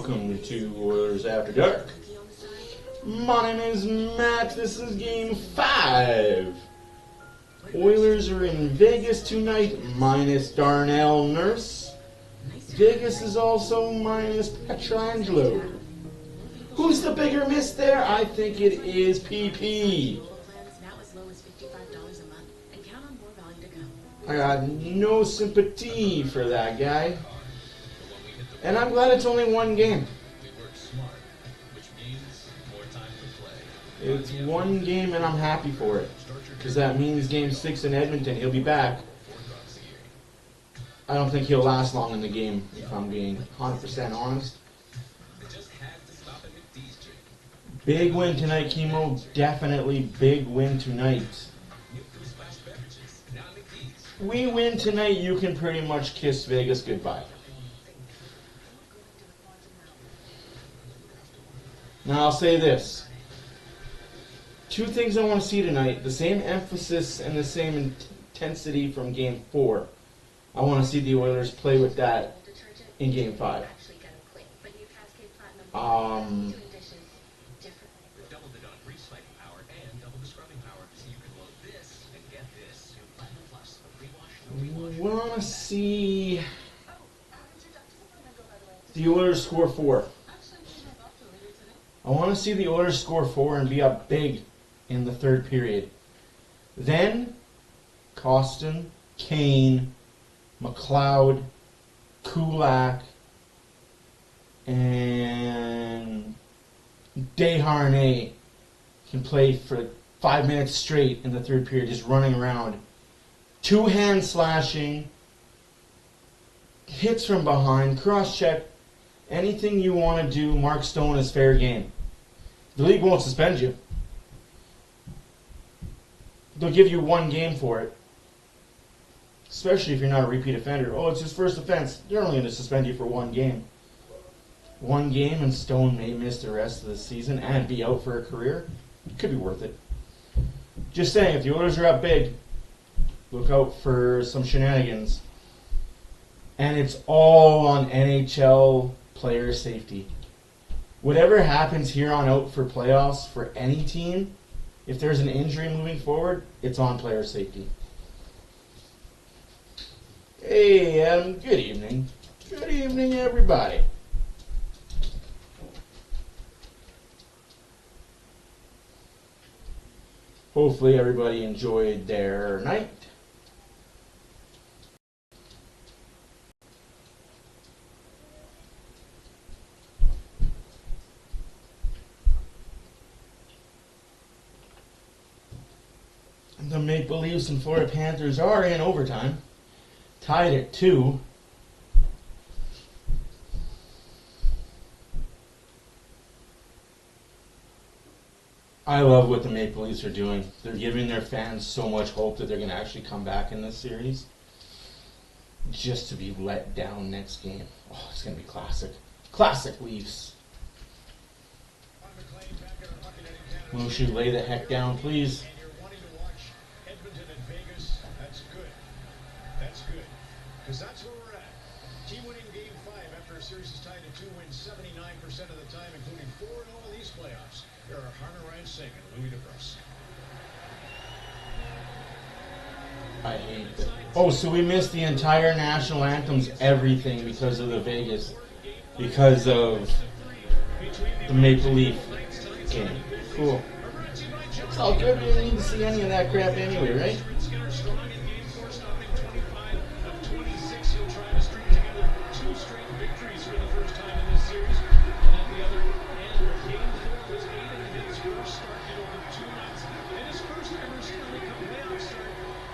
welcome to Oilers After Dark. My name is Matt. This is Game 5. Oilers are in Vegas tonight, minus Darnell Nurse. Vegas is also minus Pietrangelo. Who's the bigger miss there? I think it is PP. I got no sympathy for that guy. And I'm glad it's only one game. It's one game and I'm happy for it. Because that means Game 6 in Edmonton, he'll be back. I don't think he'll last long in the game, if I'm being 100% honest. Big win tonight, Chemo. Definitely big win tonight. We win tonight, you can pretty much kiss Vegas goodbye. Now I'll say this. Two things I want to see tonight. The same emphasis and the same intensity from Game 4. I want to see the Oilers play with that in Game 5. We want to see the Oilers score 4. I want to see the Oilers score 4 and be up big in the third period. Then, Costin, Kane, McLeod, Kulak, and Desharnais can play for 5 minutes straight in the third period, just running around. Two-hand slashing, hits from behind, cross-check, anything you want to do, Mark Stone is fair game. The league won't suspend you. They'll give you one game for it. Especially if you're not a repeat offender. Oh, it's his first offense. They're only going to suspend you for one game. One game and Stone may miss the rest of the season and be out for a career. It could be worth it. Just saying, if the Oilers are up big, look out for some shenanigans. And it's all on NHL player safety. Whatever happens here on out for playoffs for any team, if there's an injury moving forward, it's on player safety. Hey, Adam, good evening. Good evening, everybody. Hopefully everybody enjoyed their night. The Maple Leafs and Florida Panthers are in overtime. Tied at 2. I love what the Maple Leafs are doing. They're giving their fans so much hope that they're going to actually come back in this series. Just to be let down next game. Oh, it's going to be classic. Classic Leafs. Mushu, lay the heck down, please. Edmonton and Vegas, that's good. That's good. Because that's where we're at. Team winning Game 5 after a series is tied at 2 wins 79% of the time, including 4-0 in these playoffs. There are Harner Ryan Singh and Louis DeBrusk. I hate that. Oh, so we missed the entire national anthems, everything, because of the Vegas. Because of the Maple Leaf game. Cool. It's all good. We didn't need to see any of that crap anyway, right?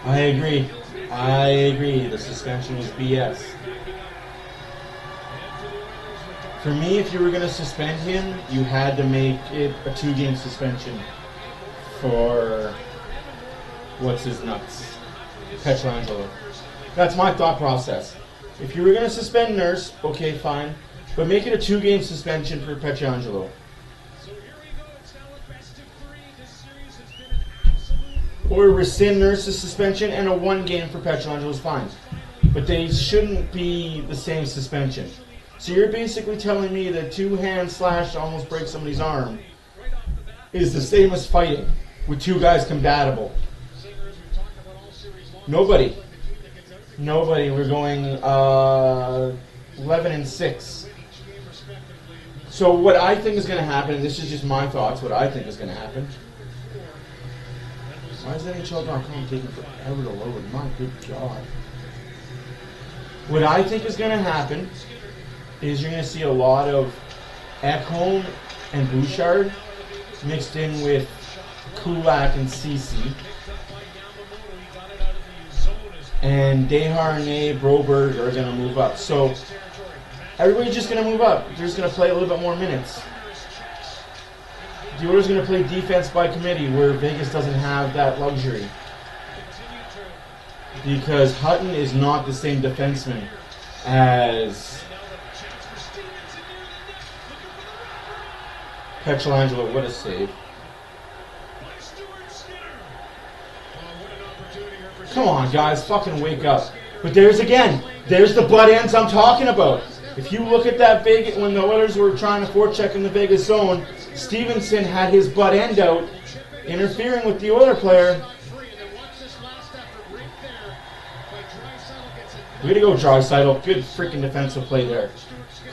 I agree. I agree. The suspension was BS. For me, if you were going to suspend him, you had to make it a 2-game suspension for what's his nuts, Pietrangelo. That's my thought process. If you were going to suspend Nurse, okay, fine, but make it a 2-game suspension for Pietrangelo. Or rescind Nurse's suspension and a 1 game for Pietrangelo is fine. But they shouldn't be the same suspension. So you're basically telling me that two-hand slash to almost break somebody's arm is the same as fighting with two guys compatible. Nobody. We're going 11-6. So what I think is going to happen, and this is just my thoughts, what I think is going to happen. Why is NHL.com taking forever to load? My good God. What I think is going to happen is you're going to see a lot of Ekholm and Bouchard mixed in with Kulak and Cece. And Desharnais, Broberg are going to move up. So everybody's just going to move up. They're just going to play a little bit more minutes. The Oilers are going to play defense by committee, where Vegas doesn't have that luxury. Because Hutton is not the same defenseman as Pietrangelo. What a save. Come on, guys, fucking wake up. But there's the butt ends I'm talking about. If you look at that Vegas, when the Oilers were trying to forecheck in the Vegas zone, Stevenson had his butt end out, interfering with the Oiler player. Way to go, Draisaitl. Good freaking defensive play there.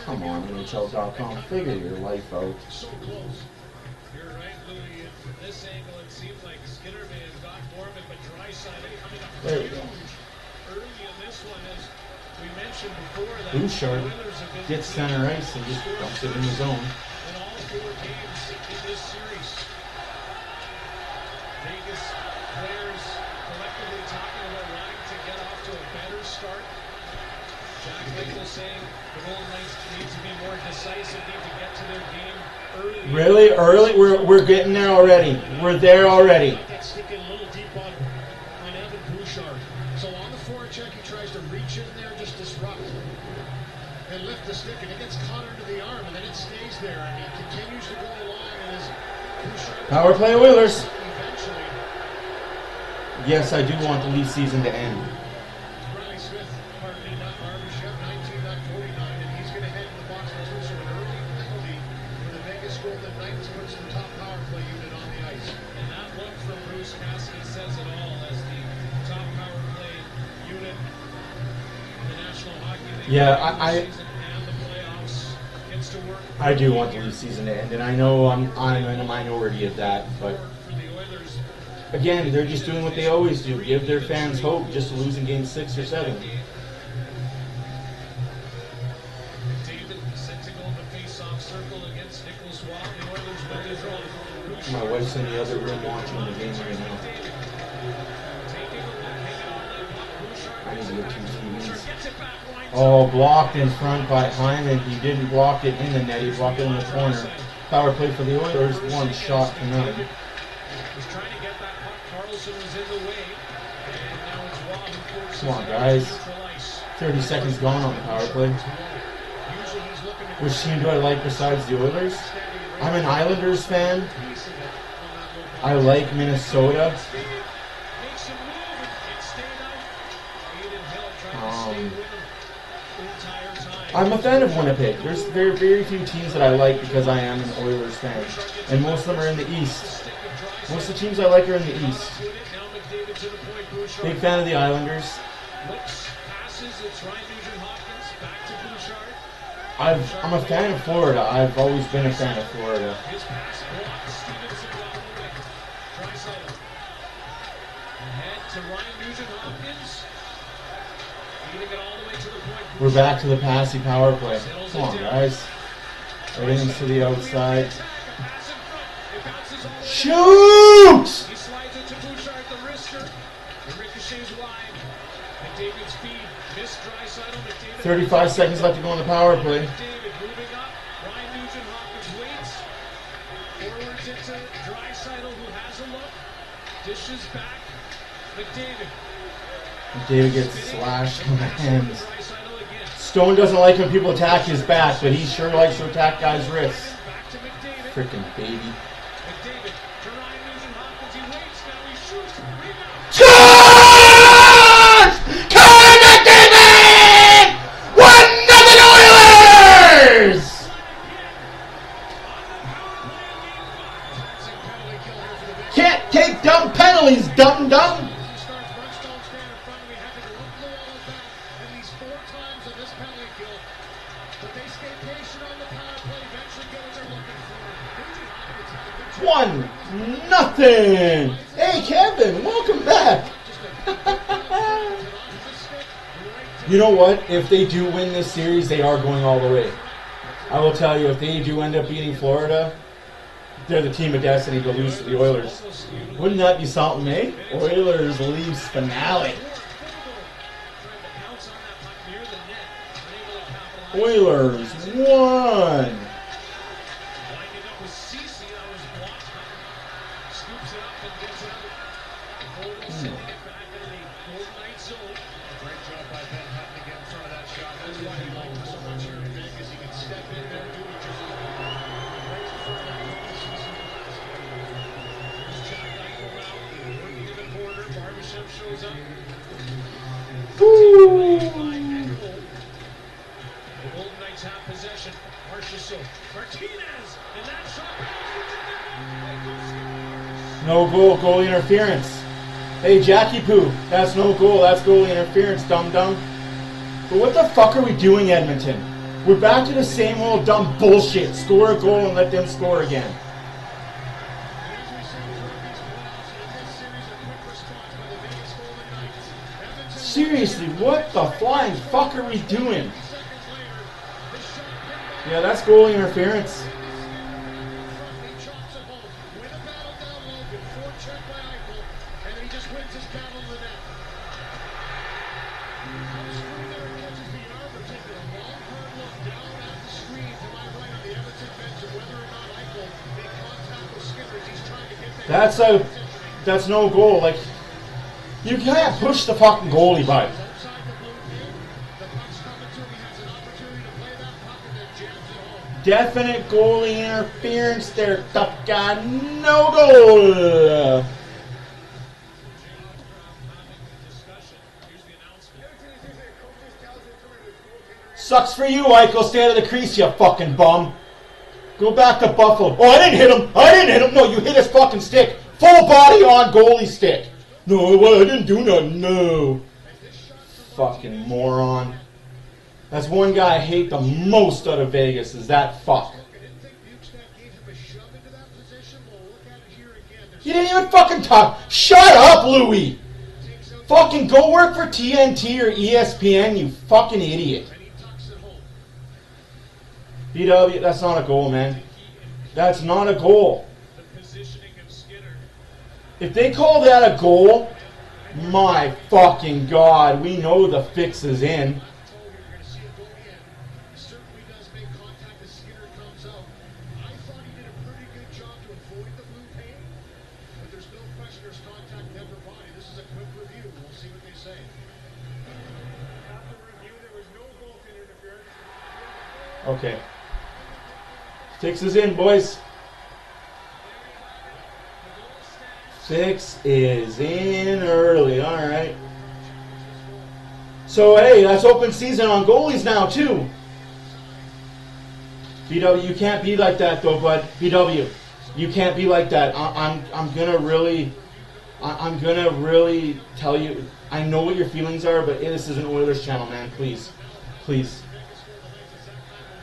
Come on, NHL.com. Figure your life out. So close. You're right, Louie. From this angle, it seems like Skinner may have got Gorman, but Draisaitl coming up There we go. early in this one, as we mentioned before. That Bouchard the Oilers have been gets center ice and just dumps it in the zone. in all 4 games in this series. Vegas players collectively talking about wanting to get off to a better start. Jack Eichel saying the Golden Knights need to be more decisive, need to get to their game early. Really? Early? We're getting there already. We're there already. That stick in a little deep on Evan Bouchard. So on the forecheck, he tries to reach in there, just disrupt, and lift the stick, and it gets caught under the arm, and then it stays there, and he continues to go along, and as Bouchard Power play Oilers. eventually, Yes, I do want the league season to end. Riley Smith, pardon me, not Barbashev, 19, not 49, and he's going to head in the box for two, so an early penalty for the Vegas Golden Knights puts the top power play unit on the ice. And that look from Bruce Cassidy says it all as the top power play unit in the National Hockey League. Yeah, Season and the playoffs gets to work. I do want the league season to end, and I know I'm in a minority of that, but For the Oilers, again, they're just doing what they always do. Give their fans hope just to lose in game 6 or 7. David set to go in the face-off circle against Nicholas Waugh. The Oilers win the draw. My wife's in the other room watching the game right now. I need to get 2 TVs. Oh, blocked in front by Hyman. He didn't block it in the net. He blocked it in the corner. Power play for the Oilers. 1 shot to none. Was trying to get that puck. Carlson was in the way. And now it's Waugh who forces Come on, it guys. to neutral ice. 30 seconds gone on the power play. Usually he's looking to Which team do I like besides the Oilers? I'm an Islanders fan. piece of it on that low puck. I like Minnesota. Makes him move and stayed out. Aiden Hill trying to stay with him the entire time. I'm a fan of Winnipeg. There's very, very few teams that I like because I am an Oilers fan. And most of them are in the East. Most of the teams I like are in the East. Now McDavid to the point. Bouchard Big fan of the Islanders. looks, passes. It's Ryan Nugent-Hopkins back to Bouchard. I'm a fan of Florida. I've always been a fan of Florida. His pass blocked. Stevenson got away. Draisaitl. Ahead to Ryan Nugent-Hopkins. Feeding it all the way to the point. We're back to the passy power play. Come on, guys. Everything's to the outside. Shoot! He slides it to Bouchard, the wrister. The ricochets wide. McDavid's feed. Missed Draisaitl. McDavid. 35 seconds left to go on the power play. McDavid moving up. Ryan Nugent-Hopkins waits. Forwards it to Draisaitl, who has a look. Dishes back. McDavid. David gets slashed on the hands. Draisaitl again. Stone doesn't like when people attack his back, but he sure likes to attack guys' wrists. Back to McDavid. Freaking baby. McDavid to Ryan Nugent-Hopkins. He waits. Now he shoots. Rebound. Scores! Connor McDavid! 1-0 Oilers! dum dum. One, nothing. Hey, Kevin, welcome back. You know what? If they do win this series, they are going all the way. I will tell you, if they do end up beating Florida, they're the team of destiny to lose to the Oilers. Wouldn't that be something, eh? Oilers Leafs finale. Oilers won. No goal, goalie interference. Hey, Jackie Poo, that's no goal, that's goalie interference, dum-dum. But what the fuck are we doing, Edmonton? We're back to the same old dumb bullshit. Score a goal and let them score again. Seriously, what the flying fuck are we doing? Yeah, that's goalie interference. That's no goal. Like, you can't push the fucking goalie, bud. Definite goalie interference there, tough guy. No goal. Sucks for you, Eichel. Stay out of the crease, you fucking bum. Go back to Buffalo. Oh, I didn't hit him. I didn't hit him. No, you hit his fucking stick. Full body on goalie stick. No, well, I didn't do nothing. No. Fucking moron. That's one guy I hate the most out of Vegas is that fuck. You didn't even fucking talk. Shut up, Louie. Fucking go work for TNT or ESPN, you fucking idiot. BW, that's not a goal, man. That's not a goal. If they call that a goal, my fucking God, we know the fix is in. Okay. Fix is in, boys. Fix is in early. All right. So, hey, that's open season on goalies now, too. BW, you can't be like that, though, bud. BW, you can't be like that. I'm gonna really tell you. I know what your feelings are, but this is an Oilers channel, man. Please, please.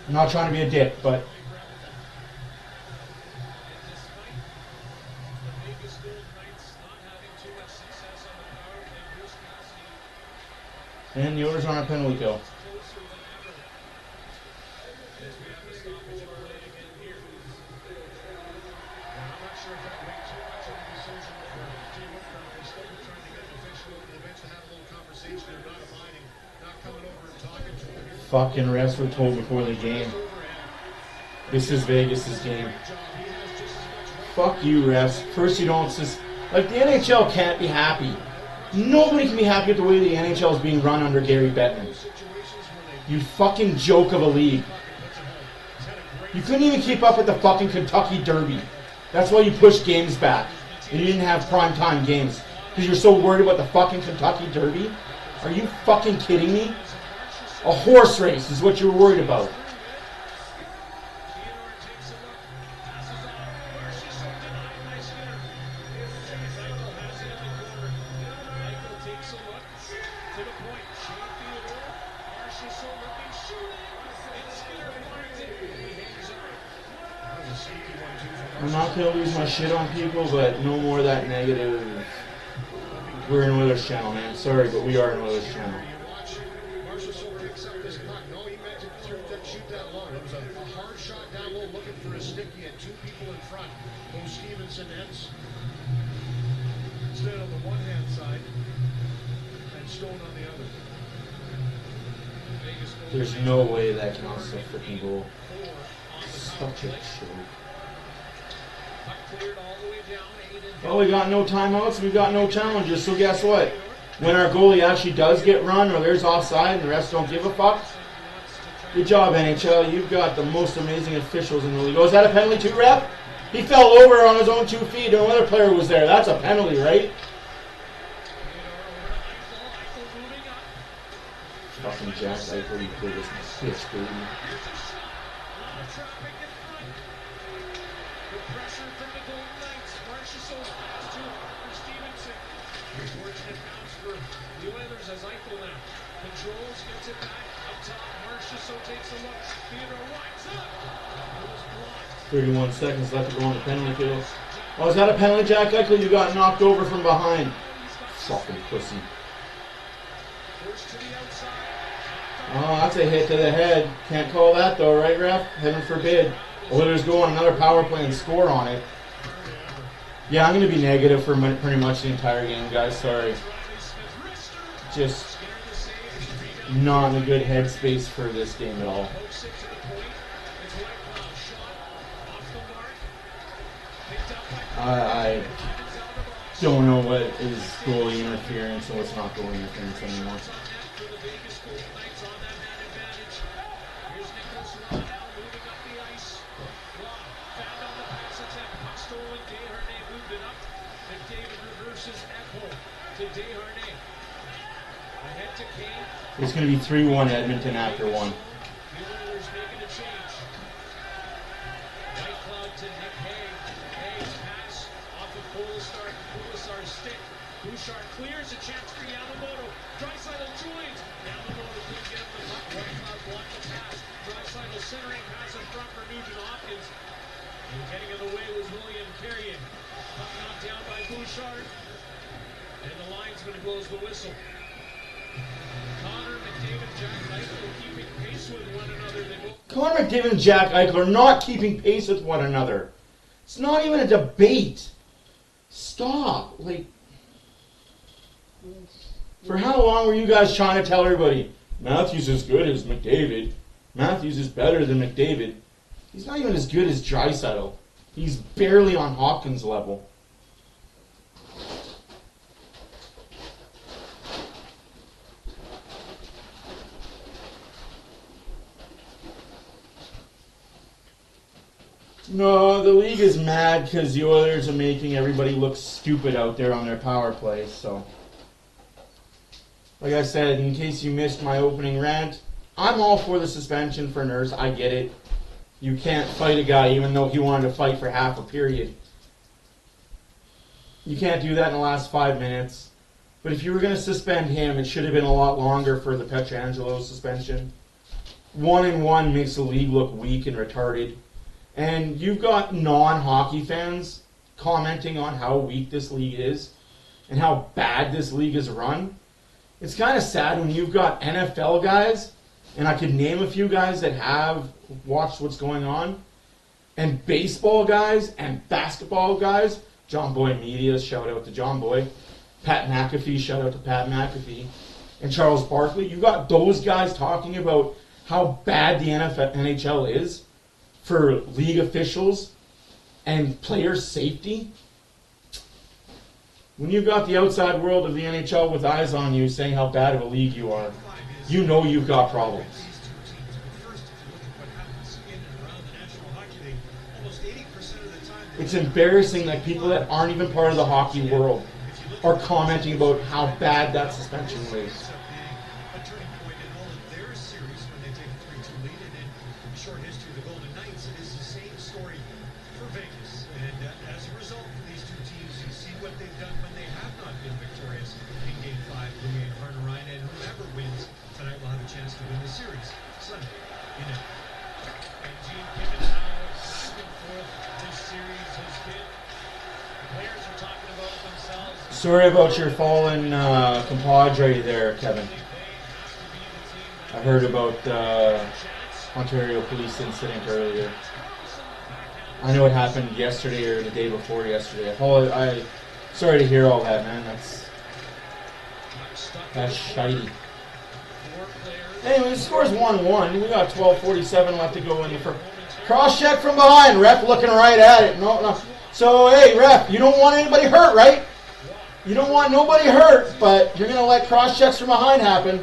I'm not trying to be a dick, but. And the Oilers on a penalty kill. Fucking refs were told before the game. This is Vegas' game. Fuck you, refs. First you don't just... Like, the NHL can't be happy. Nobody can be happy with the way the NHL is being run under Gary Bettman. You fucking joke of a league. You couldn't even keep up with the fucking Kentucky Derby. That's why you pushed games back. And you didn't have primetime games. Because you're so worried about the fucking Kentucky Derby? Are you fucking kidding me? A horse race is what you're worried about. I'm not going to lose my shit on people, but no more of that negative. We're in Oilers channel, man. Sorry, but we are in Oilers channel. No, he meant to shoot that long. It was a hard shot down low, looking for a stick. He had two people in front. Bo Stevenson ends instead on the one-hand side and Stone on the other. There's no way that counts a freaking goal. Such a show. Well, we got no timeouts, we got no challenges, so guess what? When our goalie actually does get run or there's offside and the rest don't give a fuck, good job, NHL. You've got the most amazing officials in the league. Oh, is that a penalty too, ref? He fell over on his own 2 feet. No other player was there. That's a penalty, right? Fucking Jack Eichel, you biggest bitch, baby. Controls, gets it back, up top, Marchessault takes a look, Theodore winds up, it was blocked. 31 seconds left to go on the penalty kill. Oh, is that a penalty, Jack Eichel? You got knocked over from behind. Fucking pussy. Oh, that's a hit to the head. Can't call that though, right, ref? Heaven forbid. Oilers go on another power play and score on it. Yeah, I'm going to be negative for pretty much the entire game, guys. Sorry. Just not in a good headspace for this game at all. I don't know what is goalie interference and what's not goalie interference anymore. It's going to be 3-1 Edmonton after one. Bouchard clears a chance for Yamamoto. Draisaitl joins. Yamamoto couldn't get him the puck. Whitecloud blocked the pass. Draisaitl centering pass in front for Nugent Hopkins. And getting in the way was William Carrion. Puck knocked down by Bouchard. And the linesman blows the whistle. Connor McDavid, Jack Eichel keeping pace with one another. Connor McDavid and Jack Eichel are not keeping pace with one another. It's not even a debate. Stop. Like, for how long were you guys trying to tell everybody, Matthews is good as McDavid. Matthews is better than McDavid. He's not even as good as Draisaitl. He's barely on Hopkins' level. No, the league is mad because the Oilers are making everybody look stupid out there on their power play. So, like I said, in case you missed my opening rant, I'm all for the suspension for Nurse. I get it. You can't fight a guy even though he wanted to fight for half a period. You can't do that in the last 5 minutes. But if you were going to suspend him, it should have been a lot longer for the Pietrangelo suspension. 1-1 makes the league look weak and retarded. And you've got non-hockey fans commenting on how weak this league is and how bad this league is run. It's kind of sad when you've got NFL guys, and I could name a few guys that have watched what's going on, and baseball guys and basketball guys. John Boy Media, shout out to John Boy. Pat McAfee, shout out to Pat McAfee. And Charles Barkley. You've got those guys talking about how bad the NHL is for league officials and player safety. When you've got the outside world of the NHL with eyes on you saying how bad of a league you are, you know you've got problems. It's embarrassing that people that aren't even part of the hockey world are commenting about how bad that suspension was. Sorry about your fallen compadre there, Kevin. I heard about Ontario police incident earlier. I know it happened yesterday or the day before yesterday. Sorry to hear all that, man. That's shitey. Anyway, the score's 1-1. We got 12:47 left to go in the first. Cross check from behind. Ref looking right at it. No. So, hey, ref, you don't want anybody hurt, right? You don't want nobody hurt, but you're going to let cross checks from behind happen.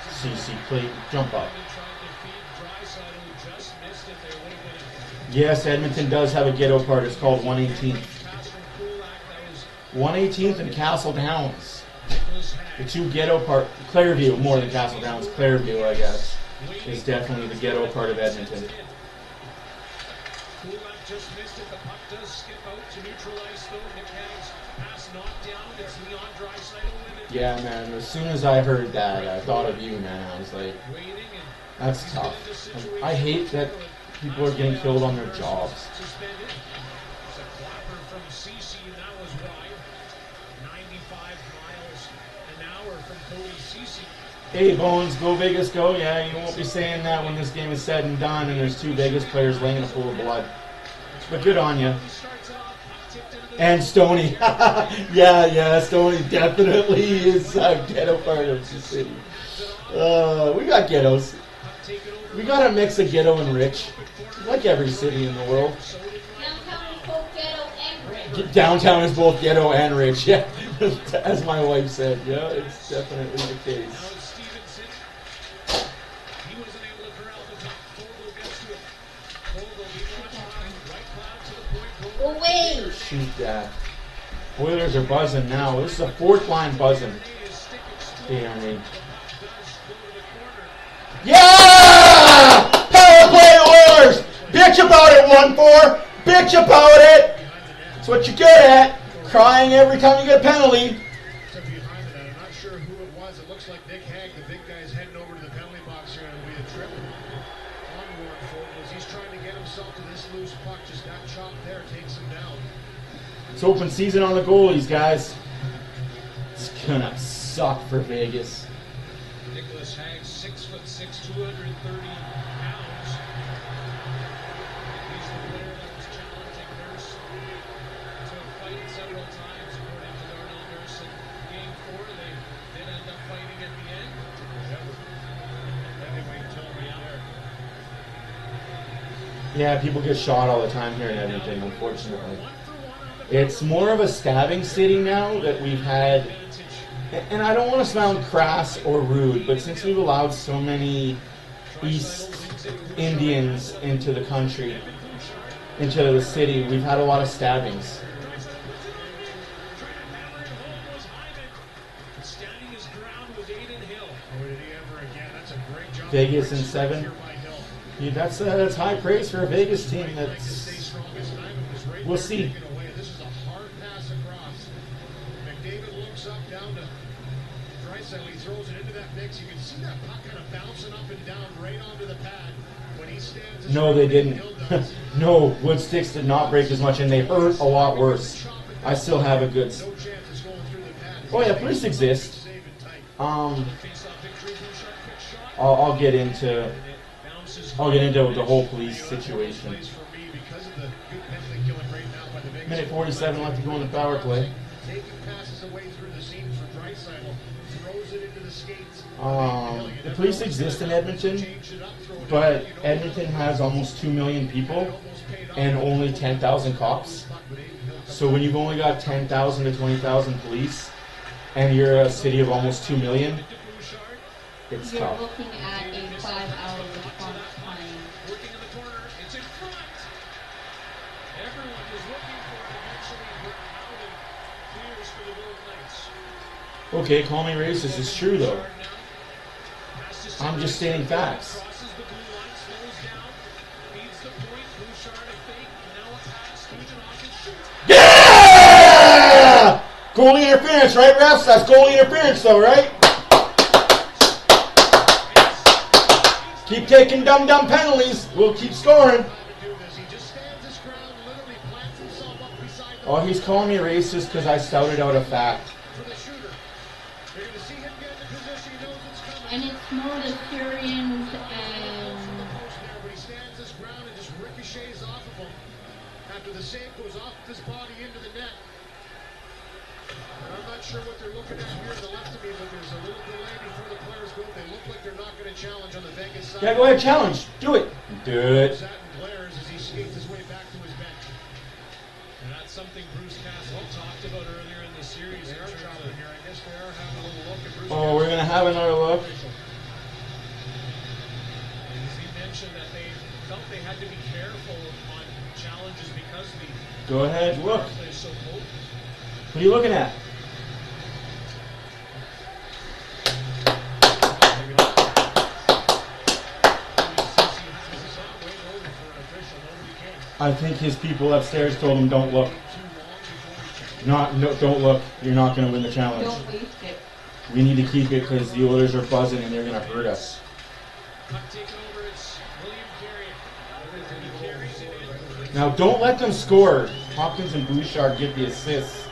CC play, jump up. Yes, Edmonton does have a ghetto part. It's called 118th. 118th and Castle Downs. The two ghetto part, Clairview, more than Castle Downs, Clairview, I guess, is definitely the ghetto part of Edmonton. Yeah, man, as soon as I heard that, I thought of you, man. I was like, that's tough. I hate that people are getting killed on their jobs. Hey, Bones, go Vegas, go. Yeah, you won't be saying that when this game is said and done and there's two Vegas players laying in a pool of blood. But good on you. And Stoney. yeah, Stoney definitely is a ghetto part of the city. We got ghettos. We got a mix of ghetto and rich. Like every city in the world. Downtown is both ghetto and rich, yeah. As my wife said, yeah, it's definitely the case. Away! Shoot that. Oilers are buzzing now. This is a fourth line buzzing. Damn me. Yeah! Power play Oilers! Bitch about it, 1-4. Bitch about it! That's what you're good at. Crying every time you get a penalty. Behind that, I'm not sure who it was. It looks like Nick Hague, the big guy's heading over to the penalty box here, and it'll be a trip on Warren Fogle as he's trying to get himself to this loose puck. Just got chopped there, takes him down. It's open season on the goalies, guys. It's gonna suck for Vegas. Nicholas Hague, 6'6", 230 pounds. He's the player that was challenging Nurse to a fight several times, according to Darnell Nurse. In Game 4, they did end up fighting at the end. Heavyweight Tillman there. Yeah, people get shot all the time here in Edmonton, unfortunately. It's more of a stabbing city now that we've had, and I don't want to sound crass or rude, but since we've allowed so many East Indians into the country, into the city, we've had a lot of stabbings. Vegas in 7. Yeah, that's high praise for a Vegas team. We'll see. He throws it into that mix. You can see that puck kind of bouncing up and down right onto the pad when he stands. No, they didn't. No, wood sticks did not break as much, and they hurt a lot worse. I still have a good. Oh yeah, police exist. I'll get into the whole police situation. Minute 47 left to go in the power play. The police exist in Edmonton, but Edmonton has almost 2 million people and only 10,000 cops. So when you've only got 10,000 to 20,000 police and you're a city of almost 2 million, it's You're tough. looking at a 5-hour response time. Okay, call me racist. It's true though. I'm just stating facts. Goalie interference, right, refs? That's goalie interference, though, right? Keep taking dumb penalties. We'll keep scoring. Oh, he's calling me racist because I shouted out a fact. And it's more the Syrians and... But he stands his ground and just ricochets off of him after the save goes off his body into the net. And I'm not sure what they're looking at here on the left of me, but there's a little delay before the players go. They look like they're not going to challenge on the Vegas side. Yeah, go ahead, challenge. Do it. Do it. Satin glares as he skates his way back to his bench. And that's something Bruce Castle talked about earlier in the series. They are chopping here. I guess they are having a little look at Bruce. Oh, we're going to have another look. He mentioned that they felt they had to be careful on challenges because the Go ahead, look. play is so potent. What are you looking at? I think his people upstairs told him don't look. No, don't look. You're not going to win the challenge. Don't waste it. We need to keep it because the Oilers are buzzing and they're going to hurt us. Puck taken over, it's William Carey. He carries it in. Now, don't let them score. Hopkins and Bouchard get the assists.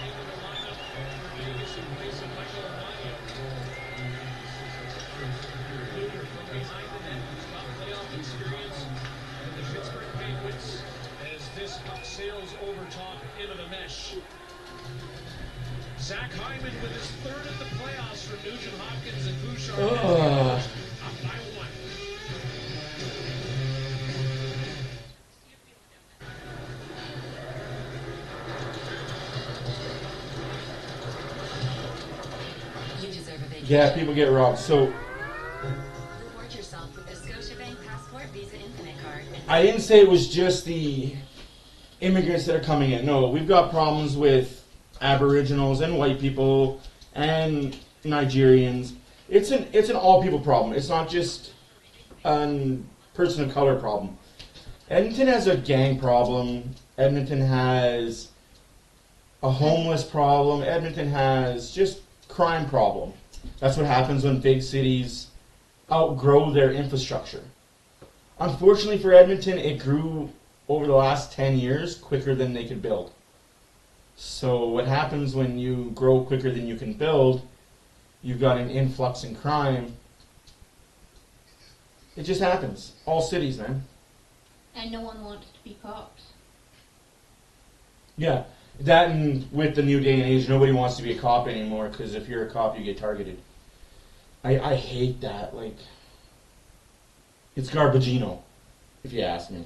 Zach Hyman with his third in the playoffs for Nugent Hopkins and Bouchard. Ugh. Up by one. You deserve a vacation. Yeah, people get robbed. So, Reward yourself with a Scotiabank Passport Visa Infinite card. I didn't say it was just the immigrants that are coming in. No, we've got problems with Aboriginals and white people and Nigerians. It's an all people problem. It's not just a person of color problem. Edmonton has a gang problem. Edmonton has a homeless problem. Edmonton has just crime problem. That's what happens when big cities outgrow their infrastructure. Unfortunately for Edmonton, it grew over the last 10 years quicker than they could build. So what happens when you grow quicker than you can build, you've got an influx in crime. It just happens. All cities, man. And no one wants to be cops. Yeah. That, and with the new day and age, nobody wants to be a cop anymore, because if you're a cop, you get targeted. I hate that. Like, it's garbagino, if you ask me.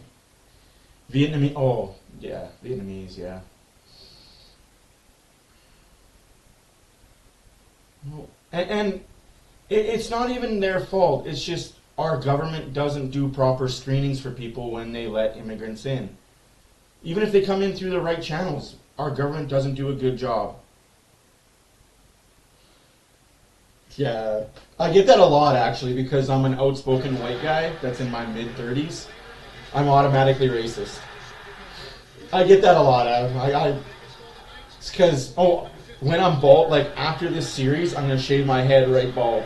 Vietnamese, oh, yeah, Vietnamese, yeah. And it's not even their fault. It's just our government doesn't do proper screenings for people when they let immigrants in. Even if they come in through the right channels, our government doesn't do a good job. Yeah, I get that a lot actually because I'm an outspoken white guy that's in my mid-30s. I'm automatically racist. I get that a lot. It's because, when I'm bald, like after this series, I'm going to shave my head right bald.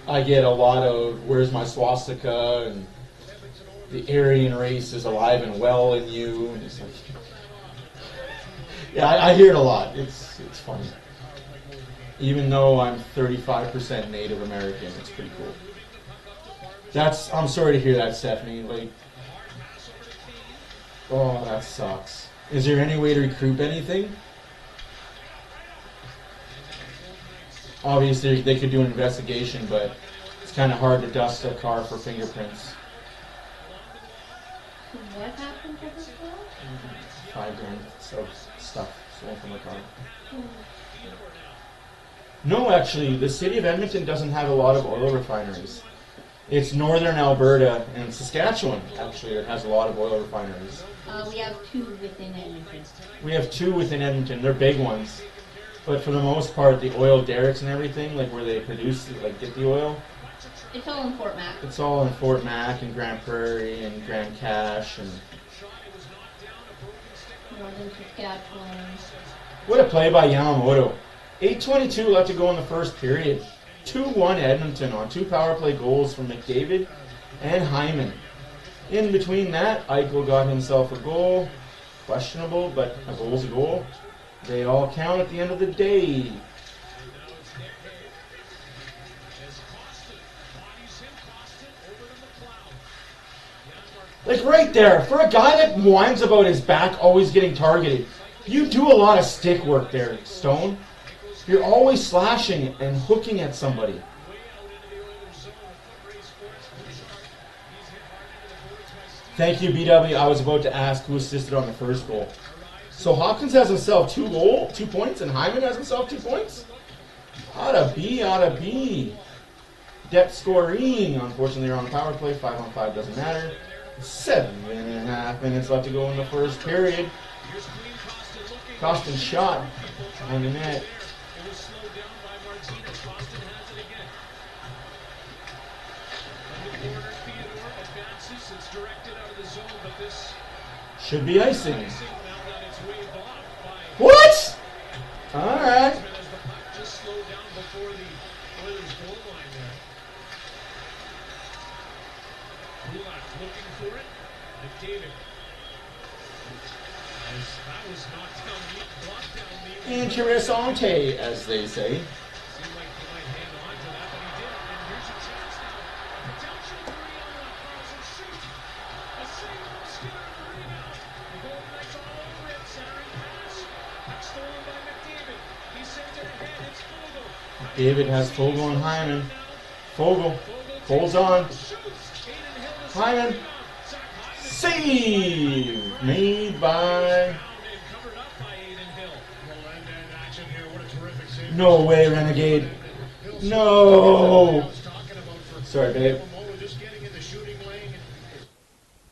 I get a lot of, where's my swastika, and the Aryan race is alive and well in you. And it's like, yeah, I hear it a lot. It's funny. Even though I'm 35% Native American, it's pretty cool. I'm sorry to hear that, Stephanie. Like, oh, that sucks. Is there any way to recoup anything? Obviously, they could do an investigation, but it's kind of hard to dust a car for fingerprints. What happened to this girl? $5,000 of stuff stolen from the car. No, actually, the city of Edmonton doesn't have a lot of oil refineries. It's northern Alberta and Saskatchewan, actually, that has a lot of oil refineries. We have 2 within Edmonton. We have 2 within Edmonton. They're big ones. But for the most part, the oil derricks and everything, like where they produce, like get the oil, It's all in Fort Mac. It's all in Fort Mac and Grand Prairie and Grand Cache and Northern Saskatchewan. what a play by Yamamoto. 8:22 left to go in the first period. 2-1 Edmonton on 2 power play goals from McDavid and Hyman. In between that, Eichel got himself a goal. Questionable, but a goal's a goal. They all count at the end of the day. Like right there, for a guy that whines about his back always getting targeted, you do a lot of stick work there, Stone. You're always slashing and hooking at somebody. Thank you, BW. I was about to ask who assisted on the first goal. So Hopkins has himself 2 points, and Hyman has himself 2 points? Oughta be. Depth scoring. Unfortunately, they're on the power play. 5-on-5 doesn't matter. 7.5 minutes left to go in the first period. Costin shot on the net. Should be icing. What? Alright. Just slowed down before the Oilers goal line there. Kulak looking for it. McDavid. That was knocked down deep, blocked down deep. Interessante, as they say. Seemed like he might hang on to that, but he didn't. And here's a chance now. Potential three on the Carlson shoot. A save from Skinner and the rebound. The Golden Knights all over it. Centering pass. That's stolen by McDavid. He sends it ahead. It's Fogle. David has Fogle and Hyman. Fogle holds on. Hyman. Save made by. No way, Renegade. No. Sorry, babe. Just getting in the shooting lane.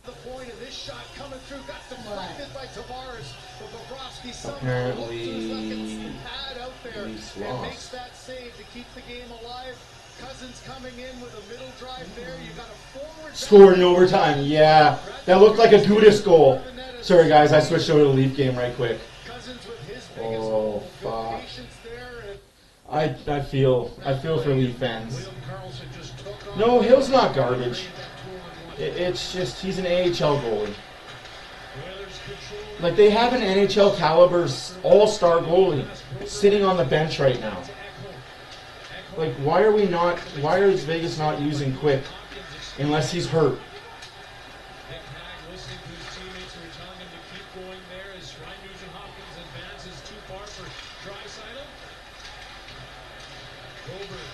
The point of this shot coming through got deflected by Tavares. But Bobrovsky somehow Apparently, pad out there Leafs and lost. makes that save to keep the game alive. Cousins coming in with a middle drive there. You got a forward Scored in overtime. Yeah, that looked like a Gudis goal. Sorry, guys, I switched over to the Leaf game right quick. Cousins with his Oh, biggest fuck. patience there. And I feel for Leaf fans. William Karlsson just took on No, Hill's not garbage. It's just he's an AHL goalie. Oilers control. Like they have an NHL caliber all-star goalie sitting on the bench right now. Like why is Vegas not using Quick unless he's hurt? Nick Hag listening to his teammates who are telling him to keep going there as Ryan Nugent-Hopkins advances too far for Draisaitl. Gober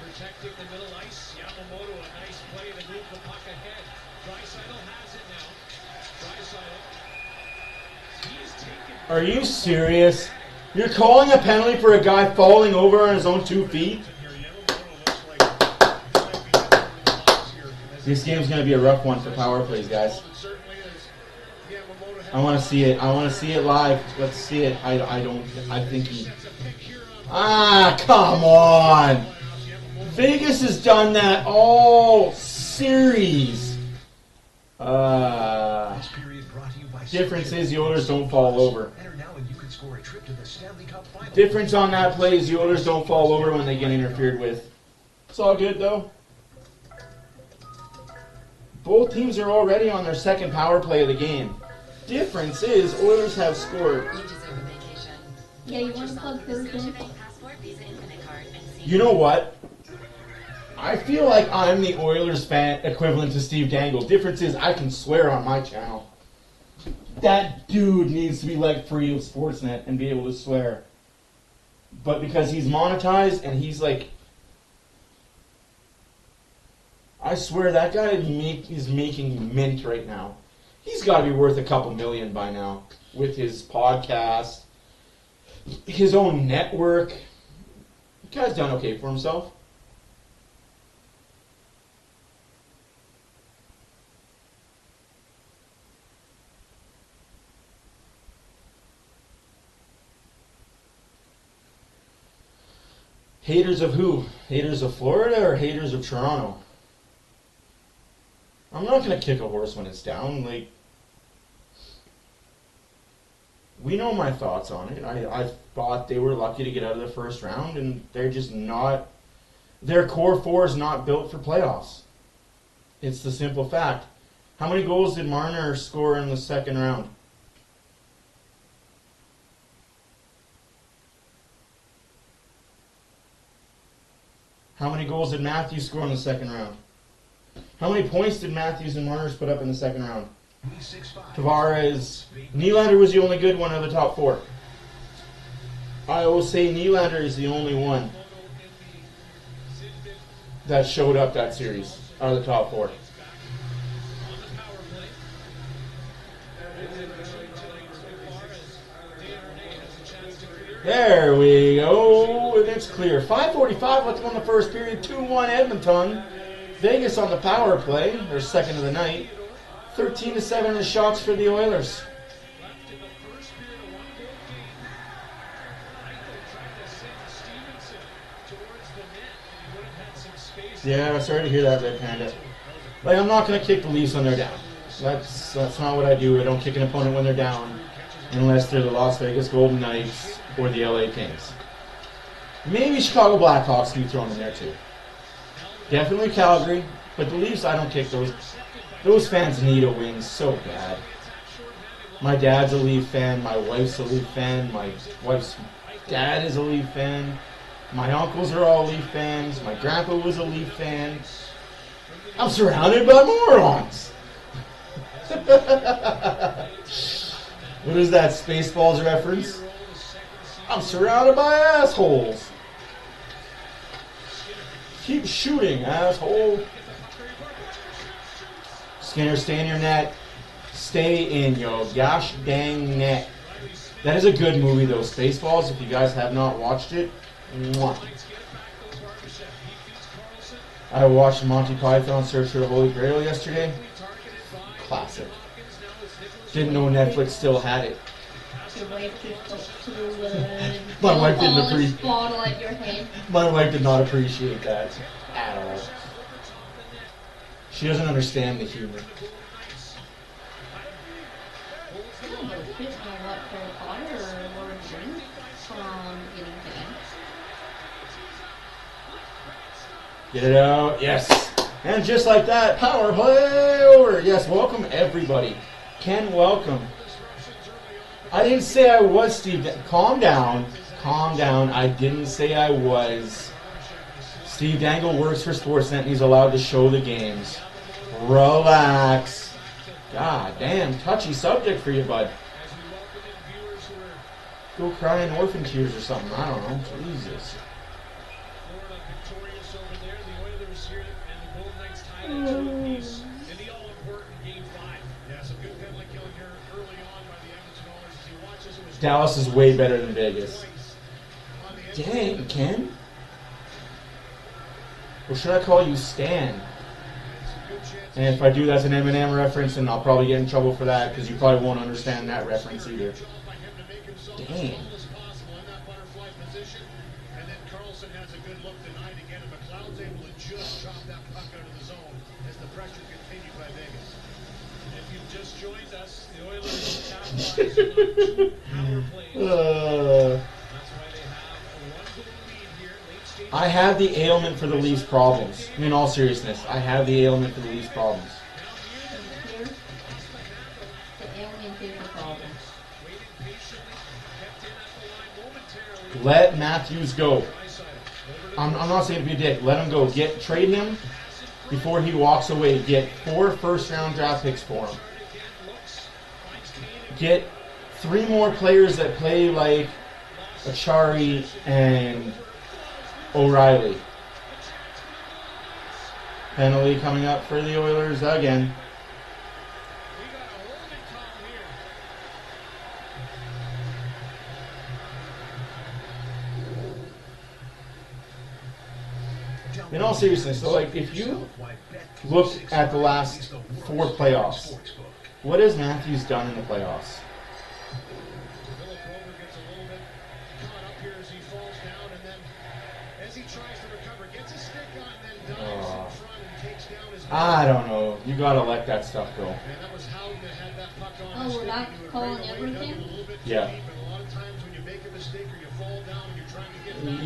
protecting the middle ice. Yamamoto, a nice play to move the puck ahead. Draisaitl has it now. Draisaitl. He's taken. Are you serious? You're calling a penalty for a guy falling over on his own 2 feet? This game's going to be a rough one for power plays, guys. I want to see it. I want to see it live. Let's see it. I think he... Ah, come on. Vegas has done that all series. Difference is the Oilers don't fall over. Difference on that play is the Oilers don't fall over when they get interfered with. It's all good, though. Both teams are already on their second power play of the game. Difference is Oilers have scored. You deserve a vacation. Yeah, you want to plug Thursday? Scotiabank Passport, Visa Infinite Card, and see You know what? I feel like I'm the Oilers fan equivalent to Steve Dangle. Difference is I can swear on my channel. That dude needs to be let free of Sportsnet and be able to swear. But because he's monetized and he's like... I swear that guy is making mint right now. He's got to be worth a couple million by now with his podcast, his own network. The guy's done okay for himself. Haters of who? Haters of Florida or haters of Toronto? I'm not going to kick a horse when it's down. Like, we know my thoughts on it. I thought they were lucky to get out of the first round, and they're just not. Their core four is not built for playoffs. It's the simple fact. How many goals did Marner score in the second round? How many goals did Matthews score in the second round? How many points did Matthews and Marner put up in the second round? Tavares. Nylander was the only good one of the top four. I will say Nylander is the only one that showed up that series out of the top four. There we go, and it's clear. 5:45 left on the first period, 2-1 Edmonton. Vegas on the power play, their second of the night. 13-7 in the shots for the Oilers. Yeah, sorry to hear that, Red Panda. Like, I'm not going to kick the Leafs when they're down. That's not what I do. I don't kick an opponent when they're down, unless they're the Las Vegas Golden Knights or the LA Kings. Maybe Chicago Blackhawks can be thrown in there too. Definitely Calgary, but the Leafs, I don't kick those. Those fans need a win so bad. My dad's a Leaf fan. My wife's a Leaf fan. My wife's dad is a Leaf fan. My uncles are all Leaf fans. My grandpa was a Leaf fan. I'm surrounded by morons. What is that Spaceballs reference? I'm surrounded by assholes. Keep shooting, asshole. Skinner, stay in your net. Stay in your gosh dang net. That is a good movie, though. Spaceballs, if you guys have not watched it. Mwah. I watched Monty Python Search for the Holy Grail yesterday. Classic. Didn't know Netflix still had it. Your wife just My wife didn't appreciate. bottle at your head. My wife did not appreciate that at all. She doesn't understand the humor. Get it out. Yes. And just like that, power play over. Yes, welcome everybody. Ken, welcome. I didn't say I was Steve. Calm down. Calm down. I didn't say I was. Steve Dangle works for Sportsnet and he's allowed to show the games. Relax. God damn, touchy subject for you, bud. Go cry in orphan tears or something. I don't know. Jesus. Dallas is way better than Vegas. Dang, Ken. Or should I call you Stan? And if I do, that's an Eminem reference, and I'll probably get in trouble for that because you probably won't understand that reference either. Dang. I have the ailment for the Leafs' problems. In all seriousness, I have the ailment for the Leafs' problems. Let Matthews go. I'm not saying to be a dick. Let him go. Trade him before he walks away. Get 4 first-round draft picks for him. Get 3 more players that play like Achari and O'Reilly. Penalty coming up for the Oilers again. In all seriousness, so like if you look at the last 4 playoffs, what has Matthews done in the playoffs? I don't know. You gotta let that stuff go. And that was Howden that had that puck on Oh, the we're stick, not and you were calling right away, everything? dug it a little bit too Yeah. deep, and a lot of times when you make a mistake or you fall down and you're trying to get back,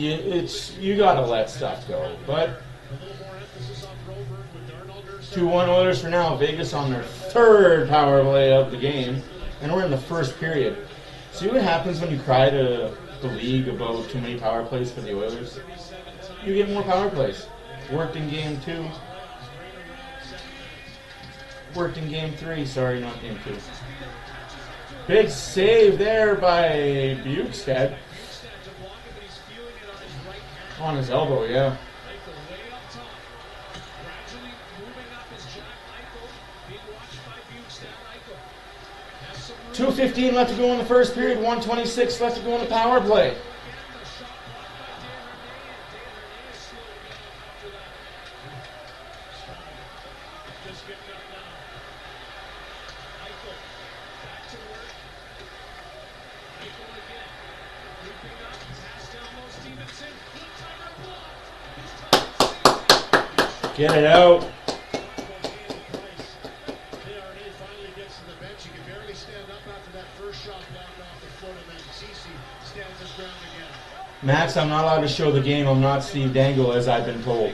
You gotta let stuff go. But a little more emphasis on Broberg with Darnell Nurse. 2-1 Oilers for now. Vegas on their third power play of the game, and we're in the first period. See what happens when you cry to the league about too many power plays for the Oilers? You get more power plays. Worked in game 2. Worked in game 3. Sorry, not game 2. Big save there by Bukestad. On his elbow, yeah. 2:15 left to go in the first period. 1:26 left to go in the power play. Get it out. Finally gets to the bench. He can barely stand up after that first shot blocked off the foot, and then Cece stands his ground again. Max, I'm not allowed to show the game. I'm not Steve Dangle, as I've been told.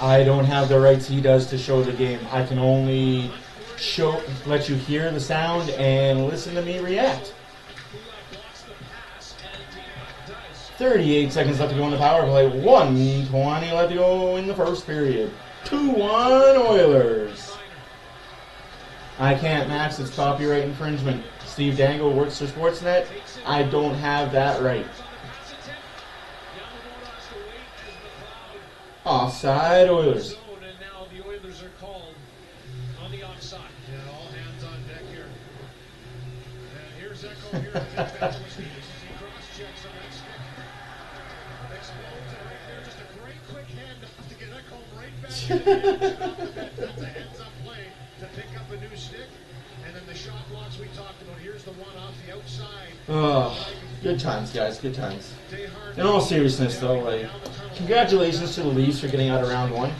I don't have the rights he does to show the game. I can only let you hear the sound and listen to me react. 38 seconds left to go in the power play. 1:20 left to go in the first period. 2-1 Oilers. I can't, Max. It's copyright infringement. Steve Dangle works for Sportsnet. I don't have that right. Offside Oilers. And now the Oilers are called on the offside. Yeah, all hands on deck here. And here's Echo here. He cross-checks on that stick. Explodes it right there. Just a great quick hand to get Echo right back in the end. That's a heads-up play to pick up a new stick. And then the shot blocks we talked about. Here's the one off the outside. Oh, good times, guys. Good times. In all seriousness, though, like, congratulations to the Leafs for getting out of round 1.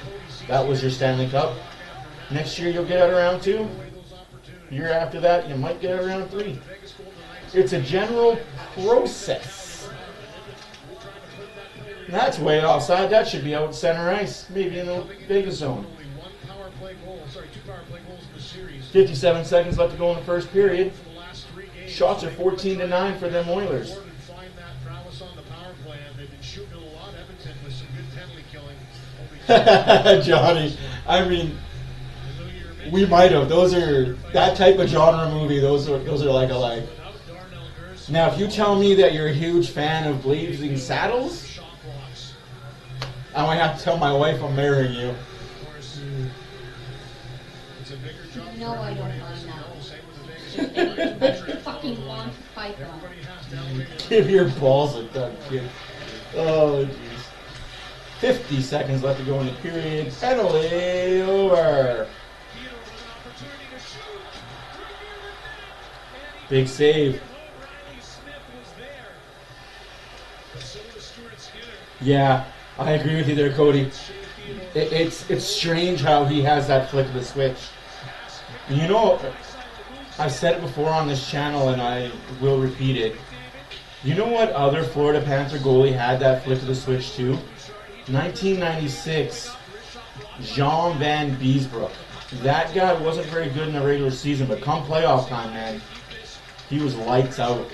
That was your Stanley Cup. Next year, you'll get out of round 2. Year after that, you might get out of round 3. It's a general process. And that's way offside. That should be out center ice, maybe in the Vegas zone. 57 seconds left to go in the first period. Shots are 14-9 for them Oilers. Find that prowess on the power play, and they've been shooting a lot. Edmonton with some good penalty killing. Johnny, I mean, we might have. Those are that type of genre movie. Those are like alike. Now, if you tell me that you're a huge fan of Blazing Saddles, I might have to tell my wife I'm marrying you. No, I don't mind that. Fucking launch python. Give your balls a tug, kid. Oh, jeez. 50 seconds left to go in the period. Penalty over. Big save. Yeah, I agree with you there, Cody. It's strange how he has that flick of the switch. You know, I've said it before on this channel, and I will repeat it. You know what other Florida Panther goalie had that flick of the switch too? 1996, Jean Van Beesbrook. That guy wasn't very good in the regular season, but come playoff time, man, he was lights out.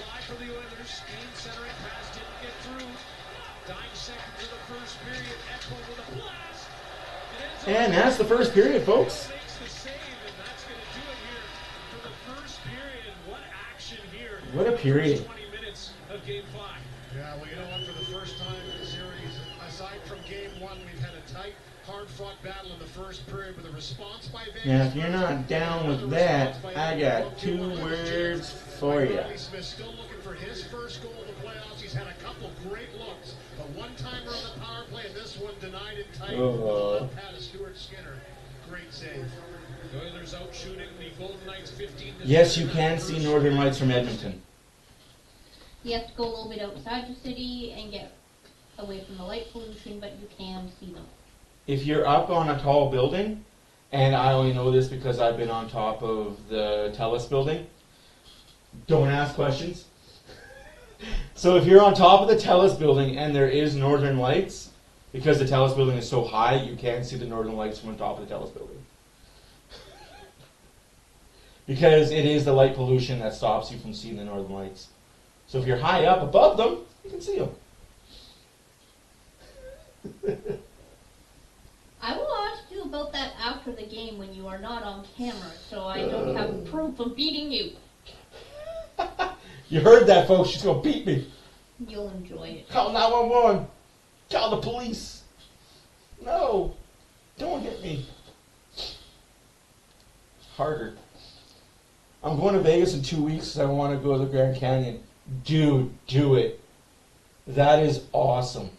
And that's the first period, folks. What a period. Yeah, well, you know what? For the first time in the series, aside from game 1, we've had a tight, hard-fought battle in the first period with a response by Vegas. Now, if you're not down with that, I got 2 words for you. Smith still looking for his first goal of the playoffs. He's had a couple great looks. But one-timer on the power play, and this one denied in tight. Left pad of Stuart Skinner. Great save. The Oilers out shooting the Golden Knights 15. Yes, you can see Northern Lights from Edmonton. You have to go a little bit outside the city and get away from the light pollution, but you can see them. if you're up on a tall building, and I only know this because I've been on top of the TELUS building, don't ask questions. So if you're on top of the TELUS building and there is northern lights, because the TELUS building is so high, you can't see the northern lights from on top of the TELUS building. Because it is the light pollution that stops you from seeing the northern lights. So if you're high up above them, you can see them. I will ask you about that after the game when you are not on camera, so I don't have proof of beating you. You heard that, folks. She's going to beat me. You'll enjoy it. Call 911. Call the police. No. Don't hit me. Harder. I'm going to Vegas in 2 weeks because I want to go to the Grand Canyon. Dude, do it. That is awesome.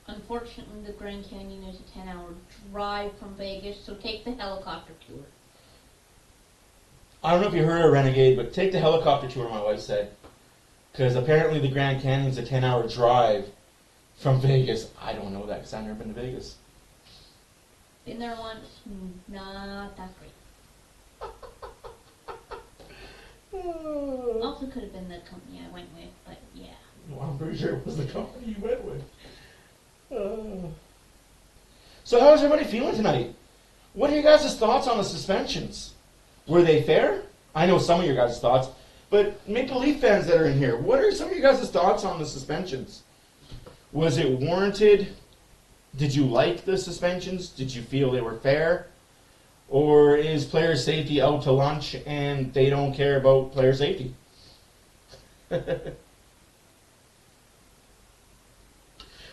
Unfortunately, the Grand Canyon is a 10-hour drive from Vegas, so take the helicopter tour. I don't know if you heard of Renegade, but take the helicopter tour, my wife said. Because apparently the Grand Canyon is a 10-hour drive from Vegas. I don't know that because I've never been to Vegas. Been there once, not that great. Also could have been the company I went with, but yeah. Well, I'm pretty sure it was the company you went with. So how's everybody feeling tonight? What are your guys' thoughts on the suspensions? Were they fair? I know some of your guys' thoughts, but Maple Leaf fans that are in here, what are some of your guys' thoughts on the suspensions? Was it warranted? Did you like the suspensions? Did you feel they were fair? Or is player safety out to lunch and they don't care about player safety?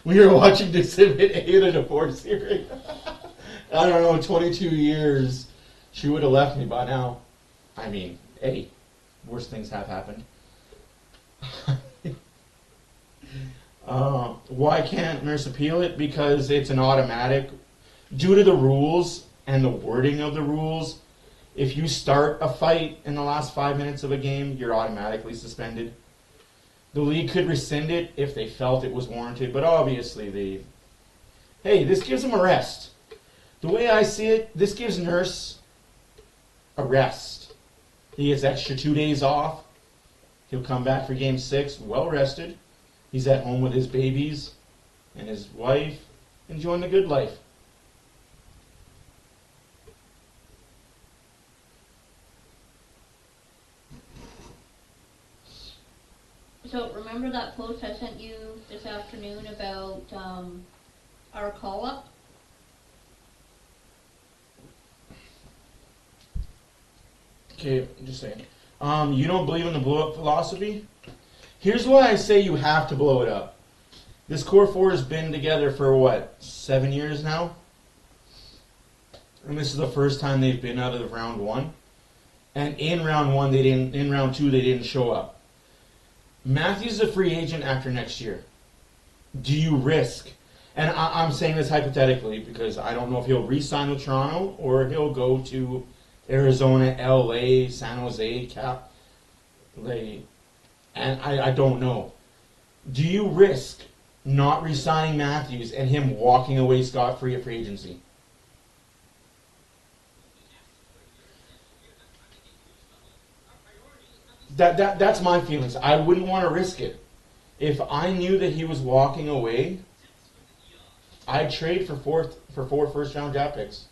We were watching Exhibit 8 in a divorce hearing. I don't know, 22 years. She would have left me by now. I mean, hey, worse things have happened. Why can't nurse appeal it? Because it's an automatic. Due to the rules and the wording of the rules, if you start a fight in the last 5 minutes of a game, you're automatically suspended. The league could rescind it if they felt it was warranted, but obviously hey, this gives them a rest. The way I see it, this gives Nurse a rest. He gets extra 2 days off. He'll come back for Game 6 well rested. He's at home with his babies and his wife, enjoying the good life. So remember that post I sent you this afternoon about our call-up? Okay, I'm just saying. You don't believe in the blow-up philosophy? Here's why I say you have to blow it up. This Core 4 has been together for, what, 7 years now? And this is the first time they've been out of round 1. And in round 1, in round 2, they didn't show up. Matthews is a free agent after next year. Do you risk? And I'm saying this hypothetically because I don't know if he'll re-sign with Toronto or he'll go to Arizona, LA, San Jose, Cap. And I don't know. Do you risk not re-signing Matthews and him walking away scot-free at free agency? That's my feelings. I wouldn't want to risk it. If I knew that he was walking away, I'd trade for four first-round draft picks.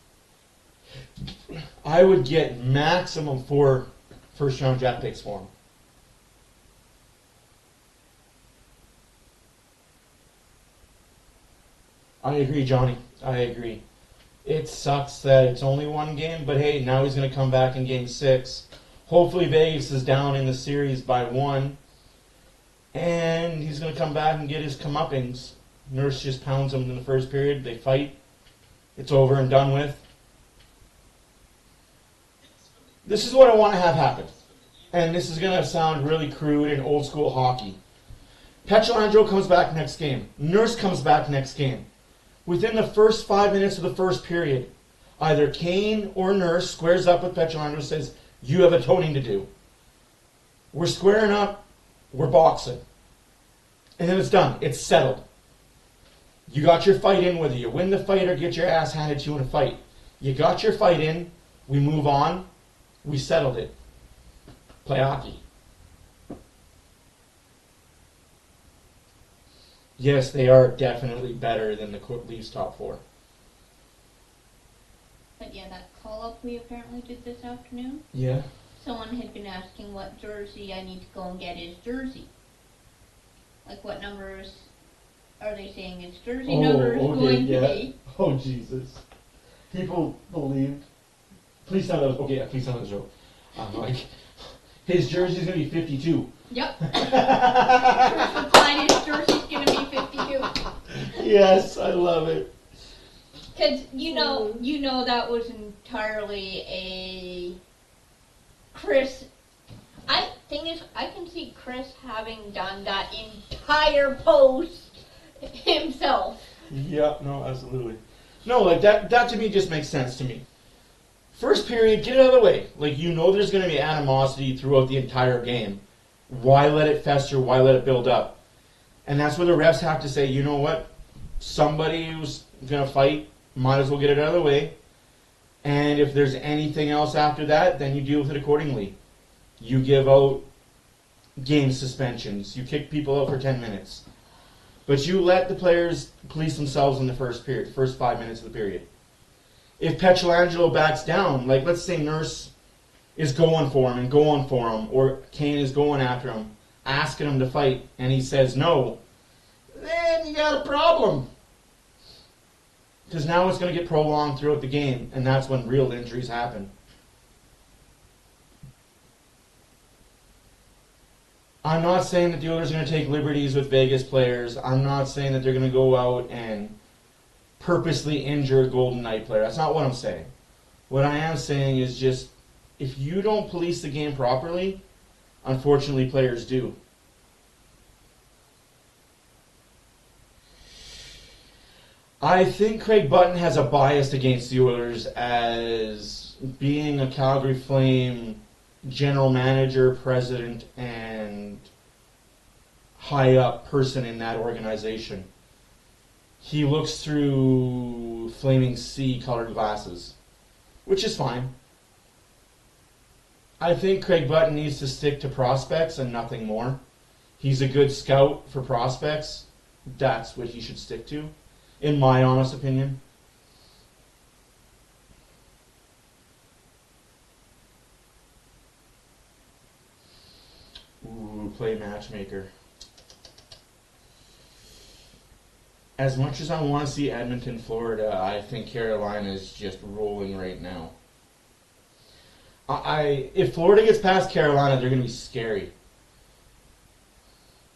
I would get maximum 4 first-round draft picks for him. I agree, Johnny. I agree. It sucks that it's only 1 game, but hey, now he's going to come back in Game 6. Hopefully Vegas is down in the series by 1. And he's going to come back and get his comeuppings. Nurse just pounds him in the first period. They fight. It's over and done with. This is what I want to have happen. And this is going to sound really crude and old school hockey. Pietrangelo comes back next game. Nurse comes back next game. Within the first 5 minutes of the first period, either Kane or Nurse squares up with Pietrangelo and says, "You have a toning to do. We're squaring up. We're boxing." And then it's done. It's settled. You got your fight in, whether you win the fight or get your ass handed to you in a fight. You got your fight in, we move on, we settled it. Play hockey. Yes, they are definitely better than the Leafs top four. But yeah, that call-up we apparently did this afternoon, Yeah. someone had been asking what jersey I need to go and get his jersey. Like, what numbers are they saying his jersey number is going to be? Oh, Jesus. People believed. Please tell me. Okay, yeah, please tell me the joke. Like, his jersey's going to be 52. Yep. First replied, his jersey's going to be 52. Yes, I love it. Because, you know that was entirely a Chris. Thing is, I can see Chris having done that entire post himself. Yeah, no, absolutely. No, like that to me just makes sense to me. First period, get it out of the way. Like, you know there's going to be animosity throughout the entire game. Why let it fester? Why let it build up? And that's where the refs have to say, you know what? Somebody who's going to fight might as well get it out of the way. And if there's anything else after that, then you deal with it accordingly. You give out game suspensions. You kick people out for 10 minutes. But you let the players police themselves in the first period, first 5 minutes of the period. If Petrolangelo backs down, like let's say Nurse is going for him, or Kane is going after him, asking him to fight, and he says no, then you got a problem. Because now it's going to get prolonged throughout the game, and that's when real injuries happen. I'm not saying that the Oilers are going to take liberties with Vegas players. I'm not saying that they're going to go out and purposely injure a Golden Knight player. That's not what I'm saying. What I am saying is just, if you don't police the game properly, unfortunately players do. I think Craig Button has a bias against the Oilers as being a Calgary Flame general manager, president, and high up person in that organization. He looks through flaming sea-colored glasses, which is fine. I think Craig Button needs to stick to prospects and nothing more. He's a good scout for prospects. That's what he should stick to, in my honest opinion. Ooh, play matchmaker. As much as I want to see Edmonton, Florida, I think Carolina is just rolling right now. If Florida gets past Carolina, they're going to be scary.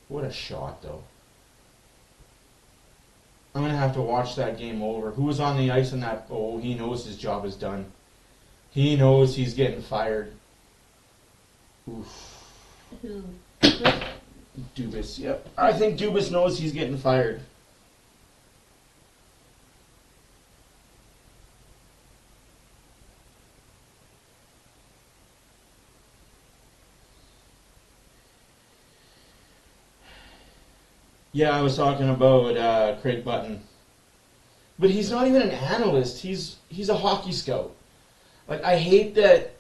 What a shot, though. I'm going to have to watch that game over. Who was on the ice in that? Oh, he knows his job is done. He knows he's getting fired. Oof. Who? Dubas, yep. I think Dubas knows he's getting fired. Yeah, I was talking about Craig Button. But he's not even an analyst. He's a hockey scout. Like, I hate that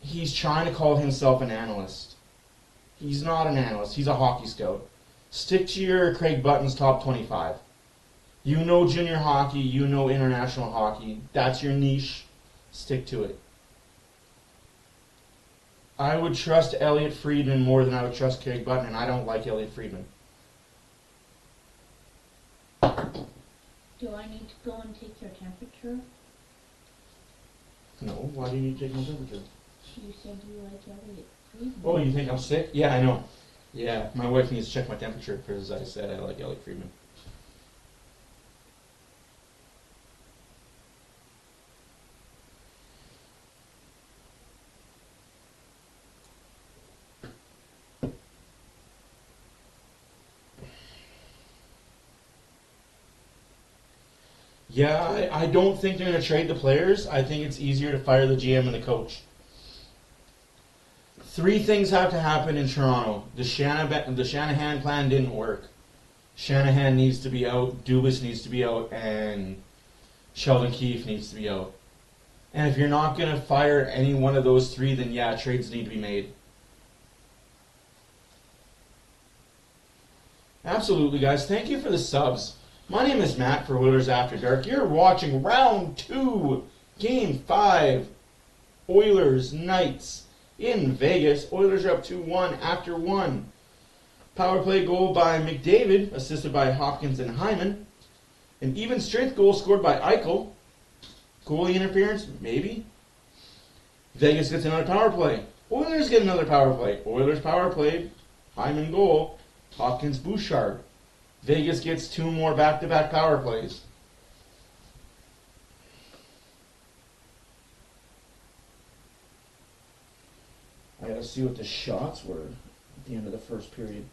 he's trying to call himself an analyst. He's not an analyst. He's a hockey scout. Stick to your Craig Button's top 25. You know junior hockey. You know international hockey. That's your niche. Stick to it. I would trust Elliot Friedman more than I would trust Craig Button, and I don't like Elliot Friedman. Do I need to go and take your temperature? No, why do you need to take my temperature? You said you like Elliot Friedman. Oh, you think I'm sick? Yeah, I know. Yeah, my wife needs to check my temperature because I said I like Elliot Friedman. Yeah, I don't think they're going to trade the players. I think it's easier to fire the GM and the coach. 3 things have to happen in Toronto. The Shanahan plan didn't work. Shanahan needs to be out, Dubas needs to be out, and Sheldon Keefe needs to be out. And if you're not going to fire any one of those three, then yeah, trades need to be made. Absolutely, guys. Thank you for the subs. My name is Matt for Oilers After Dark. You're watching Round 2, Game 5, Oilers Knights in Vegas. Oilers are up 2-1 after 1. Power play goal by McDavid, assisted by Hopkins and Hyman. An even strength goal scored by Eichel. Goalie interference? Maybe. Vegas gets another power play. Oilers get another power play. Oilers power play. Hyman goal. Hopkins Bouchard. Vegas gets 2 more back-to-back power plays. I gotta see what the shots were at the end of the first period.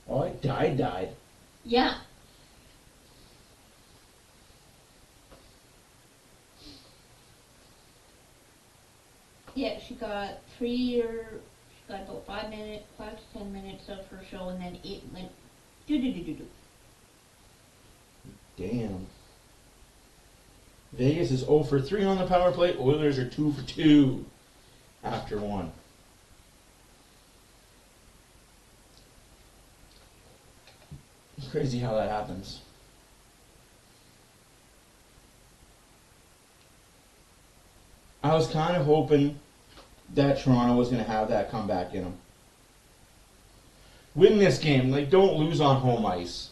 Oh, it died. Yeah. Yeah, she got about 5 to 10 minutes of her show, and then it went do. Damn. Vegas is 0 for 3 on the power play. Oilers are 2 for 2 after 1. Crazy how that happens. I was kind of hoping that Toronto was going to have that comeback in them. Win this game. Like, don't lose on home ice.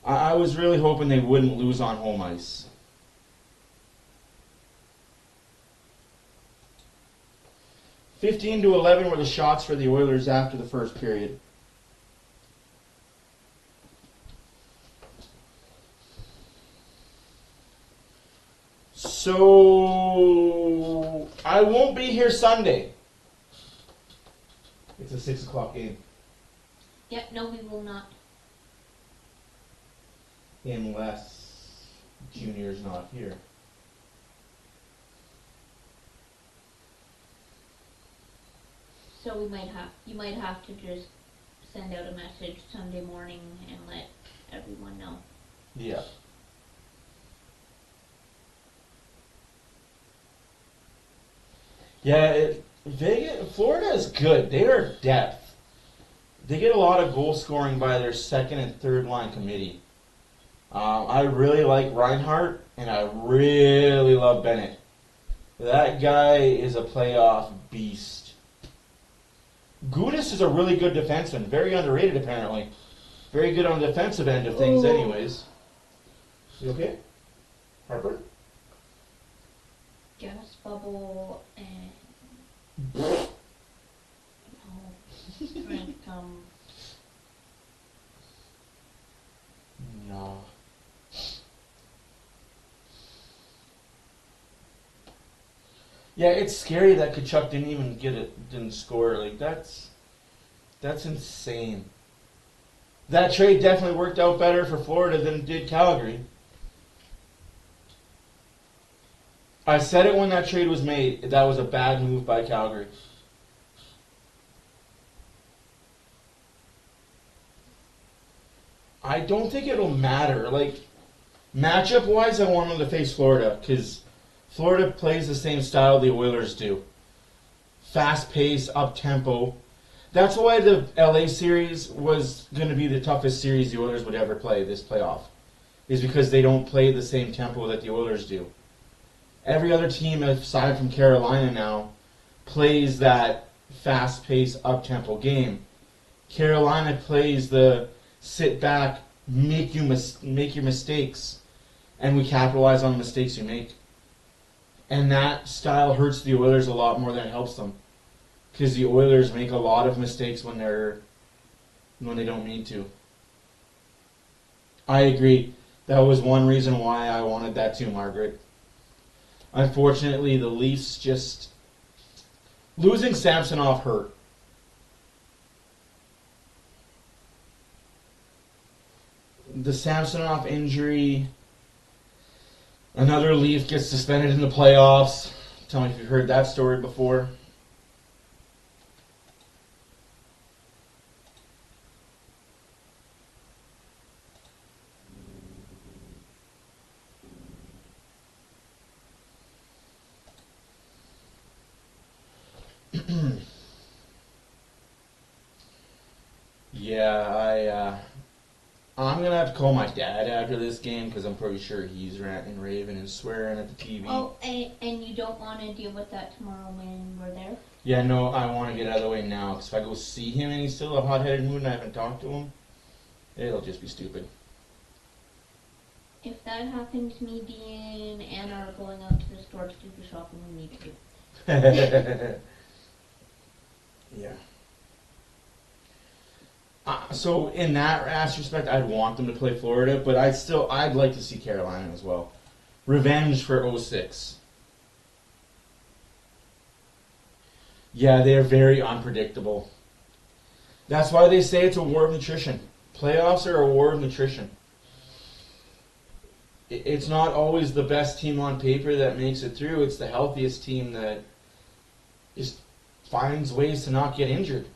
I was really hoping they wouldn't lose on home ice. (15-11) were the shots for the Oilers after the first period. So, I won't be here Sunday. It's a 6 o'clock game. Yep, no, we will not. Unless Junior's not here. So you might have to just send out a message Sunday morning and let everyone know. Yeah. Yeah, Florida is good. They are depth. They get a lot of goal scoring by their second and third line committee. I really like Reinhart, and I really love Bennett. That guy is a playoff beast. Gudas is a really good defenseman. Very underrated, apparently. Very good on the defensive end of things, anyways. You okay? Harper? Gas bubble and drink No. Yeah, it's scary that Kachuk didn't score. Like, that's insane. That trade definitely worked out better for Florida than it did Calgary. I said it when that trade was made. That was a bad move by Calgary. I don't think it'll matter. Like, matchup-wise, I want them to face Florida because Florida plays the same style the Oilers do. Fast pace, up-tempo. That's why the LA series was going to be the toughest series the Oilers would ever play this playoff. Is because they don't play the same tempo that the Oilers do. Every other team aside from Carolina now plays that fast-paced, up-tempo game. Carolina plays the sit back, make your mistakes, and we capitalize on the mistakes you make. And that style hurts the Oilers a lot more than it helps them, because the Oilers make a lot of mistakes when they don't need to. I agree. That was one reason why I wanted that too, Margaret. Unfortunately, the Leafs just losing Samsonov hurt. The Samsonov injury. Another Leaf gets suspended in the playoffs. Tell me if you've heard that story before. Yeah, I'm gonna have to call my dad after this game because I'm pretty sure he's ranting and raving and swearing at the TV. Oh, and you don't want to deal with that tomorrow when we're there? Yeah, no, I want to get out of the way now because if I go see him and he's still a hot-headed mood and I haven't talked to him, it'll just be stupid. If that happens, me, Dee, and Anna are going out to the store to do the shopping we need to do. Yeah. So in that aspect, I'd want them to play Florida, but I'd like to see Carolina as well. Revenge for 06. Yeah, they're very unpredictable. That's why they say it's a war of nutrition. Playoffs are a war of nutrition. It's not always the best team on paper that makes it through. It's the healthiest team that just finds ways to not get injured.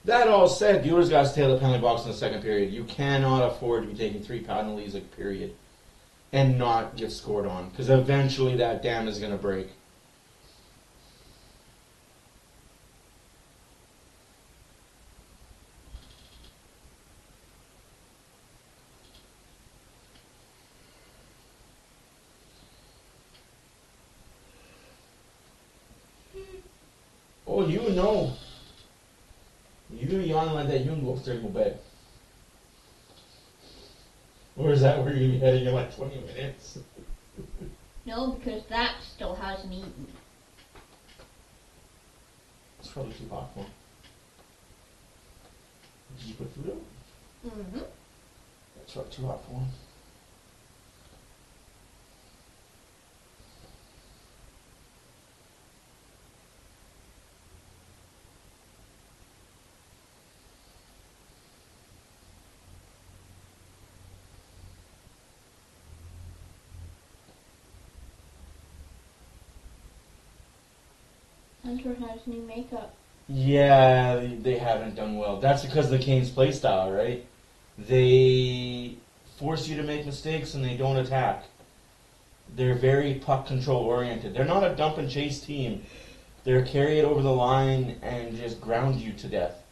That all said, the Oilers got to stay out of the penalty box in the second period. You cannot afford to be taking 3 penalties a period and not get scored on, because eventually that dam is going to break. Oh, you know. You yawn like that, you can go upstairs and go bed. Or is that where you're going to be heading in like 20 minutes? No, because that still hasn't eaten. It's probably too hot for him. Did you put food out? Mm-hmm. That's probably too hot for him. Hunter has new makeup. Yeah, they haven't done well. That's because of the Canes play style, right? They force you to make mistakes and they don't attack. They're very puck control oriented. They're not a dump and chase team. They're carry it over the line and just ground you to death.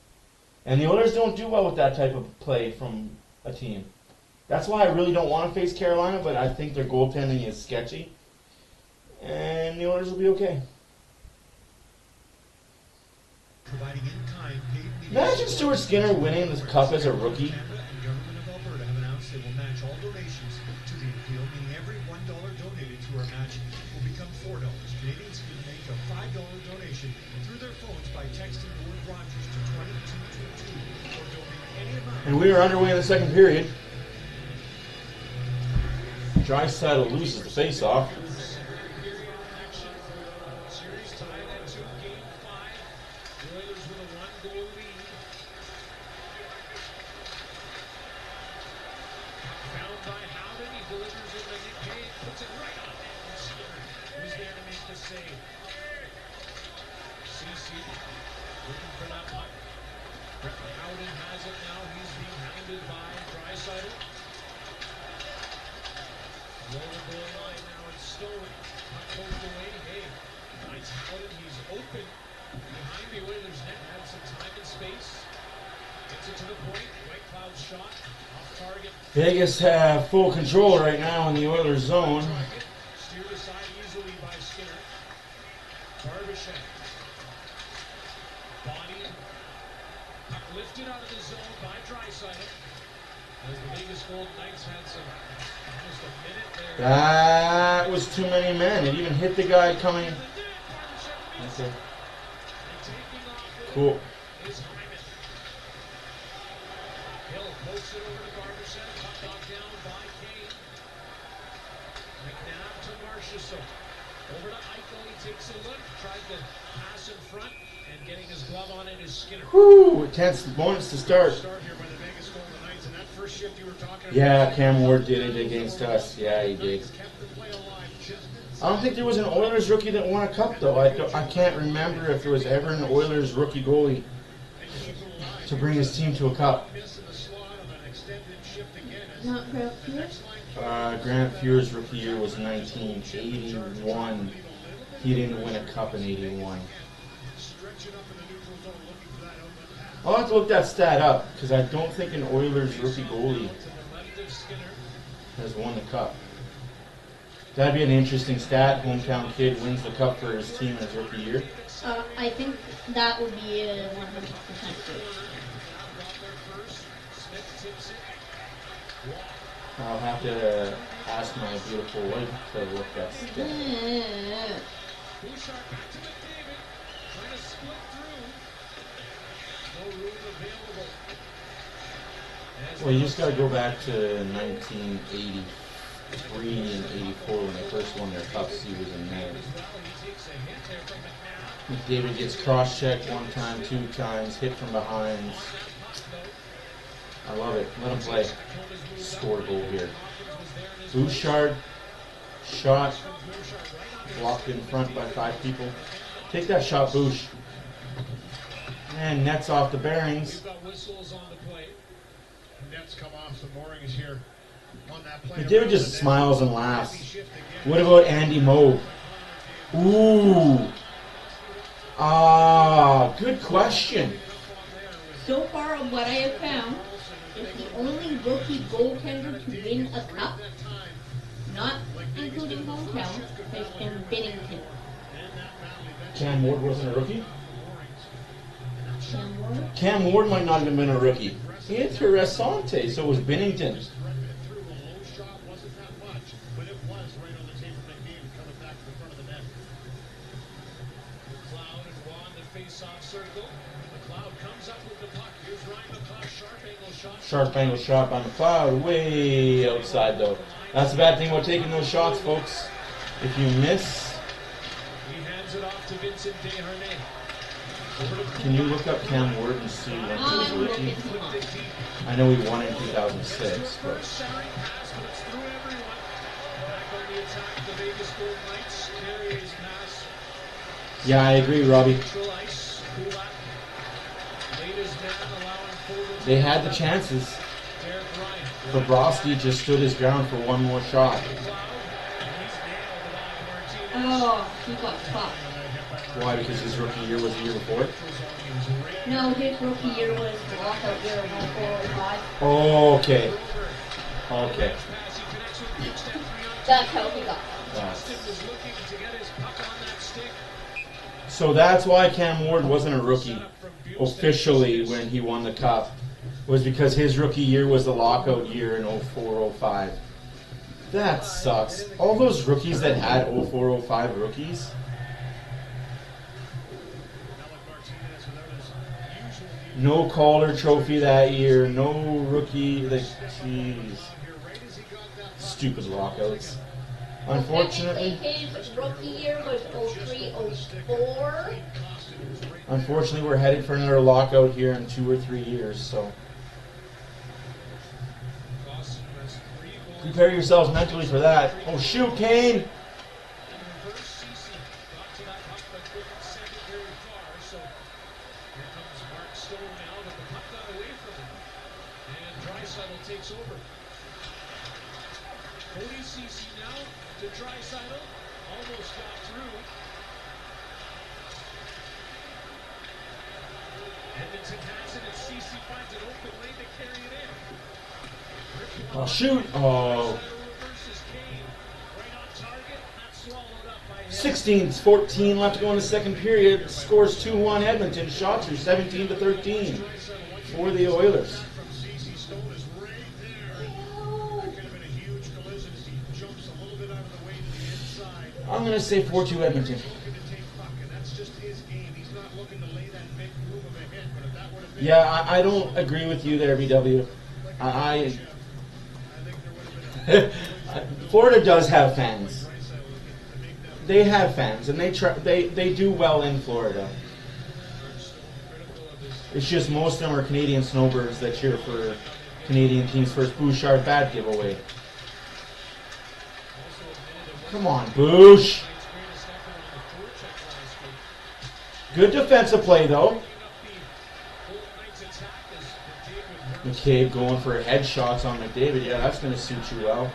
And the Oilers don't do well with that type of play from a team. That's why I really don't want to face Carolina, but I think their goaltending is sketchy. And the Oilers will be okay. Providing in-kind paid Imagine Stuart Skinner winning the cup as a rookie. Canada and Government of Alberta have announced they will match all donations to the appeal, meaning every $1 donated to our match will become $4. Canadians can make a $5 donation through their phones by texting the word Rogers to 2222 or donate any amount. And we are underway in the second period. Draisaitl loses the face-off. Series tied at 2, Game 5. The Oilers with a 1-goal lead. Found by Howden, he delivers it to Nick Cage, puts it right on net, and Skinner was there to make the save. CC looking for that puck. Howden has it now. He's being hounded by Draisaitl. Lower goal line now, it's Stone. Puck poked away. Hey, finds Howden. He's open behind the Oilers net. Had some time and space. Gets it to the point. White Cloud shot off target. Vegas have full control right now in the Oilers zone. Target. Steered aside easily by Skinner. Barbashev. Body. Puck lifted out of the zone by Draisaitl. As the Vegas Golden Knights had some almost a minute there. That was too many men. It even hit the guy coming. Okay. Cool. Is Hyman. Hill pokes it over to Barbashev. Puck knocked down by Kane. McNabb to Marchessault. Over to Eichel. He takes a look. Tried to pass in front. And getting his glove on it is Skinner. Whew, tense moments to start. Start here by the Vegas Golden Knights, and that first shift you were talking about. Yeah, Cam Ward did it against us. Yeah, he did. Kept the play alive just I don't think there was an Oilers rookie that won a cup, though. I can't remember if there was ever an Oilers rookie goalie to bring his team to a cup. Minnesota Not Grant Fuhr? Grant Fuhr's rookie year was 1981. He didn't win a cup in 81. I'll have to look that stat up because I don't think an Oilers rookie goalie has won the cup. That'd be an interesting stat. Hometown kid wins the cup for his team in his rookie year. I think that would be a 100% true. I'll have to ask my beautiful wife to look that stat. Well, you just got to go back to 1983 and 84 when they first won their cups. He was in there. McDavid gets cross-checked one time, two times, hit from behind. I love it. Let him play. Score a goal here. Bouchard, shot, blocked in front by 5 people. Take that shot, Bouch. And nets off the bearings. McDavid just smiles and laughs. What about Andy Moe? Ooh. Good question. So far, what I have found is the only rookie goaltender to win a cup, not including hometown, has been Binnington. Cam Ward wasn't a rookie? Cam Ward? Cam Ward might not have been a rookie. Interessante. So it was Binnington. Sharp angle shot by McLeod, way outside though. That's the bad thing about taking those shots, folks. If you miss, He hands it off to Vincent Desharnais. can you look up Cam Ward and see when he was a rookie? I know he won in 2006, but yeah, I agree, Robbie. They had the chances. Bobrovsky just stood his ground for one more shot. Oh, he got fucked. Why? Because his rookie year was the year before? No, his rookie year was the lockout year of 0405. Oh, okay. Okay. That's how he got fucked. So that's why Cam Ward wasn't a rookie officially when he won the cup. Was because his rookie year was the lockout year in 04-05. That sucks. All those rookies that had 04-05 rookies. No Calder trophy that year. No rookie. Like, jeez. Stupid lockouts. Unfortunately. His rookie year was 03-04. Unfortunately, we're headed for another lockout here in 2 or 3 years, so. Prepare yourselves mentally for that. Oh, shoot, Kane! Oh, shoot! Oh. 16-14 left to go in the second period. Scores 2-1 Edmonton. Shots are 17-13 for the Oilers. I'm going to say 4-2 Edmonton. Yeah, I don't agree with you there, BW. Florida does have fans. They have fans, and they do well in Florida. It's just most of them are Canadian snowbirds that cheer for Canadian teams first. Bouchard, bad giveaway. Come on, Bouch. Good defensive play, though. McCabe going for headshots on McDavid. Yeah, that's going to suit you well.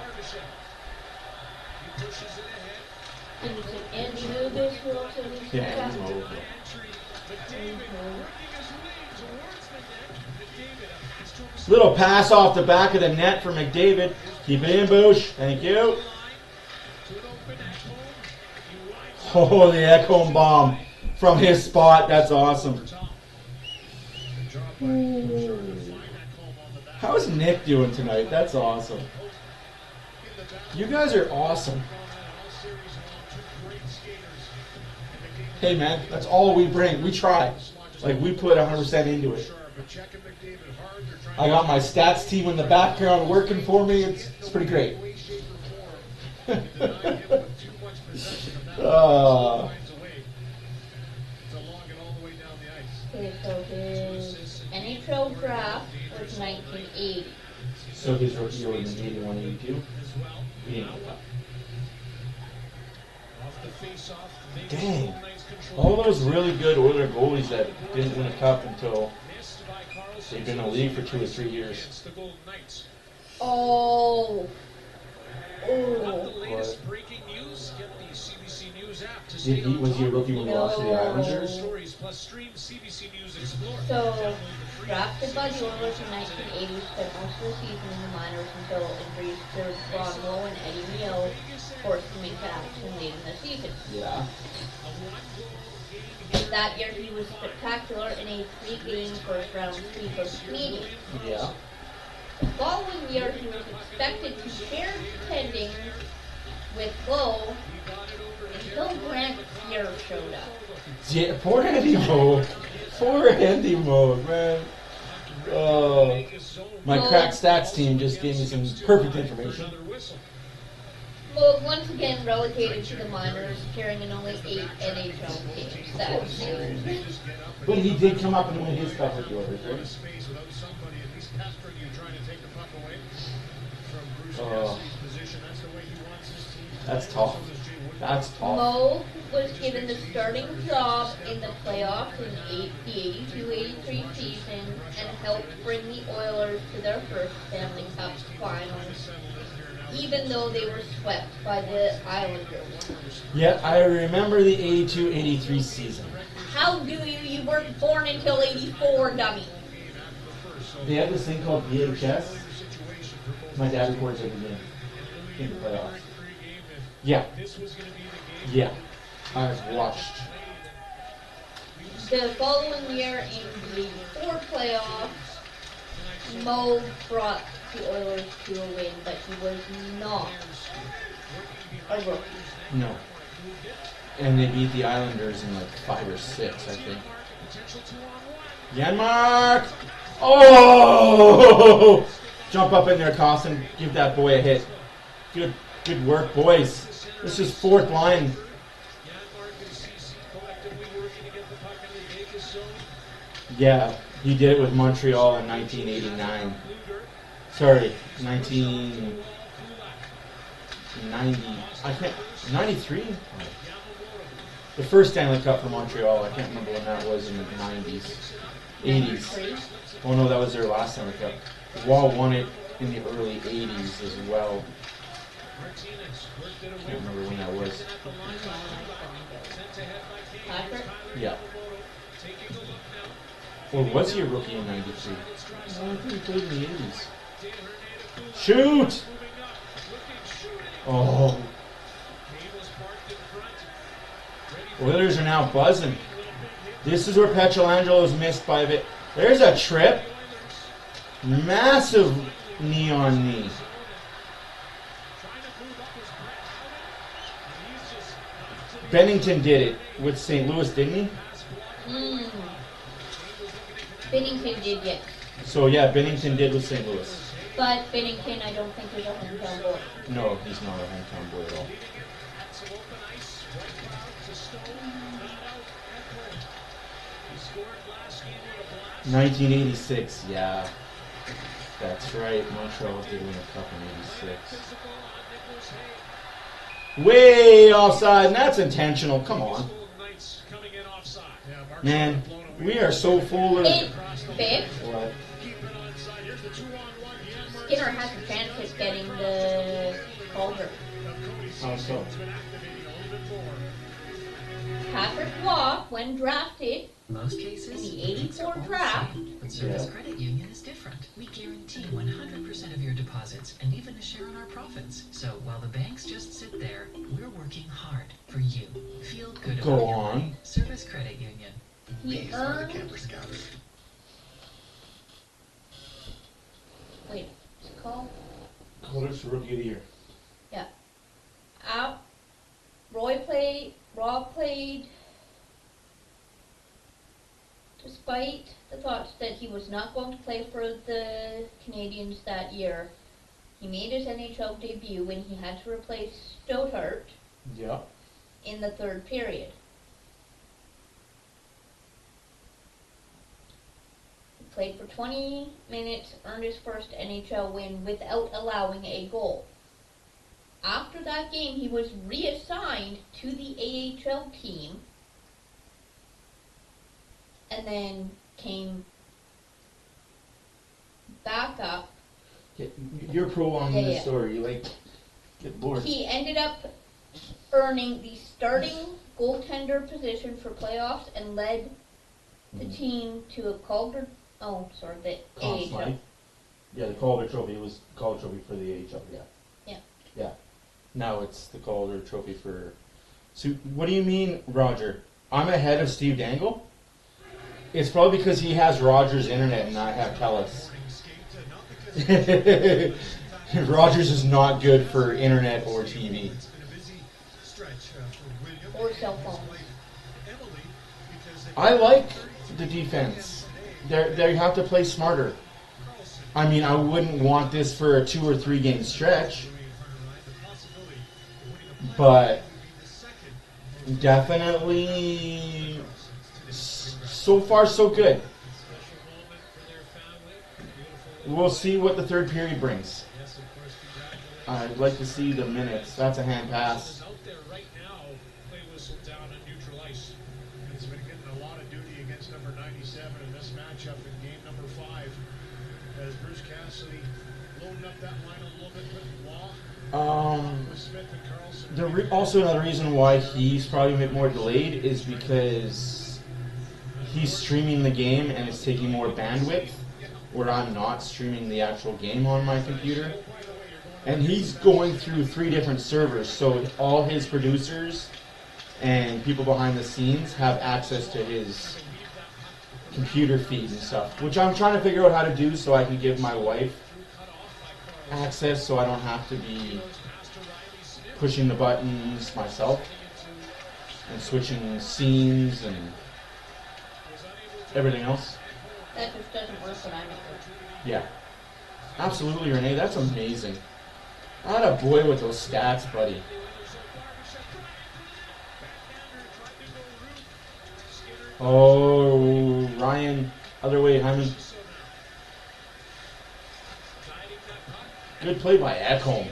And you know this who also needs to Yeah, tap. and Mo. Little pass off the back of the net for McDavid. Keep it in, Boosh. Thank you. Oh, the Ekholm bomb from his spot. That's awesome. How's Nick doing tonight? That's awesome. You guys are awesome. Hey, man, that's all we bring. We try. Like, we put 100% into it. I got my stats team in the background working for me. It's pretty great. Okay, so his NHL draft was 1980. So his rookie year was in 81, 82? He didn't get that. Dang. All those really good Oiler goalies that didn't win a cup until they've been in the league for 2 or 3 years. Oh. What? Was he a rookie when he lost to the Islanders? So, drafted by the Oilers in 1980, spent most of the season in the minors until injuries to Broadwell and Eddie Neal forced him into action late in the season. Yeah. That year he was spectacular in a 3-game first-round sweep of Sweden. Yeah. The following year he was expected to share tending with Lowe until Grant Fuhr showed up. Yeah, poor Andy Moe. Poor Andy Moe, man. Oh, my crack stats team just gave me some perfect information. Lowe once again relegated to the minors, appearing in only 8 NHL games that season. But he did come up and win his cup with the Oilers, right? Oh, that's tough. That's tough. Lowe was given the starting job in the playoffs in the 82-83 season and helped bring the Oilers to their first Stanley Cup final, even though they were swept by the Islanders. Yeah, I remember the 82-83 season. How do you? You weren't born until 84, dummy. They had this thing called VHS. My dad records every game in the playoffs. Yeah. Yeah. I've watched. The following year in the 84 playoffs, Mo brought the Oilers to a win, but he was not a rookie. No. And they beat the Islanders in like 5 or 6, I think. Janmark! Oh! Jump up in there, Costin. Give that boy a hit. Good work, boys. This is fourth line. Yeah, he did it with Montreal in 1989. Sorry, 1990. I can't. 93? The first Stanley Cup for Montreal. I can't remember when that was in the 90s. 80s. Oh no, that was their last Stanley Cup. Wall won it in the early 80s as well. Can't remember when that was. Yeah. Or was he a rookie in 93? No, I think he played in the 80s. Shoot! Oh. Oilers are now buzzing. This is where Petrangelo's missed by a bit. There's a trip. Massive knee on knee. Bennington did it with St. Louis, didn't he? Bennington did, yes. So yeah, Bennington did with St. Louis. But Bennington, I don't think is a hometown boy. No, he's not a hometown boy at all. 1986, yeah. That's right, Montreal did win a cup in 86. Way offside, and that's intentional, come on. Man, we are so full of... Hey, babe, What? Skinner has a chance at getting the Calder. How so? Patrick Waugh, when drafted Most in cases, the things are 84 all the draft, same, but Service Yeah. Credit Union is different. We guarantee 100% of your deposits and even a share on our profits. So while the banks just sit there, we're working hard for you. Feel good Go about your on. money. Service Credit Union. he earned. Wait, what's it called? Calder's Rookie of the Year. Yeah. Rob played despite the thoughts that he was not going to play for the Canadians that year. He made his NHL debut when he had to replace Stothart Yeah. in the third period. He played for 20 minutes, earned his first NHL win without allowing a goal. After that game, he was reassigned to the AHL team and then came back up. Yeah, you're prolonging Yeah. the story. You like get bored. He ended up earning the starting goaltender position for playoffs and led the team to a Calder. Oh, sorry, the Conn AHL. Smythe. Yeah, the Calder Trophy was Calder Trophy for the AHL. Yeah. Yeah. Yeah. Now it's the Calder Trophy for. So what do you mean, Roger? I'm ahead of Steve Dangle. It's probably because he has Rogers' internet and I have Telus. Rogers is not good for internet or TV. Or cell phone. I like the defense. They have to play smarter. I mean, I wouldn't want this for a 2 or 3 game stretch, but definitely so far so good. We'll see what the third period brings. I'd like to see the minutes. That's a hand pass. Out there right now, play whistle down on neutral ice. He's been getting a lot of duty against number 97 in this matchup in game number 5. As Bruce Cassidy loading up that line a little bit with Waugh, with Smith and Carlson. Also another reason why he's probably a bit more delayed is because he's streaming the game and it's taking more bandwidth, where I'm not streaming the actual game on my computer. And he's going through 3 different servers, so all his producers and people behind the scenes have access to his computer feed and stuff, which I'm trying to figure out how to do so I can give my wife access so I don't have to be pushing the buttons myself and switching scenes and everything else. That just doesn't work when I'm at work. Yeah. Absolutely, Renee. That's amazing. Atta boy with those stats, buddy. Oh, Ryan. Other way, Hyman. Good play by Ekholm.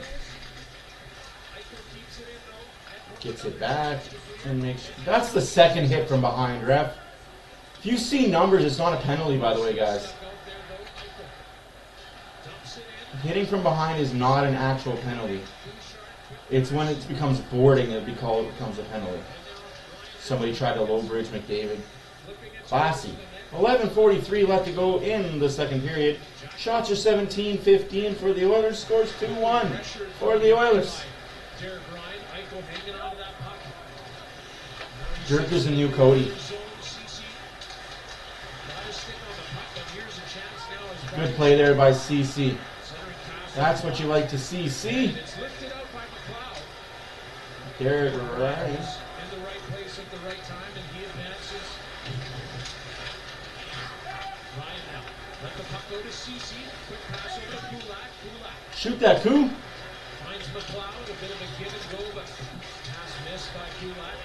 Gets it back and makes... That's the second hit from behind, ref. If you see numbers, it's not a penalty, by the way, guys. Hitting from behind is not an actual penalty. It's when it becomes boarding that it becomes a penalty. Somebody tried to low bridge McDavid. Classy. 11:43 left to go in the second period. Shots are 17-15 for the Oilers. Scores 2-1 for the Oilers. Dirk is the new Cody. Good play there by CC. That's what you like to see. See? Derek Ryan. In the right place at the right time, and he advances. Ryan now. Let the puck go to CC. Quick pass over to Kulak. Shoot that, Koo. Finds McLeod. A bit of a give and go, but pass missed by Kulak.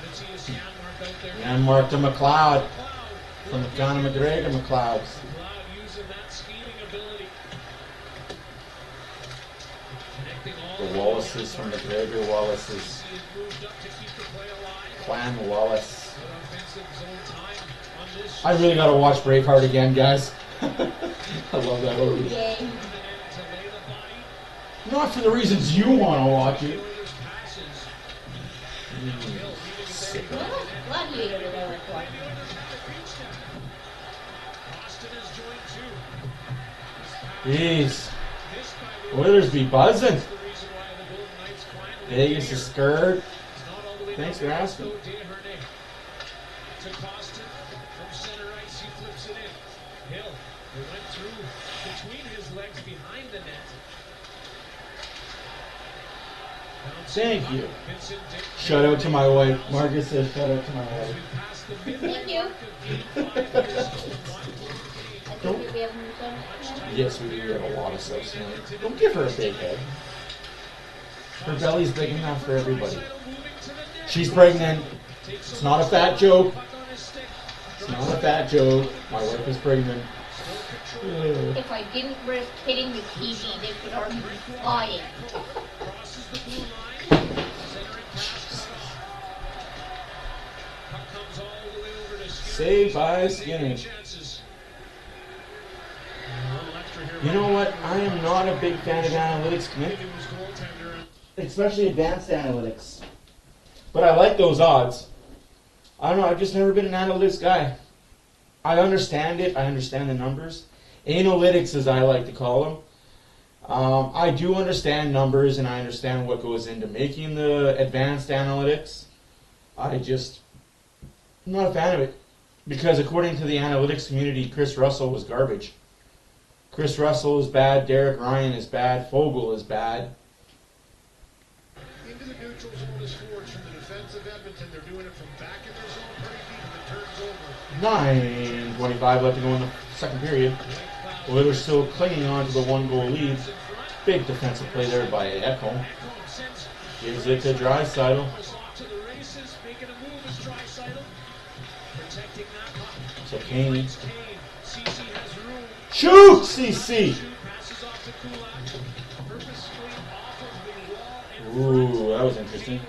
Matthias Janmark out there. Janmark to McLeod. From the Conor McGregor McLeods. McLeod using that speeding ability. Connecting all The Wallaces from McGregor Wallaces. He has moved up to keep the play alive. Clan Wallace. Good offensive zone time on this. I really gotta watch Braveheart again, guys. I love that movie. Yay. To lay Not for the reasons you want to watch it. Well, Gladiator that I like watching. Jeez. Oilers be buzzing. Vegas is scared. Thanks for asking. To Costin from center ice, he flips it in. Hill, it went through between his legs behind the net. Thank you. Shout out to my wife. Marcus says shout out to my wife. Thank you. Don't. Do we have new stuff? Yes, we do. We have a lot of stuff tonight. Don't give her a big head. Her belly's big enough for everybody. She's pregnant. It's not a fat joke. It's not a fat joke. My wife is pregnant. If I didn't risk hitting the TV, they would already be flying. Crosses the blue line. Center and pass cut off. Puck comes all the way over to Skinner. Saved by Skinner. Chances. You know what? I am not a big fan of analytics, Mick. Especially advanced analytics. But I like those odds. I don't know, I've just never been an analytics guy. I understand it, I understand the numbers. Analytics, as I like to call them. I do understand numbers and I understand what goes into making the advanced analytics. I'm not a fan of it. Because according to the analytics community, Chris Russell was garbage. Chris Russell is bad, Derek Ryan is bad, Fogle is bad. Into the neutral zone is forwards from the defense of Edmonton. They're doing it from back in their zone pretty deep, and it turns over. 9:25 left to go in the second period. Oilers still clinging on to the 1-goal lead. Big defensive play there by Ekholm. Gives it to Draisaitl. So Kane. Shoot, CC! Ooh, that was interesting.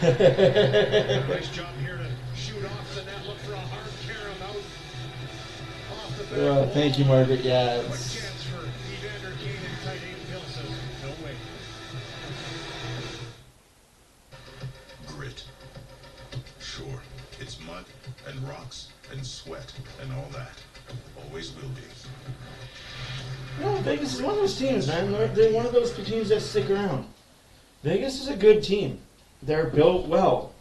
Nice job here to shoot off the net. Look for a hard carom out off the back. Oh, thank you, Margaret. Yeah, Quick it's, chance for Evander Kane and tight end. Hill says, no way. Grit. Sure, it's mud and rocks and sweat and all that. Always will be. no, Vegas is one of those teams, man. They're one of those teams that stick around. Vegas is a good team. They're built well.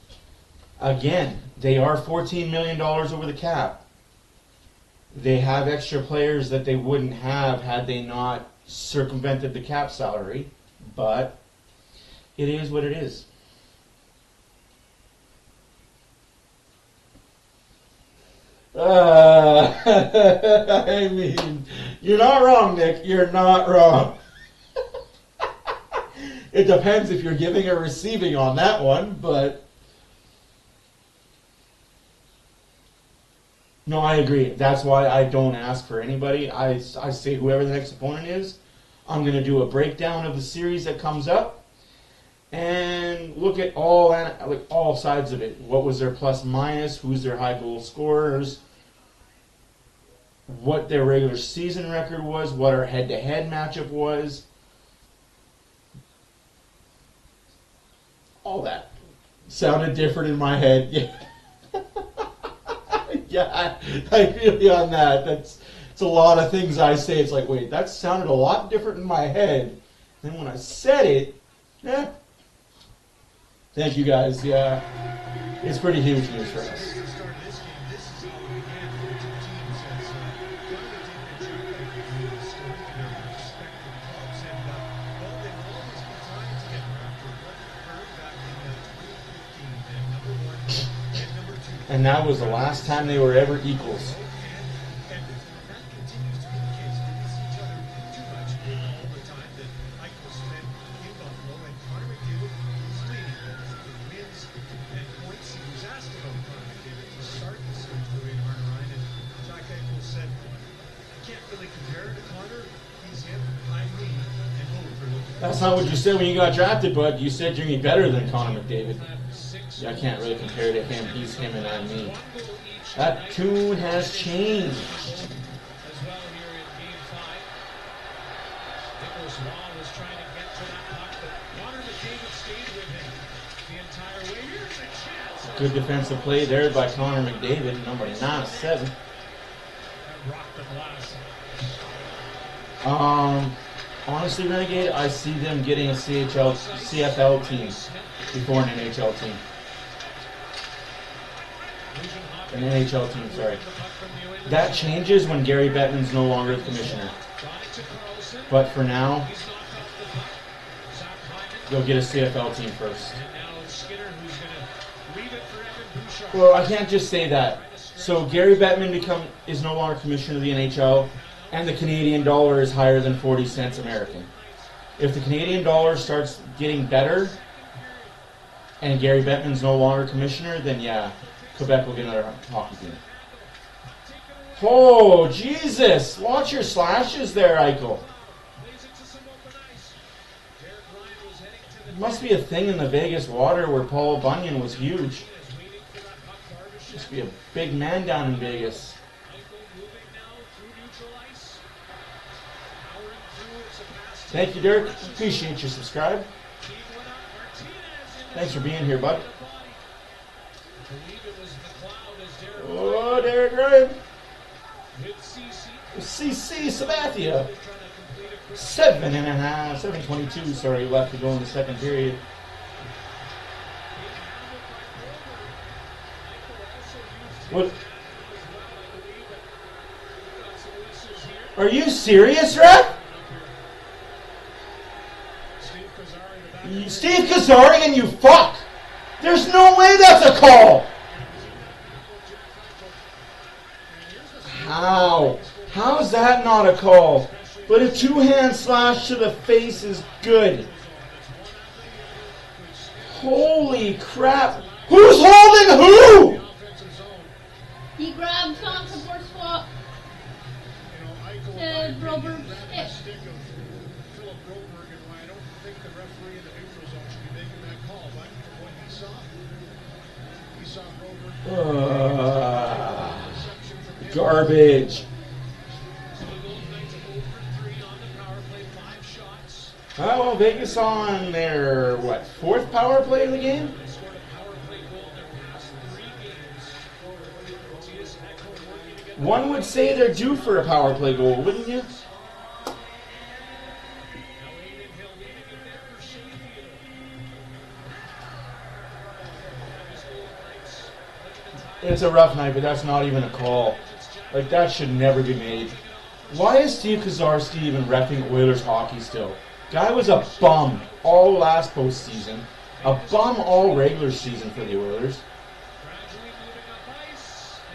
Again, they are $14 million over the cap. They have extra players that they wouldn't have had they not circumvented the cap salary. But it is what it is. I mean, you're not wrong, Nick. You're not wrong. It depends if you're giving or receiving on that one, but no, I agree. That's why I don't ask for anybody. I say whoever the next opponent is, I'm going to do a breakdown of the series that comes up and look at all sides of it. What was their plus minus? Who's their high goal scorers? What their regular season record was? What our head-to-head matchup was? All that sounded different in my head. Yeah, yeah, I feel you on that. It's a lot of things I say. It's like, wait, that sounded a lot different in my head. Then when I said it, thank you guys. Yeah, it's pretty huge news for us. And that was the last time they were ever equals. That's not what you said when you got drafted, bud. You said you're going to be better than Connor McDavid. I can't really compare to him. He's him and I'm me. That tune has changed. Swan was trying to get to that puck, but Connor McDavid stayed with him the entire way. Here's a chance. Good defensive play there by Connor McDavid, number 97. And rocked the glass. Honestly, Renegade, I see them getting a CFL team before an NHL team. An NHL team, sorry. That changes when Gary Bettman's no longer the commissioner. But for now, they'll get a CFL team first. Well, I can't just say that. So Gary Bettman is no longer commissioner of the NHL, and the Canadian dollar is higher than 40 cents American. If the Canadian dollar starts getting better, and Gary Bettman's no longer commissioner, then yeah, Quebec will get another hockey team. Oh, Jesus! Watch your slashes there, Eichel. Must be a thing in the Vegas water where Paul Bunyan was huge. Must be a big man down in Vegas. Thank you, Dirk. Appreciate your subscribe. Thanks for being here, bud. Oh, Derek Ryan. CC Sabathia. 7:22, sorry, left to go in the second period. What? Are you serious, ref? Steve Kazarian, you fuck! There's no way that's a call! How? How is that not a call? But a two-hand slash to the face is good. Holy crap. Who's holding who? He grabs on support swap to Robert's stick. Garbage. Oh, well, Vegas on their, what, fourth power play of the game? One would say they're due for a power play goal, wouldn't you? It's a rough night, but that's not even a call. Like, that should never be made. Why is Steve Kozarski even reffing Oilers hockey still? Guy was a bum all last postseason. A bum all regular season for the Oilers.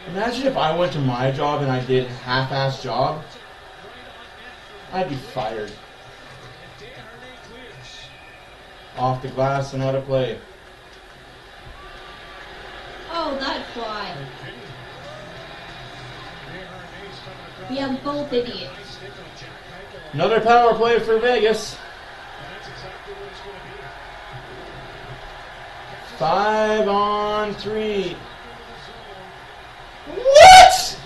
Imagine if I went to my job and I did a half-ass job. I'd be fired. Off the glass and out of play. Oh, that fly. We have both idiots. Another power play for Vegas. 5-on-3. What?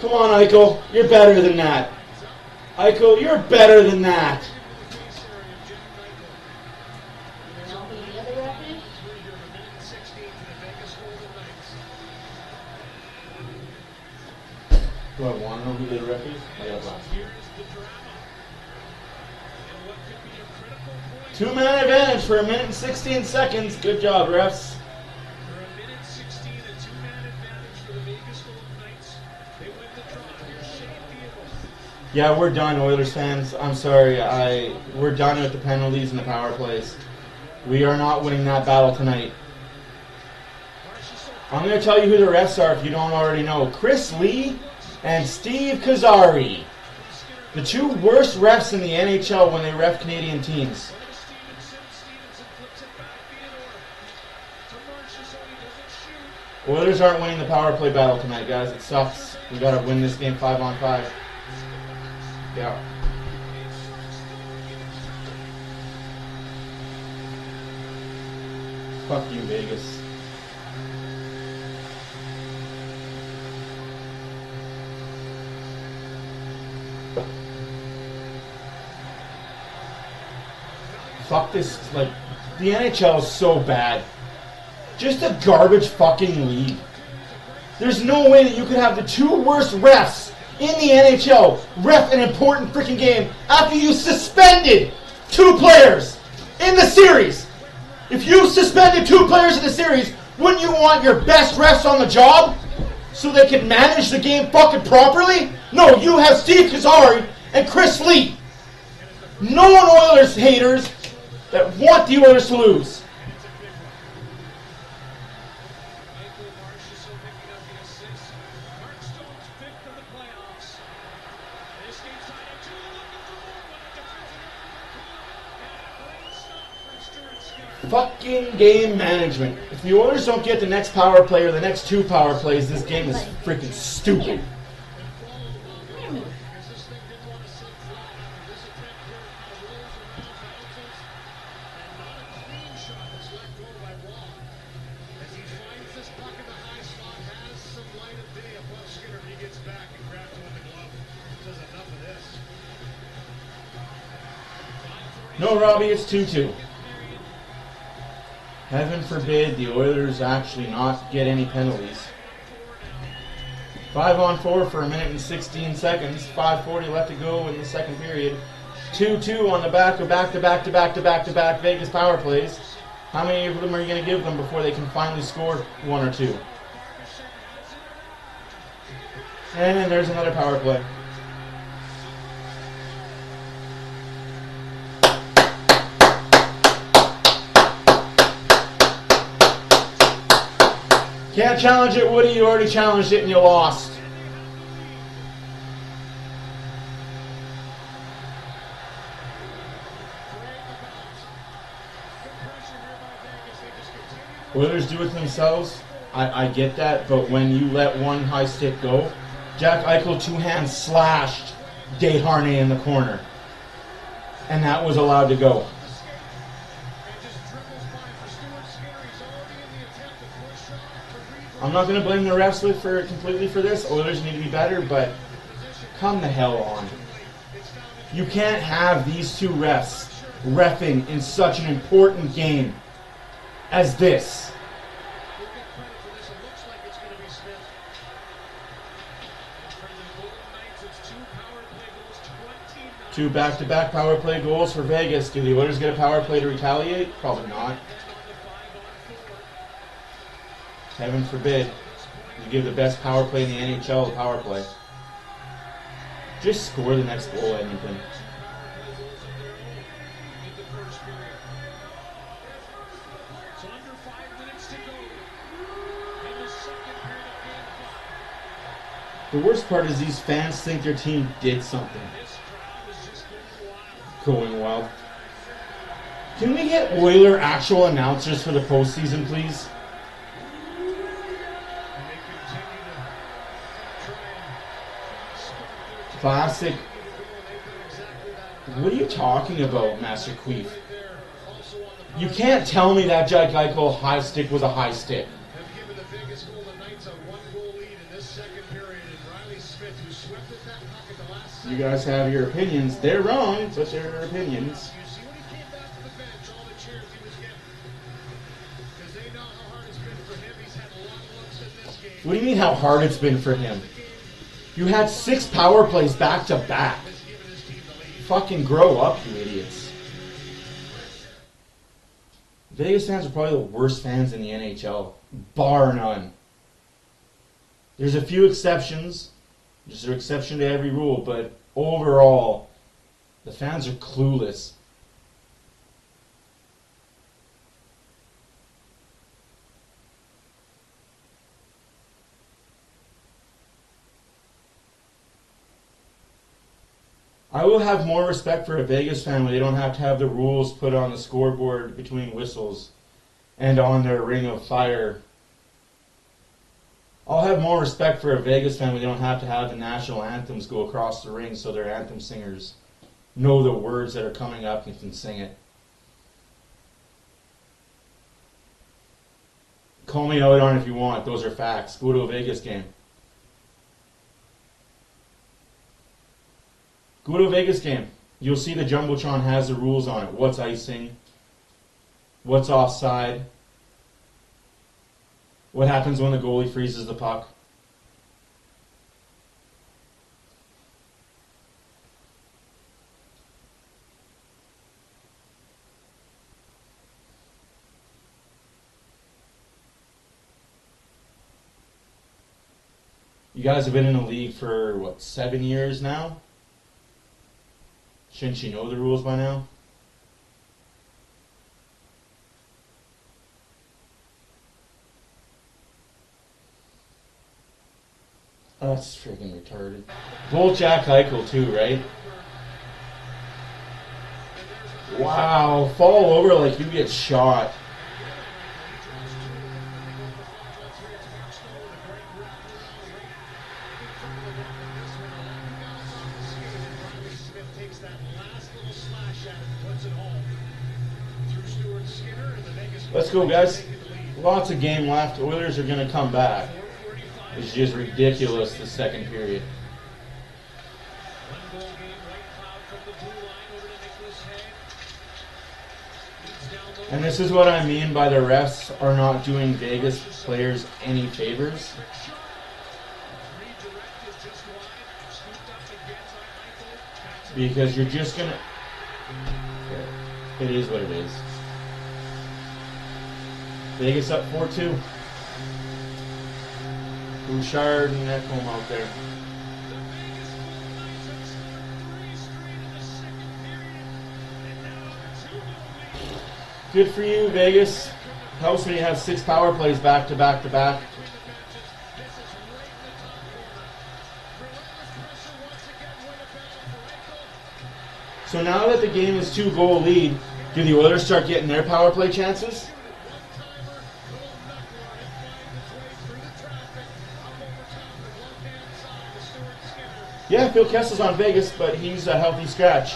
Come on, Eichel. You're better than that. Eichel, you're better than that. Do I want to know who the ref is? I got last. 2-man advantage for 1 minute and 16 seconds. Good job, refs. Yeah, we're done, Oilers fans. I'm sorry. We're done with the penalties and the power plays. We are not winning that battle tonight. I'm going to tell you who the refs are if you don't already know. Chris Lee and Steve Kazari. The two worst refs in the NHL when they ref Canadian teams. Oilers aren't winning the power play battle tonight, guys. It sucks. We got to win this game 5-on-5. Yeah. Fuck you, Vegas. fuck this. Like, the NHL is so bad. Just a garbage fucking league. There's no way that you could have the two worst refs in the NHL ref an important freaking game after you suspended 2 players in the series. If you suspended 2 players in the series, wouldn't you want your best refs on the job so they can manage the game fucking properly? No, you have Steve Kazari and Chris Lee. No one Oilers haters that want the Oilers to lose. Fucking game management. If the Oilers don't get the next power play or the next 2 power plays, this game is freaking stupid. No, Robbie, it's 2-2. Heaven forbid the Oilers actually not get any penalties. 5-on-4 for 1 minute and 16 seconds. 5:40 left to go in the second period. 2-2 on the back of back-to-back Vegas power plays. How many of them are you going to give them before they can finally score 1 or 2? And there's another power play. Can't challenge it, Woody. You already challenged it and you lost. Oilers do it themselves. I get that, but when you let one high stick go, Jack Eichel 2-hand slashed Desharnais in the corner. And that was allowed to go. I'm not going to blame the refs completely for this. Oilers need to be better, but come the hell on. You can't have these 2 refs reffing in such an important game as this. 2 back-to-back power play goals for Vegas. Do the Oilers get a power play to retaliate? Probably not. Heaven forbid you give the best power play in the NHL a power play. Just score the next goal, Edmonton. The worst part is these fans think their team did something. Going wild. Can we get Oiler actual announcers for the postseason, please? Classic. What are you talking about, Master Queef? You can't tell me that Jack Eichel high stick was a high stick. You guys have your opinions. They're wrong, but they're opinions. What do you mean how hard it's been for him? You had 6 power plays back to back. Fucking grow up, you idiots. Vegas fans are probably the worst fans in the NHL, bar none. There's a few exceptions. There's an exception to every rule, but overall, the fans are clueless. I will have more respect for a Vegas fan when they don't have to have the rules put on the scoreboard between whistles and on their ring of fire. I'll have more respect for a Vegas fan when they don't have to have the national anthems go across the ring so their anthem singers know the words that are coming up and can sing it. Call me out on it if you want. Those are facts. Go to a Vegas game. Go to a Vegas game. You'll see the Jumbotron has the rules on it. What's icing? What's offside? What happens when the goalie freezes the puck? You guys have been in the league for, what, 7 years now? Shouldn't you know the rules by now? Oh, that's freaking retarded. Bolt Jack Eichel too, right? Wow, fall over like you get shot. Let's go, guys. Lots of game left. Oilers are going to come back. It's just ridiculous, the second period. And this is what I mean by the refs are not doing Vegas players any favors. Because you're just going to... It is what it is. Vegas up 4-2. Bouchard and Ekholm out there. Good for you, Vegas. Helps when you have 6 power plays back to back to back. So now that the game is 2-goal lead, do the Oilers start getting their power play chances? Yeah, Phil Kessel's on Vegas, but he's a healthy scratch.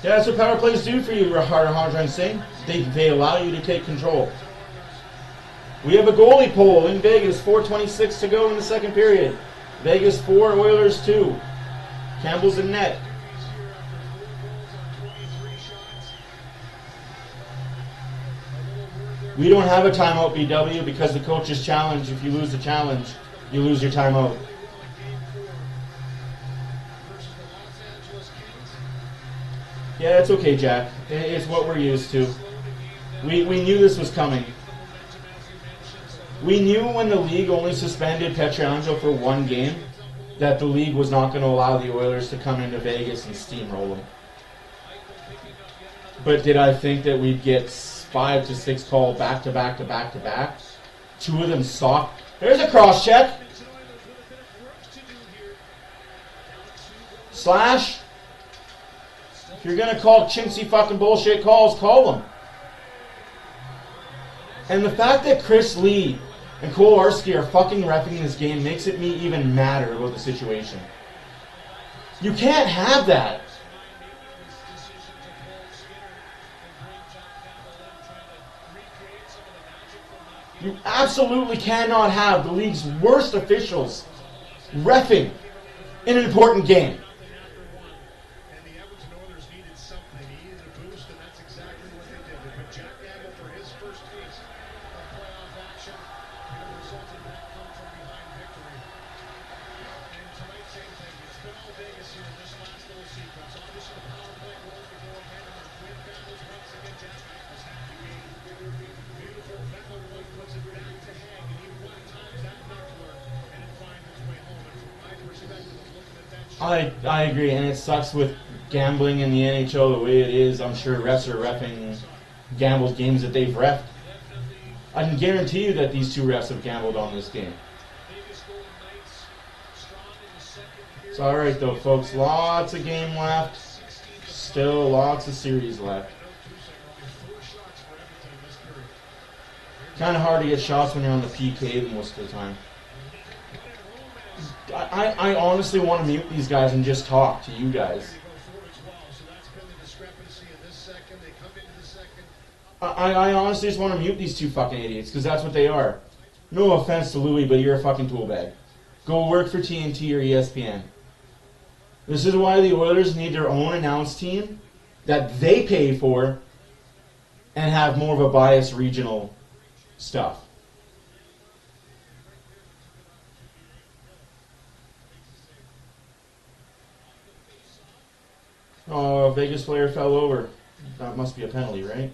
Yeah, that's what power plays do for you, Harjran Singh. They allow you to take control. We have a goalie poll in Vegas, 4:26 to go in the second period. Vegas 4, Oilers 2. Campbell's in net. We don't have a timeout, BW, because the coach is challenged. If you lose the challenge, you lose your timeout. Yeah, it's okay, Jack. It's what we're used to. We knew this was coming. We knew when the league only suspended Pietrangelo for 1 game that the league was not going to allow the Oilers to come into Vegas and steamroll them. But did I think that we'd get 5 to 6 call back to back to back to back? 2 of them soft. There's a cross check. Slash. If you're going to call chintzy fucking bullshit calls, call them. And the fact that Chris Lee and Kolarski are fucking reffing this game makes it me even madder about the situation. You can't have that. You absolutely cannot have the league's worst officials reffing in an important game. And the Edmonton Oilers needed something. They needed a boost, and that's exactly what they did. They put Jack Campbell for his first taste of playoff action, and it resulted in that come from behind victory. And tonight, same thing. It's been all Vegas here in this last little sequence. Obviously, the power play roles to go ahead, and our twin families once again. Jack Eichel's happy game. Beautiful Vettel one puts it back to Hag, and he one times that knuckler, and it finds its way home. And from my perspective, looking at that. I agree, and it sucks with gambling in the NHL the way it is. I'm sure refs are reffing gambled games that they've reffed. I can guarantee you that these 2 refs have gambled on this game. It's alright though, folks. Lots of game left. Still lots of series left. Kind of hard to get shots when you're on the PK most of the time. I honestly want to mute these guys and just talk to you guys. I honestly just want to mute these two fucking idiots, because that's what they are. No offense to Louis, but you're a fucking tool bag. Go work for TNT or ESPN. This is why the Oilers need their own announced team that they pay for and have more of a biased regional stuff. Oh, a Vegas player fell over. That must be a penalty, right?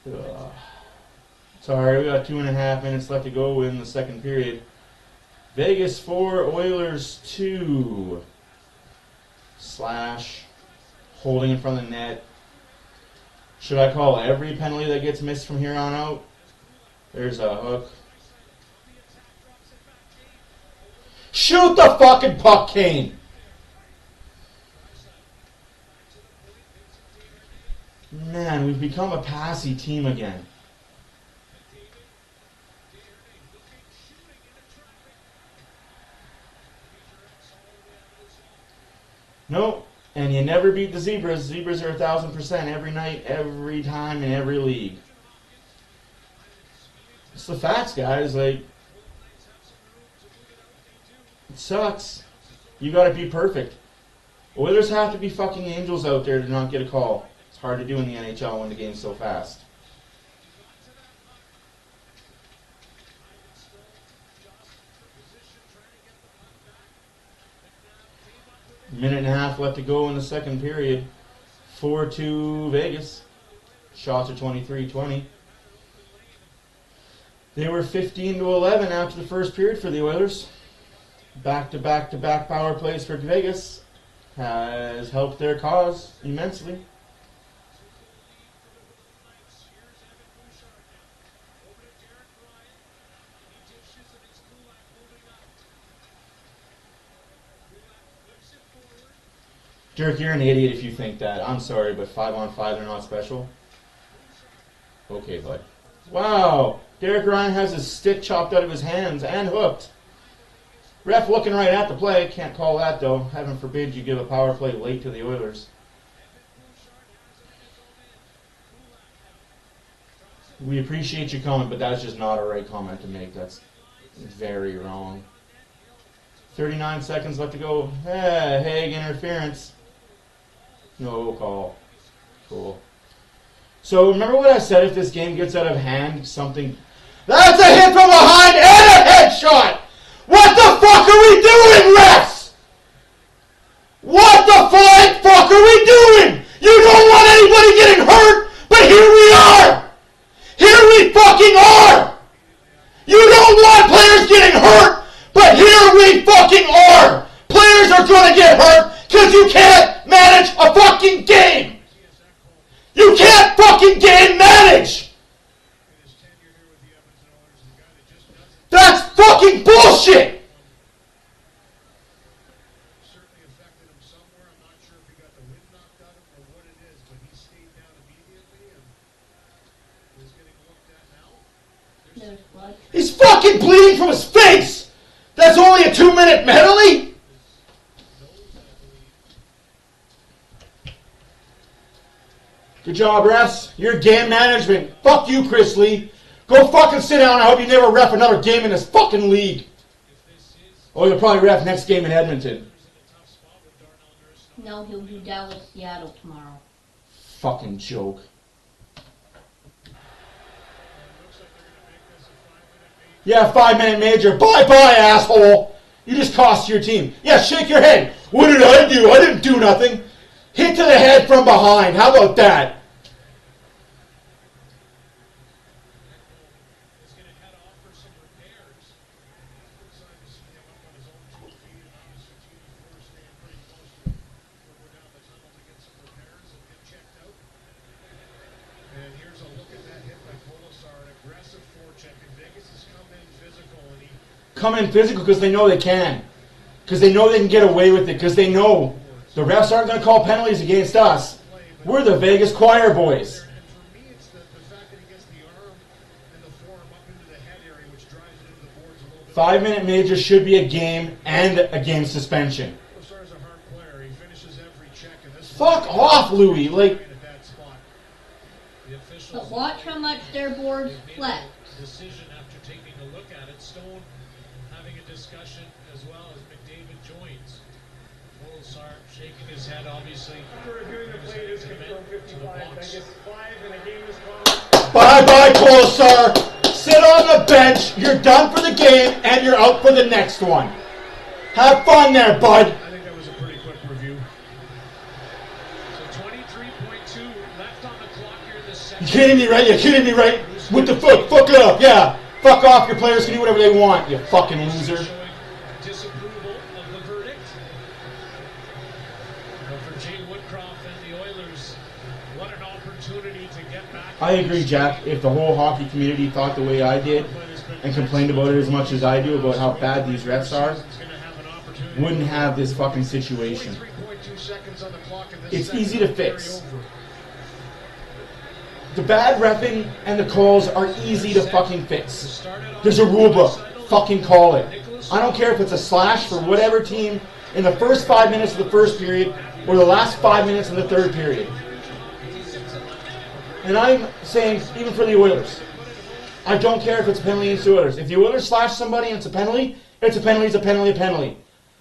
Ugh. Sorry, we got 2.5 minutes left to go in the second period. Vegas 4, Oilers 2. Slash. Holding in front of the net. Should I call every penalty that gets missed from here on out? There's a hook. Shoot the fucking puck, Kane! Man, we've become a passy team again. Nope. And you never beat the Zebras. Zebras are 1,000% every night, every time, in every league. It's the facts, guys. Like, it sucks. You gotta be perfect. Oilers have to be fucking angels out there to not get a call. It's hard to do in the NHL when the game's so fast. Minute and a half left to go in the second period. 4-2 Vegas. Shots are 23-20. They were 15-11 after the first period for the Oilers. Back-to-back-to-back power plays for Vegas has helped their cause immensely. Dirk, you're an idiot if you think that. I'm sorry, but 5-on-5 they're not special. Okay, bud. Wow! Derek Ryan has his stick chopped out of his hands and hooked. Ref looking right at the play. Can't call that, though. Heaven forbid you give a power play late to the Oilers. We appreciate your comment, but that's just not a right comment to make. That's very wrong. 39 seconds left to go. Haig interference. No call. Cool. So remember what I said, if this game gets out of hand, something... That's a hit from behind and a headshot! What the fuck are we doing, refs? What the flying fuck are we doing? You don't want anybody getting hurt, but here we are! Here we fucking are! You don't want players getting hurt, but here we fucking are! Players are gonna get hurt because you can't manage a fucking game! You can't fucking game manage! That's fucking bullshit! Certainly affected him somewhere. I'm not sure if he got the wind knocked out of him or what it is, but he stayed down immediately and is getting looked at now. There's blood. He's fucking bleeding from his face! That's only a 2-minute penalty? Good job, refs. Your game management. Fuck you, Chris Lee. Go fucking sit down. I hope you never ref another game in this fucking league. Oh, you'll probably ref next game in Edmonton. No, he'll do Dallas, Seattle tomorrow. Fucking joke. Yeah, 5-minute major. Bye-bye, asshole. You just cost your team. Yeah, shake your head. What did I do? I didn't do nothing. Hit to the head from behind. How about that? He's going to head off for some repairs. Excited to see him up on his own 2 feet, and obviously Gene Ford staying pretty close to go down the tunnel to get some repairs and get checked out. And here's a look at come in physical because they know they can. Because they know they can get away with it. Because they know the refs aren't going to call penalties against us. We're the Vegas choir boys. And for me, it's the fact that he gets the arm and the forearm up into the head area, which drives it into the boards a little bit. 5-minute major should be a game and a game suspension. Kolasar's a hard player. He finishes every check. And this Fuck off, Louis. Like, at that spot. The officials But watch how much their boards made flex. a decision after taking a look at it. Stone having a discussion as well as McDavid joins. Kolasar shaking his head, obviously. After reviewing the play, it is confirmed 55. box. Vegas 5 in a game this conference. bye-bye, Colasar. Sit on the bench. You're done for the game, and you're out for the next one. Have fun there, bud. I think that was a pretty quick review. So 23.2 left on the clock here in the You second. kidding me, right? You kidding me, right? With the foot. Fuck it up. Yeah. Fuck off. Your players can do whatever they want, you fucking loser. Showing disapproval of the verdict. But for Jay Woodcroft and the Oilers, what an opportunity to get back. I agree, Jack. If the whole hockey community thought the way I did and complained about it as much as I do about how bad these refs are, wouldn't have this fucking situation. 23.2 seconds on the clock in this It's second. easy to fix. The bad reffing and the calls are easy to fucking fix. There's a rule book. Fucking call it. I don't care if it's a slash for whatever team in the first 5 minutes of the first period or the last 5 minutes of the third period. And I'm saying, even for the Oilers, I don't care if it's a penalty against the Oilers. If the Oilers slash somebody and it's a penalty, it's a penalty, it's a penalty, a penalty.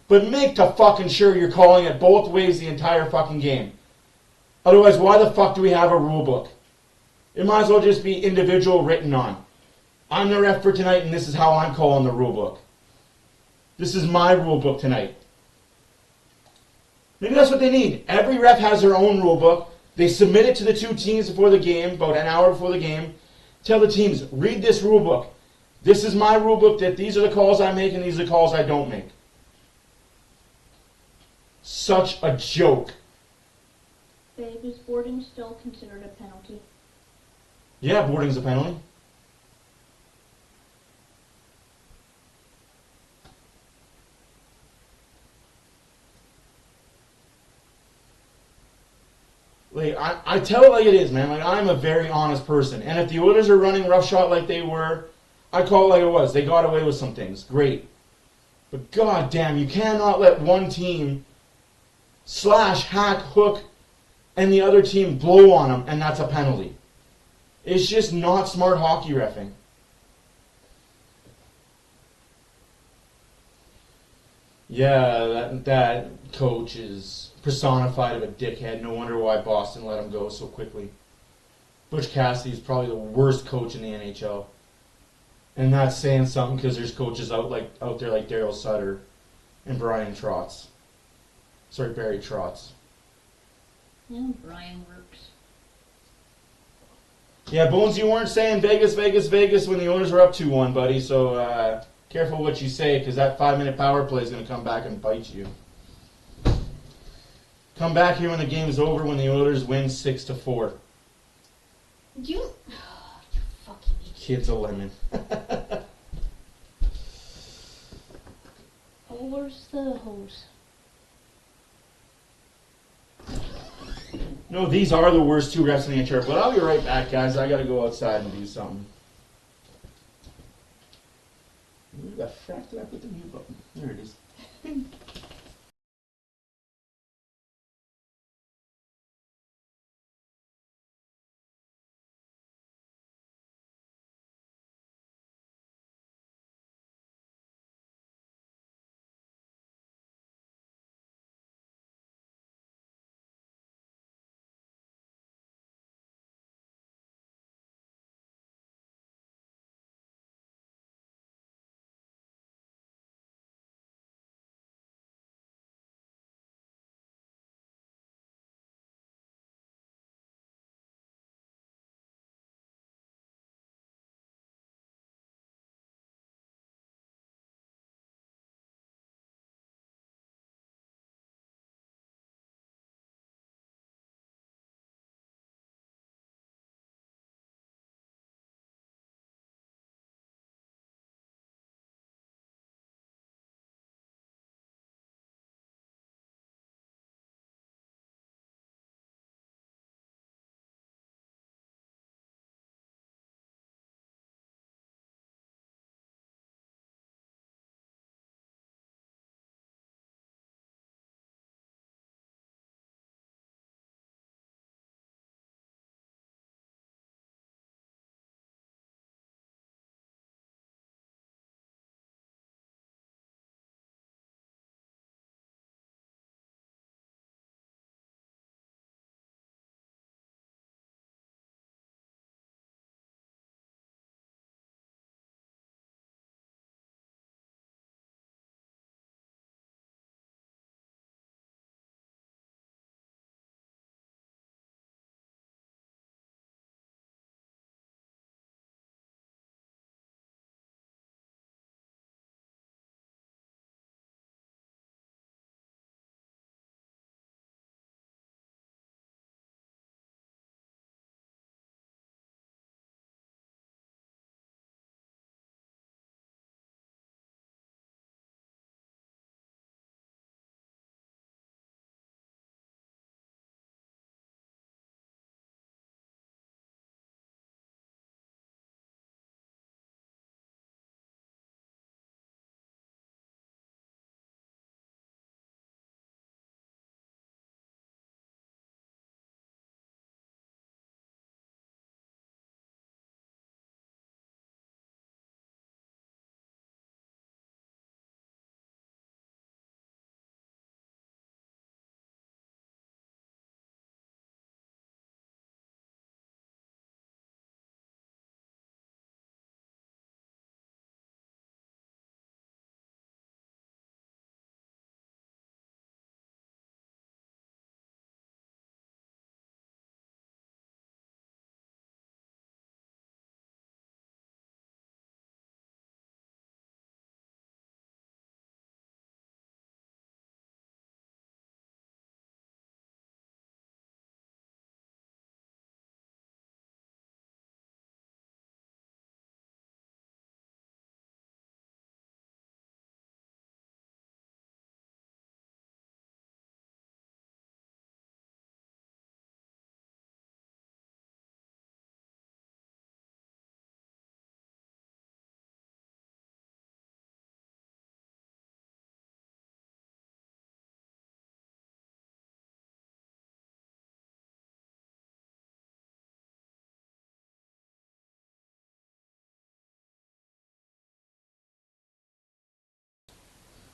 But make the fucking sure you're calling it both ways the entire fucking game. Otherwise, why the fuck do we have a rule book? It might as well just be individual written on. I'm the ref for tonight, and this is how I'm calling the rule book. This is my rule book tonight. Maybe that's what they need. Every ref has their own rule book. They submit it to the two teams before the game, about an hour before the game. Tell the teams, read this rule book. This is my rule book, that these are the calls I make and these are the calls I don't make. Such a joke. Babe, is boarding still considered a penalty? Yeah, boarding's a penalty. Like, I tell it like it is, man. Like, I'm a very honest person. And if the Oilers are running roughshod like they were, I call it like it was. They got away with some things. Great. But god damn, you cannot let one team slash, hack, hook, and the other team blow on them, and that's a penalty. It's just not smart hockey reffing. Yeah, that coach is personified of a dickhead. No wonder why Boston let him go so quickly. Butch Cassidy is probably the worst coach in the NHL. And that's saying something because there's coaches out there like Daryl Sutter and Brian Trotz. Sorry, Barry Trotz. Yeah, Brian works. Yeah, Bones, you weren't saying Vegas, Vegas, Vegas when the Oilers were up 2-1, buddy. So careful what you say, because that 5-minute power play is going to come back and bite you. Come back here when the game is over, when the Oilers win 6-4. You fucking idiot. Kid's a lemon. Oh, where's the hose? No, these are the worst two refs in the NHL. But I'll be right back, guys. I got to go outside and do something. Where the fuck did I put the mute button? There it is.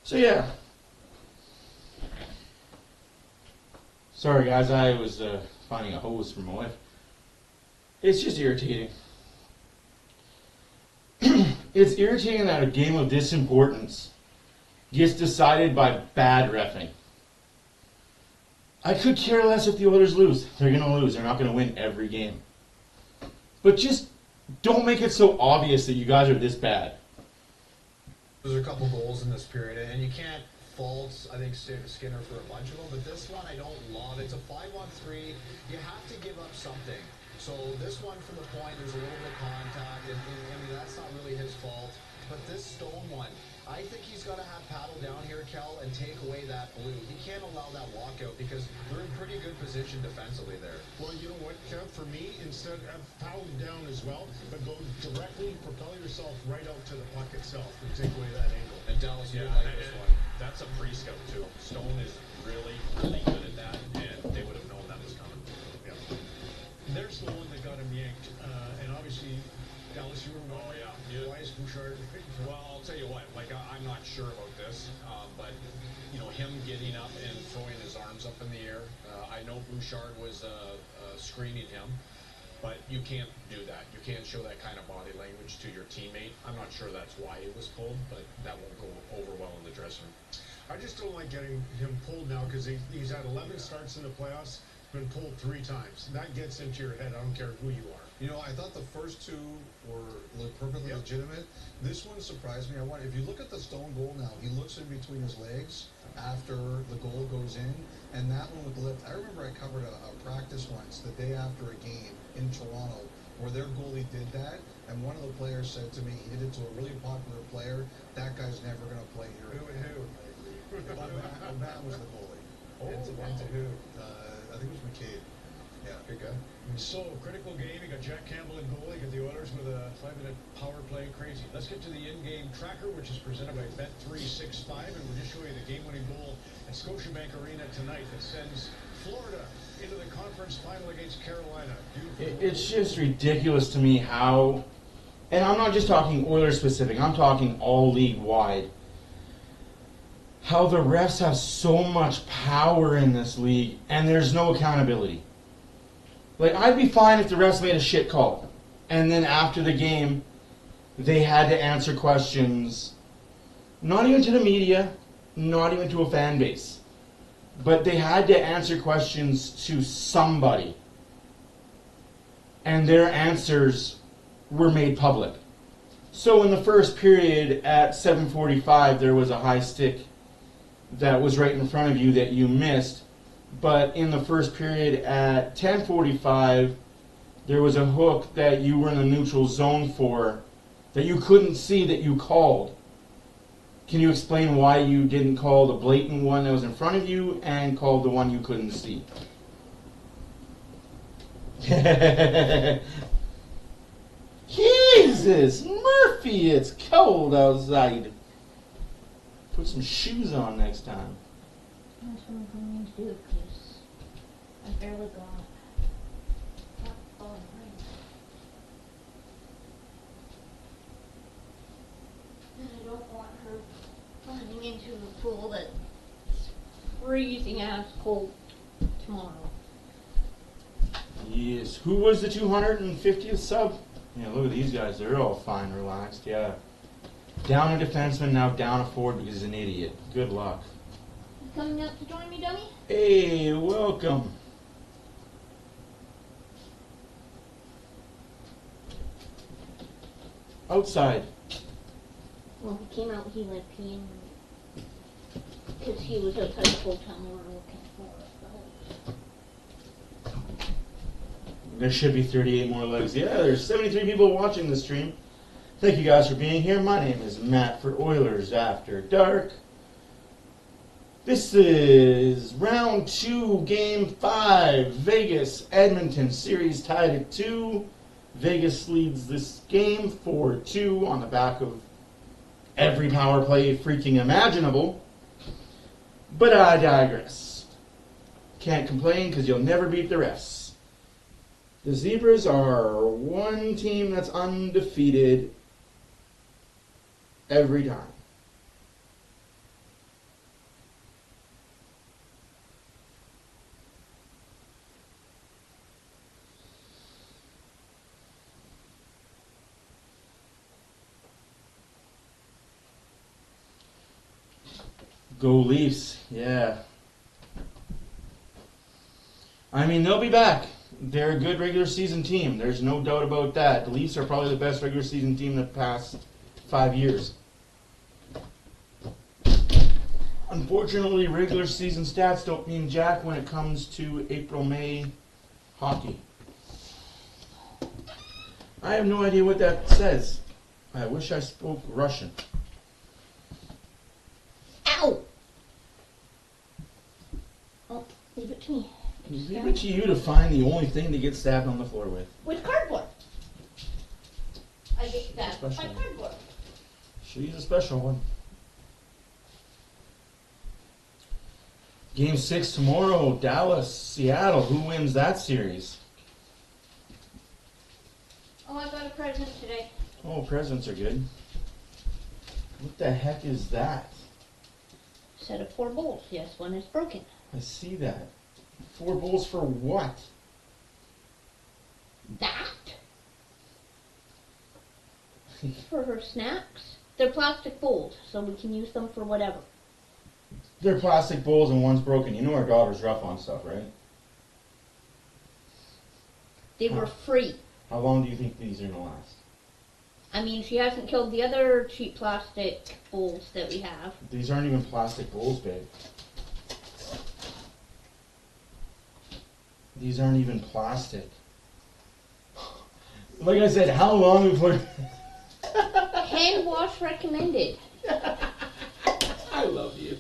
So yeah. Sorry guys, I was finding a hose for my wife. It's just irritating. It's irritating that a game of this importance gets decided by bad reffing. I could care less if the Oilers lose. They're going to lose. They're not going to win every game. But just don't make it so obvious that you guys are this bad. There's a couple goals in this period, and you can't fault, I think, Skinner for a bunch of them, but this one I don't love. It's a 5-on-3. You have to give up something. So this one from the point, there's a little bit of contact, and I mean, that's not really his fault. But this Stone one, I think he's got to have paddle down here, Kel, and take away that blue. He can't allow that walkout because they're in pretty good position defensively there. Well, you know what, Kev? For me, instead of paddle down as well, but go directly, propel yourself right out to the puck itself and take away that angle. And Dallas, you Yeah, like this one. that's a pre-scout too. Stone is really, really good at that, and they would have known that was coming. Yeah. There's the one that got him yanked, and obviously, Dallas, you were Oh, yeah. why is Bouchard? Well, I'll tell you what, like, I'm not sure about this, but, you know, him getting up and throwing his arms up in the air, I know Bouchard was screening him, but you can't do that. You can't show that kind of body language to your teammate. I'm not sure that's why he was pulled, but that won't go over well in the dressing room. I just don't like getting him pulled now because he's had 11 starts in the playoffs, been pulled 3 times. That gets into your head. I don't care who you are. You know, I thought the first 2 were perfectly legitimate. This one surprised me. If you look at the Stone goal now, he looks in between his legs after the goal goes in, and that one with the lift. I remember I covered a practice once the day after a game in Toronto where their goalie did that, and one of the players said to me, he did it to a really popular player, that guy's never going to play here again. O'Ban was the goalie. And to who? I think it was McCabe. Yeah, good guy. So, critical game. You got Jack Campbell in goal. You got the Oilers with a 5-minute power play. Crazy. Let's get to the in-game tracker, which is presented by Bet365, and we'll just show you the game-winning goal at Scotiabank Arena tonight that sends Florida into the conference final against Carolina. It's just ridiculous to me how, and I'm not just talking Oilers specific, I'm talking all league wide, how the refs have so much power in this league and there's no accountability. Like, I'd be fine if the refs made a shit call and then after the game they had to answer questions, not even to the media, not even to a fan base, but they had to answer questions to somebody and their answers were made public. So in the first period at 7:45 there was a high stick that was right in front of you that you missed, but in the first period at 10:45 there was a hook that you were in the neutral zone for that you couldn't see that you called. Can you explain why you didn't call the blatant one that was in front of you and called the one you couldn't see? Jesus, Murphy, it's cold outside. Put some shoes on next time. That's what I'm going to do, because I barely got and I don't want her running into a pool that's freezing ass cold tomorrow. Yes. Who was the 250th sub? Yeah, look at these guys. They're all fine, relaxed. Yeah. Down a defenseman, now down a forward because he's an idiot. Good luck. You coming up to join me, dummy? Hey, welcome. Outside. Well, he came out, he went peeing. Because he was outside the whole time we were looking for us. There should be 38 more legs. Yeah, there's 73 people watching the stream. Thank you guys for being here. My name is Matt for Oilers After Dark. This is round 2, game 5. Vegas, Edmonton, series tied at 2. Vegas leads this game 4-2 on the back of every power play freaking imaginable. But I digress. Can't complain because you'll never beat the refs. The Zebras are one team that's undefeated every time. Go Leafs, yeah. I mean, they'll be back. They're a good regular season team. There's no doubt about that. The Leafs are probably the best regular season team in the past 5 years. Unfortunately, regular season stats don't mean jack when it comes to April-May hockey. I have no idea what that says. I wish I spoke Russian. Ow! Oh, leave it to me. Leave it to you to find the only thing to get stabbed on the floor with. With cardboard. I get stabbed by Special. cardboard. She's a special one. Game 6 tomorrow, Dallas, Seattle. Who wins that series? Oh, I got a present today. Oh, presents are good. What the heck is that? Set of 4 bowls. Yes, one is broken. I see that. 4 bowls for what? That? For her snacks. They're plastic bowls, so we can use them for whatever. They're plastic bowls and one's broken. You know our daughter's rough on stuff, right? They were free. How long do you think these are going to last? I mean, she hasn't killed the other cheap plastic bowls that we have. These aren't even plastic bowls, babe. These aren't even plastic. Like I said, how long before... Hand wash recommended. I love you.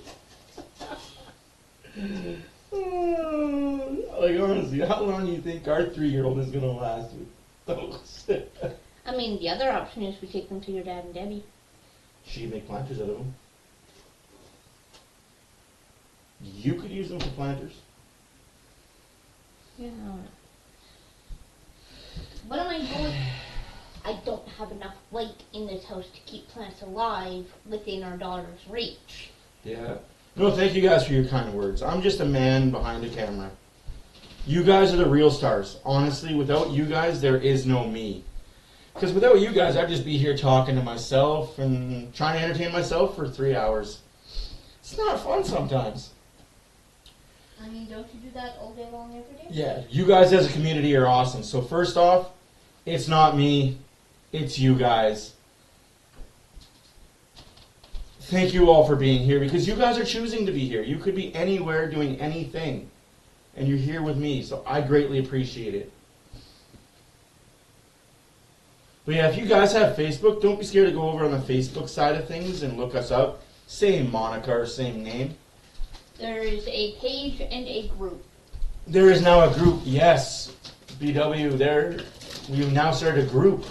Like, honestly, how long do you think our 3-year-old is going to last with those? I mean, the other option is we take them to your dad and Debbie. She can make planters out of them. You could use them for planters. Yeah, I don't know. What am I going... I don't have enough light in this house to keep plants alive within our daughter's reach. Yeah. No, thank you guys for your kind words. I'm just a man behind the camera. You guys are the real stars. Honestly, without you guys, there is no me. Because without you guys, I'd just be here talking to myself and trying to entertain myself for 3 hours. It's not fun sometimes. I mean, don't you do that all day long every day? Yeah, you guys as a community are awesome. So first off, it's not me, it's you guys. Thank you all for being here because you guys are choosing to be here. You could be anywhere doing anything, and you're here with me, so I greatly appreciate it. But yeah, if you guys have Facebook, don't be scared to go over on the Facebook side of things and look us up. Same moniker, same name. There is a page and a group. There is now a group, yes. BW, there. We've now started a group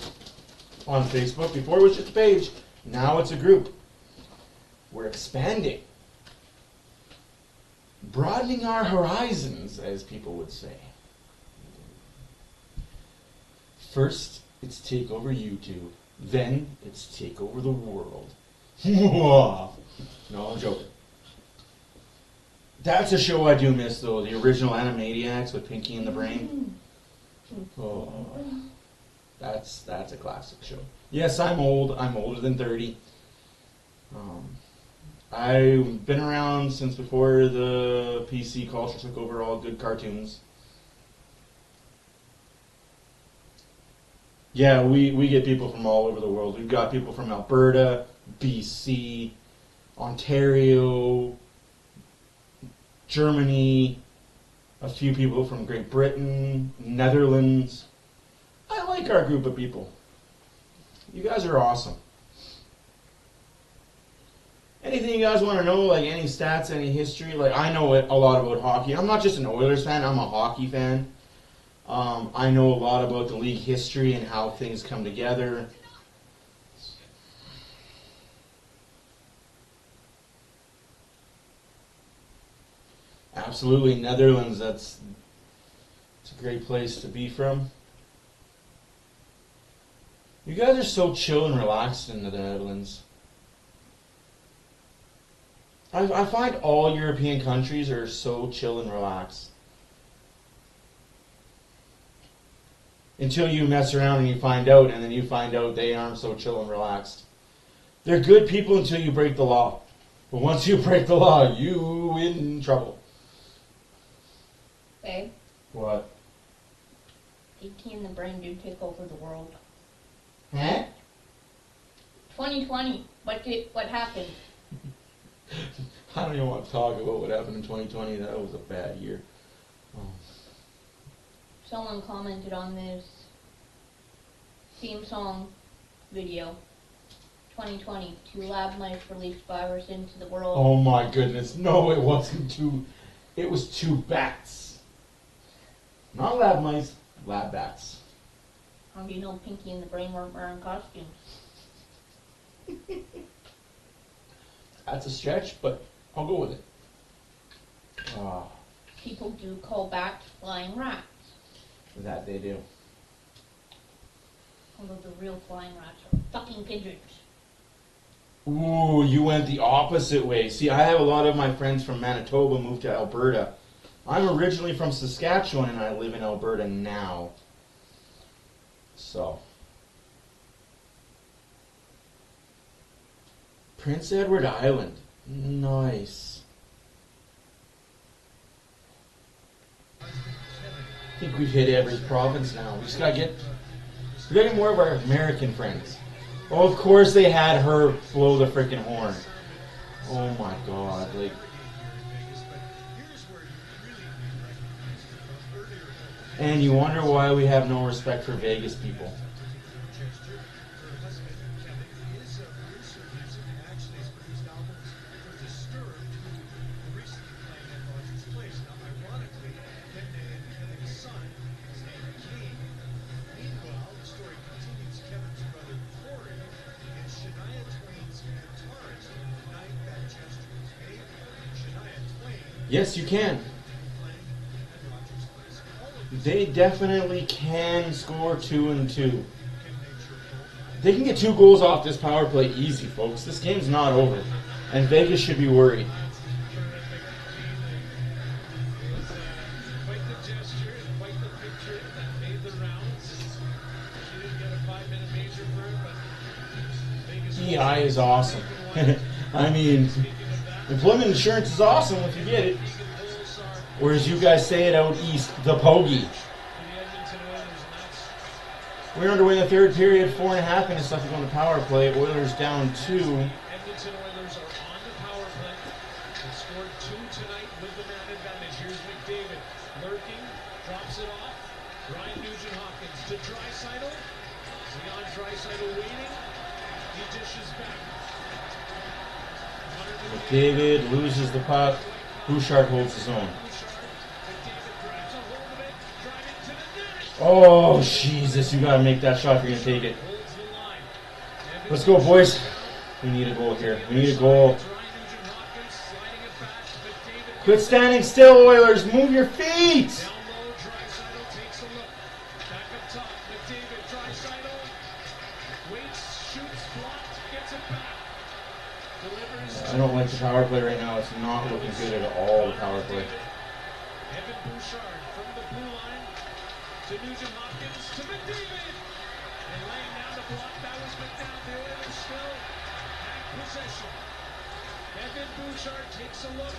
on Facebook. Before it was just a page. Now it's a group. We're expanding. Broadening our horizons, as people would say. First, it's take over YouTube. Then, it's take over the world. No, I'm joking. That's a show I do miss, though. The original Animaniacs with Pinky and the Brain. Oh, that's a classic show. Yes, I'm old. I'm older than 30. I've been around since before the PC culture took over all good cartoons. Yeah, we get people from all over the world. We've got people from Alberta, BC, Ontario, Germany, a few people from Great Britain, Netherlands. I like our group of people. You guys are awesome. Anything you guys want to know, like any stats, any history? Like, I know a lot about hockey. I'm not just an Oilers fan, I'm a hockey fan. I know a lot about the league history and how things come together. Absolutely, Netherlands, it's a great place to be from. You guys are so chill and relaxed in the Netherlands. I find all European countries are so chill and relaxed. Until you mess around and you find out, and then you find out they aren't so chill and relaxed. They're good people until you break the law. But once you break the law, you in trouble. Okay. What? AT and the brain do take over the world. Huh? 2020. What happened? I don't even want to talk about what happened in 2020. That was a bad year. Oh. Someone commented on this theme song video. 2020. 2 lab mice released virus into the world. Oh my goodness. No, it wasn't 2. It was 2 bats. Not lab mice, lab bats. How do you know Pinky and the Brain weren't wearing costumes? That's a stretch, but I'll go with it. People do call bats flying rats. That they do. Although the real flying rats are fucking pigeons. Ooh, you went the opposite way. See, I have a lot of my friends from Manitoba moved to Alberta. I'm originally from Saskatchewan and I live in Alberta now. So. Prince Edward Island. Nice. I think we've hit every province now. We just gotta get more of our American friends. Oh, of course they had her blow the freaking horn. Oh my god, like. And you wonder why we have no respect for Vegas people. Yes, you can. They definitely can score 2 and 2. They can get 2 goals off this power play easy, folks. This game's not over. And Vegas should be worried. Quite the gesture and quite the picture that made the rounds. She didn't get a 5-minute major for it, but Vegas EI is awesome. I mean, employment insurance is awesome if you get it. Or as you guys say it out east, the pogey. We're underway in the third period, 4.5 minutes left to go on the power play. Oilers down 2. Edmonton Oilers are on the power play. They scored 2 tonight with the man advantage. Here's McDavid lurking, drops it off. Ryan Nugent-Hopkins to Draisaitl. Leon Draisaitl waiting. He dishes back. McDavid loses the puck. Bouchard holds his own. Oh, Jesus, you gotta make that shot if you're gonna take it. Let's go, boys. We need a goal here. We need a goal. Quit standing still, Oilers. Move your feet. I don't like the power play right now. It's not looking good at all, the power play. Evan Bouchard from the blue line to Nugent-Hopkins to McDavid. And laying down the block, that was McDown. The Oilers still have possession. Evan Bouchard takes a look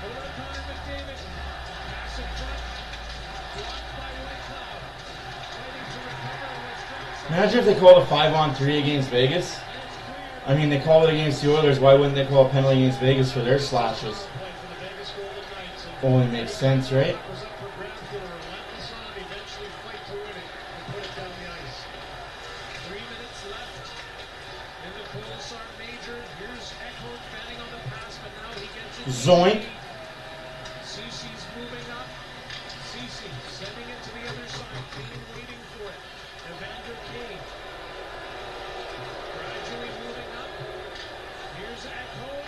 over Connor McDavid. Pass in front. Blocked by Whitecloud. Fighting to recover. Imagine if they called a 5-on-3 against Vegas. I mean, they call it against the Oilers. Why wouldn't they call a penalty against Vegas for their slashes? Only makes sense, right? Zoink. Cece's moving up. Cece sending it to the other side. Kane waiting for it. Evander Kane. Gradually moving up. Here's Ekholm.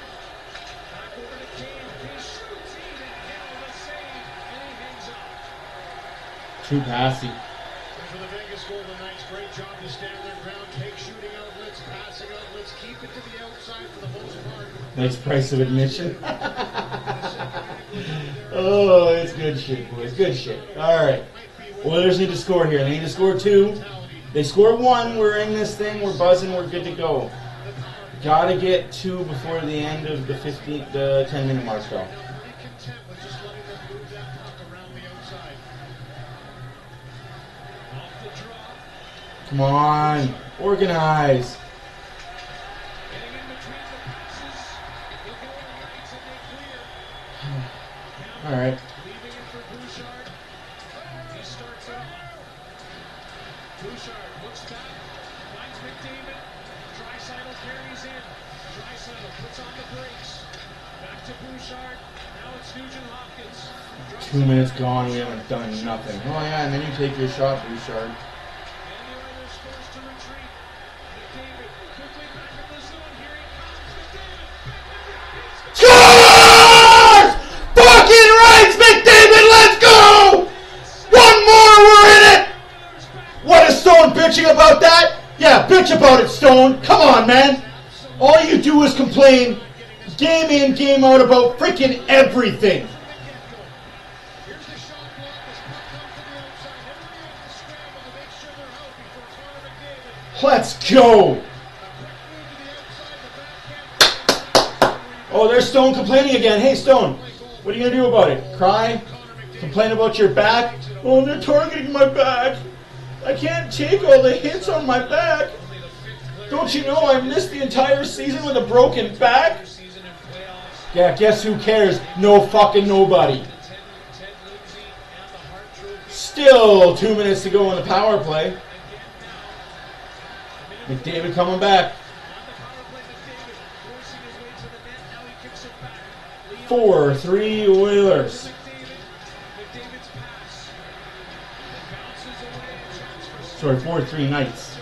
Back over to Kane. He shoots. He didn't handle the save. And he hangs up. Too passy. And for the Vegas Golden Knights, great job to stand their ground, take shooting outlets, passing outlets, keep it to the outside for the most part. Nice price of admission. Oh, it's good shit, boys. Good shit. All right. Oilers need to score here. They need to score 2. They score 1. We're in this thing. We're buzzing. We're good to go. Gotta get 2 before the end of the 10-minute mark, though. Content with just letting them move that puck around the outside. Off the draw. Come on, organize. Getting in between the passes. They're going right and they clear. All right. Leaving it for Bouchard. He starts it off. Bouchard looks back. Finds McDavid. Draisaitl carries in. Draisaitl puts on the brakes. Back to Bouchard. Now it's Nugent Hopkins. 2 minutes gone. We haven't done nothing. Oh yeah, and then you take your shot, Bouchard. And the Oilers forced to retreat. McDavid quickly back in the zone. Here he comes. McDavid. Scores! Fucking rights, McDavid. Let's go! One more, we're in it. What is Stone bitching about that? Yeah, bitch about it, Stone. Come on, man. All you do is complain, game in, game out, about freaking everything. Here's the shot block. This puck comes to the outside. Everybody has to scramble to make sure they're out before Connor McDavid. Let's go. Oh, there's Stone complaining again. Hey, Stone, what are you going to do about it? Cry? Complain about your back? Oh, they're targeting my back. I can't take all the hits on my back. Don't you know I missed the entire season with a broken back? Yeah, guess who cares? No fucking nobody. Still 2 minutes to go on the power play. McDavid coming back. 4-3 Oilers. Sorry, 4-3 Knights.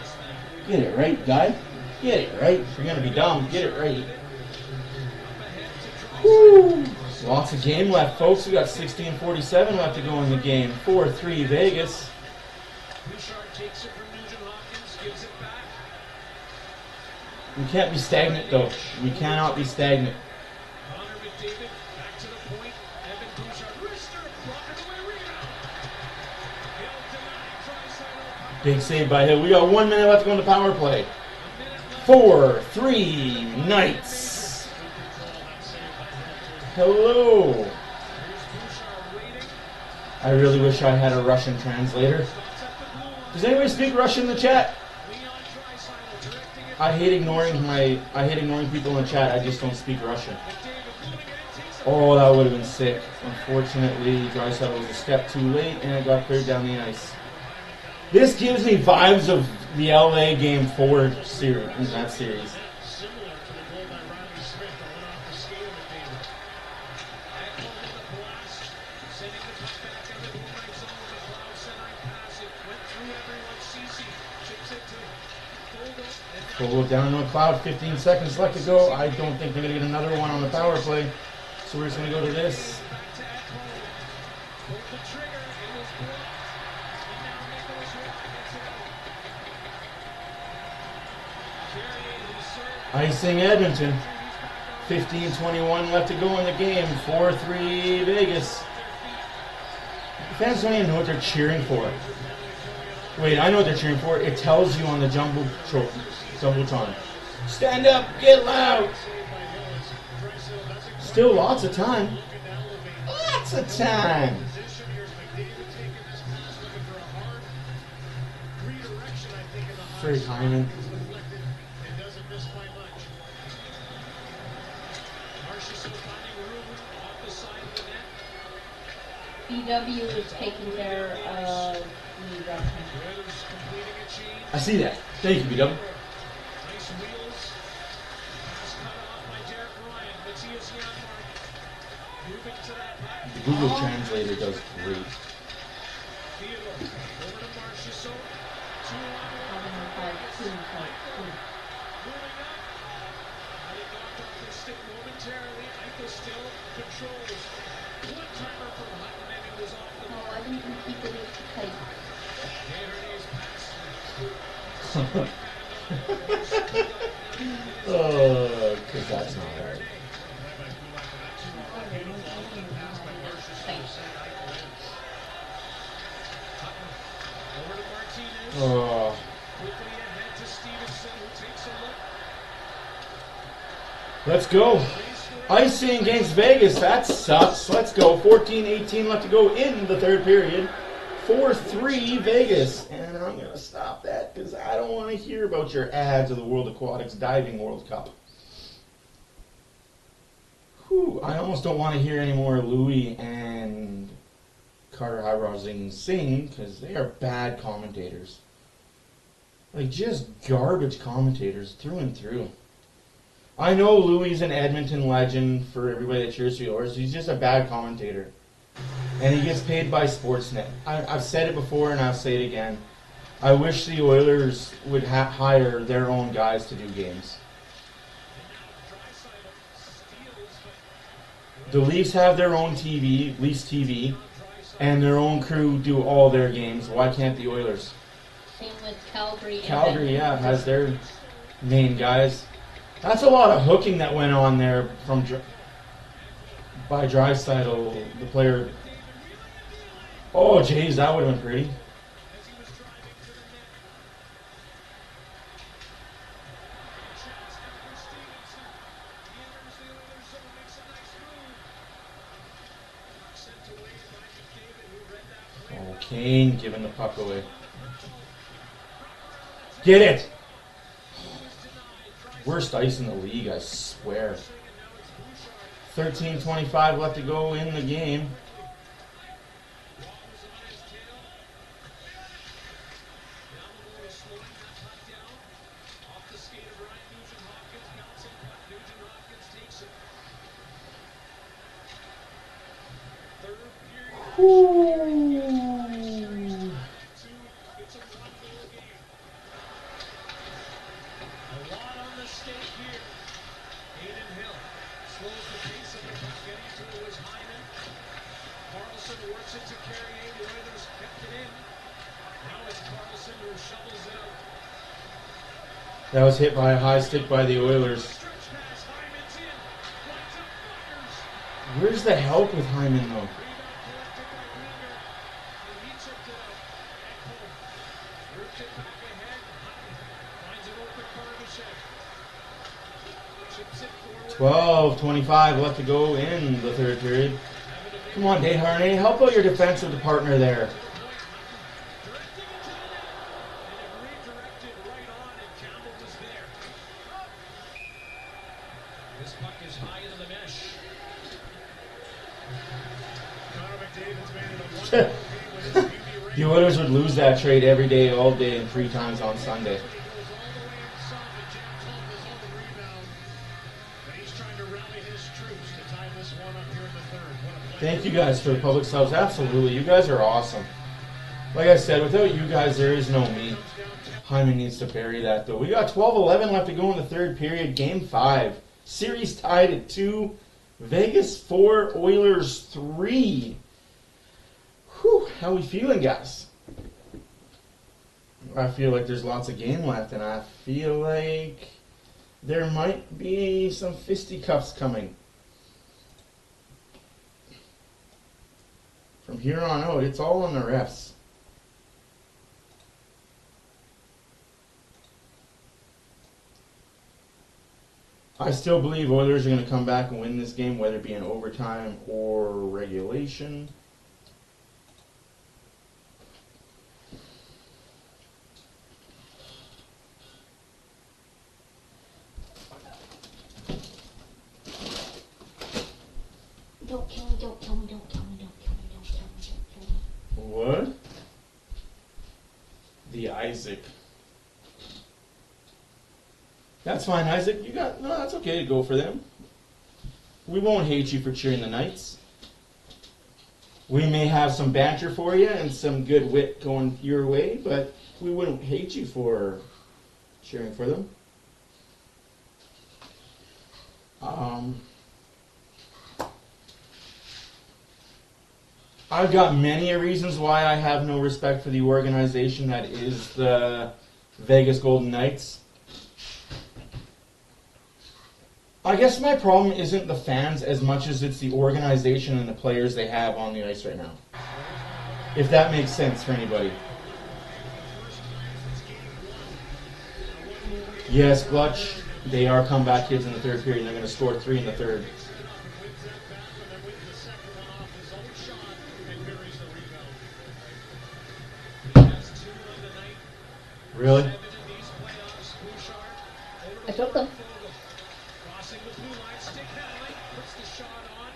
Get it right, guy. Get it right. If you're going to be dumb, get it right. Woo! Lots of game left, folks. We got 16:47 left to go in the game. 4-3 Vegas. Bouchard takes it from Nugent Hopkins, gives it back. We can't be stagnant, though. We cannot be stagnant. Connor McDavid back to the point. Evan Bouchard, wrister, blocking away, rebound. Hill denied, Draisaitl. Big save by Hill. We got 1 minute left to go in the power play. 4-3 Knights. Hello. I really wish I had a Russian translator. Does anybody speak Russian in the chat? I hate ignoring people in the chat. I just don't speak Russian. Oh, that would have been sick. Unfortunately, Draisaitl was a step too late and it got cleared down the ice. This gives me vibes of the LA Game 4 series in that series. Similar to the goal by Riley Smith that went off the skate of McDavid. Ekholm with a blast, sending the puck back in the blue right zone. McLeod centering pass. It went through everyone. Cece chips it to Fogle. Fogle down to McLeod. 15 seconds left to go. I don't think they're going to get another one on the power play. So we're just going to go to this. Back to Ekholm. Pulled the trigger. It was blocked. And now Nicholas Watt gets it out. Carrier, who served. Icing Edmonton. 15:21 left to go in the game. 4-3 Vegas. Fans don't even know what they're cheering for. Wait, I know what they're cheering for. It tells you on the Jumbotron. Stand up, get loud. Still lots of time. Lots of time. Free timing. It doesn't miss by much. Marchessault finding room off the side of the net. BW is taking care of the Russian. Oilers completing a change. I see that. Thank you, BW. Nice wheels. Pass cut off by Derek Ryan. Matthias Janmark. Moving to that puck. The Google Translator does great. Theodore over to Marchessault. 2-on-1. Moving up. He knocked off his stick momentarily. Eichel still controls. One-timer from Hutton, and he was off the Oh, mark. why didn't you keep it tight? Desharnais' pass. Oh, because that's not right. Over to Martinez. Oh, Quickly ahead to Stevenson, who takes a look. Let's go. Icing against Vegas. That sucks. Let's go. 14-18 left to go in the third period. 4-3 Vegas. And I'm going to stop that because I don't want to hear about your ads of the World Aquatics Diving World Cup. Whew, I almost don't want to hear any more Louis and Carter Highrising sing because they are bad commentators. Like, just garbage commentators through and through. I know Louis is an Edmonton legend for everybody that cheers for the Oilers. He's just a bad commentator. And he gets paid by Sportsnet. I've said it before and I'll say it again. I wish the Oilers would hire their own guys to do games. The Leafs have their own TV, Leafs TV, and their own crew do all their games. Why can't the Oilers? Same with Calgary. Calgary, yeah, has their main guys. That's a lot of hooking that went on there from by Draisaitl, the player. Oh, jeez, that would have been pretty. Oh, Kane giving the puck away. Get it! Worst ice in the league, I swear. 13:25 left to go in the game. That was hit by a high stick by the Oilers. Where's the help with Hyman, though? $12:25 left to go in the third period. Come on, Dave Harney, help out your defensive partner there. The Oilers would lose that trade every day, all day, and 3 times on Sunday. Thank you guys for the public subs. Absolutely. You guys are awesome. Like I said, without you guys, there is no me. Hyman needs to bury that, though. We got 12:11 left to go in the third period. Game 5. Series tied at 2. Vegas 4, Oilers 3. Whew, how we feeling, guys? I feel like there's lots of game left, and I feel like there might be some fisticuffs coming. From here on out, it's all on the refs. I still believe Oilers are going to come back and win this game, whether it be in overtime or regulation. Don't kill me, don't kill me, don't kill me, don't kill me, don't kill me, don't kill me. What? The Isaac. That's fine, Isaac. You got no. That's okay to go for them. We won't hate you for cheering the Knights. We may have some banter for you and some good wit going your way, but we wouldn't hate you for cheering for them. I've got many reasons why I have no respect for the organization that is the Vegas Golden Knights. I guess my problem isn't the fans as much as it's the organization and the players they have on the ice right now. If that makes sense for anybody. Yes, Glutch. They are comeback kids in the third period, and they're going to score 3 in the third. Really? I took them. Crossing the blue line, stick handling, puts the shot on,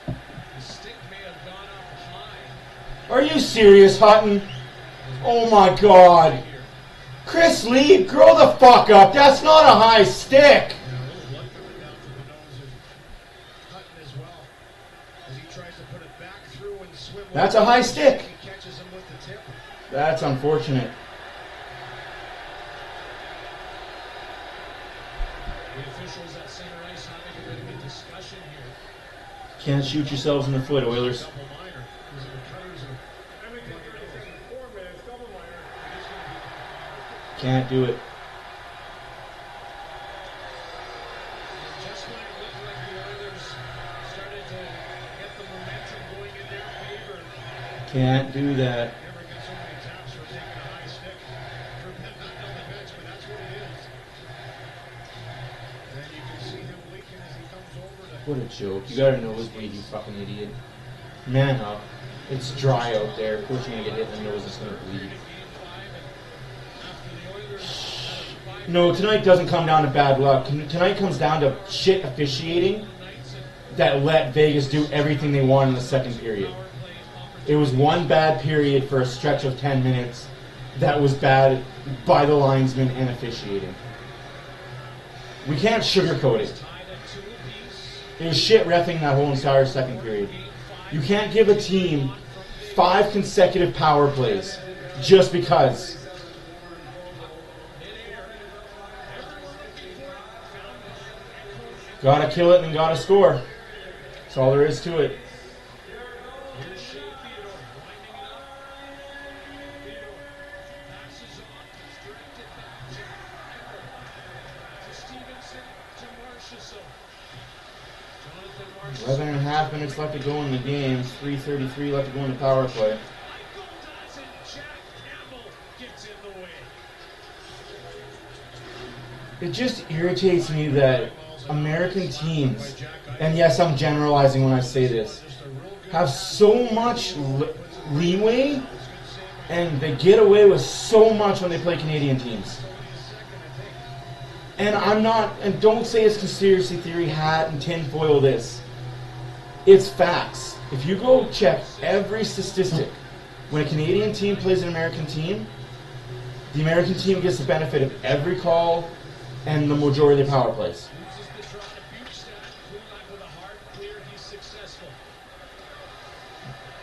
and the stick may have gone up high. Are you serious, Hutton? Oh my God. Chris Lee, grow the fuck up. That's not a high stick. That's a high stick. That's unfortunate. The officials at center ice having a bit of a discussion here. Can't shoot yourselves in the foot, Oilers. Double minor. Can't do it. Just when it looked like the Oilers started to get the momentum going in their favor. Can't do that. Never get so many taps for taking a high stick. For Penn not on the bench, but that's what it is. And you can see him leaking as he comes over to. What a joke. You gotta know his weight, you fucking idiot. Man up. It's dry out there. Of course you're gonna get hit in the nose, it's gonna bleed. No, tonight doesn't come down to bad luck. Tonight comes down to shit officiating that let Vegas do everything they want in the second period. It was one bad period for a stretch of 10 minutes that was bad by the linesman and officiating. We can't sugarcoat it. It was shit reffing that whole entire second period. You can't give a team 5 consecutive power plays just because. Gotta kill it and gotta score. That's all there is to it. Eleven and a half minutes left to go in the game. 3:33 left to go in the power play. It just irritates me that American teams, and yes, I'm generalizing when I say this, have so much leeway and they get away with so much when they play Canadian teams. And I'm not, and don't say it's conspiracy theory hat and tinfoil this. It's facts. If you go check every statistic, when a Canadian team plays an American team, the American team gets the benefit of every call and the majority of the power plays.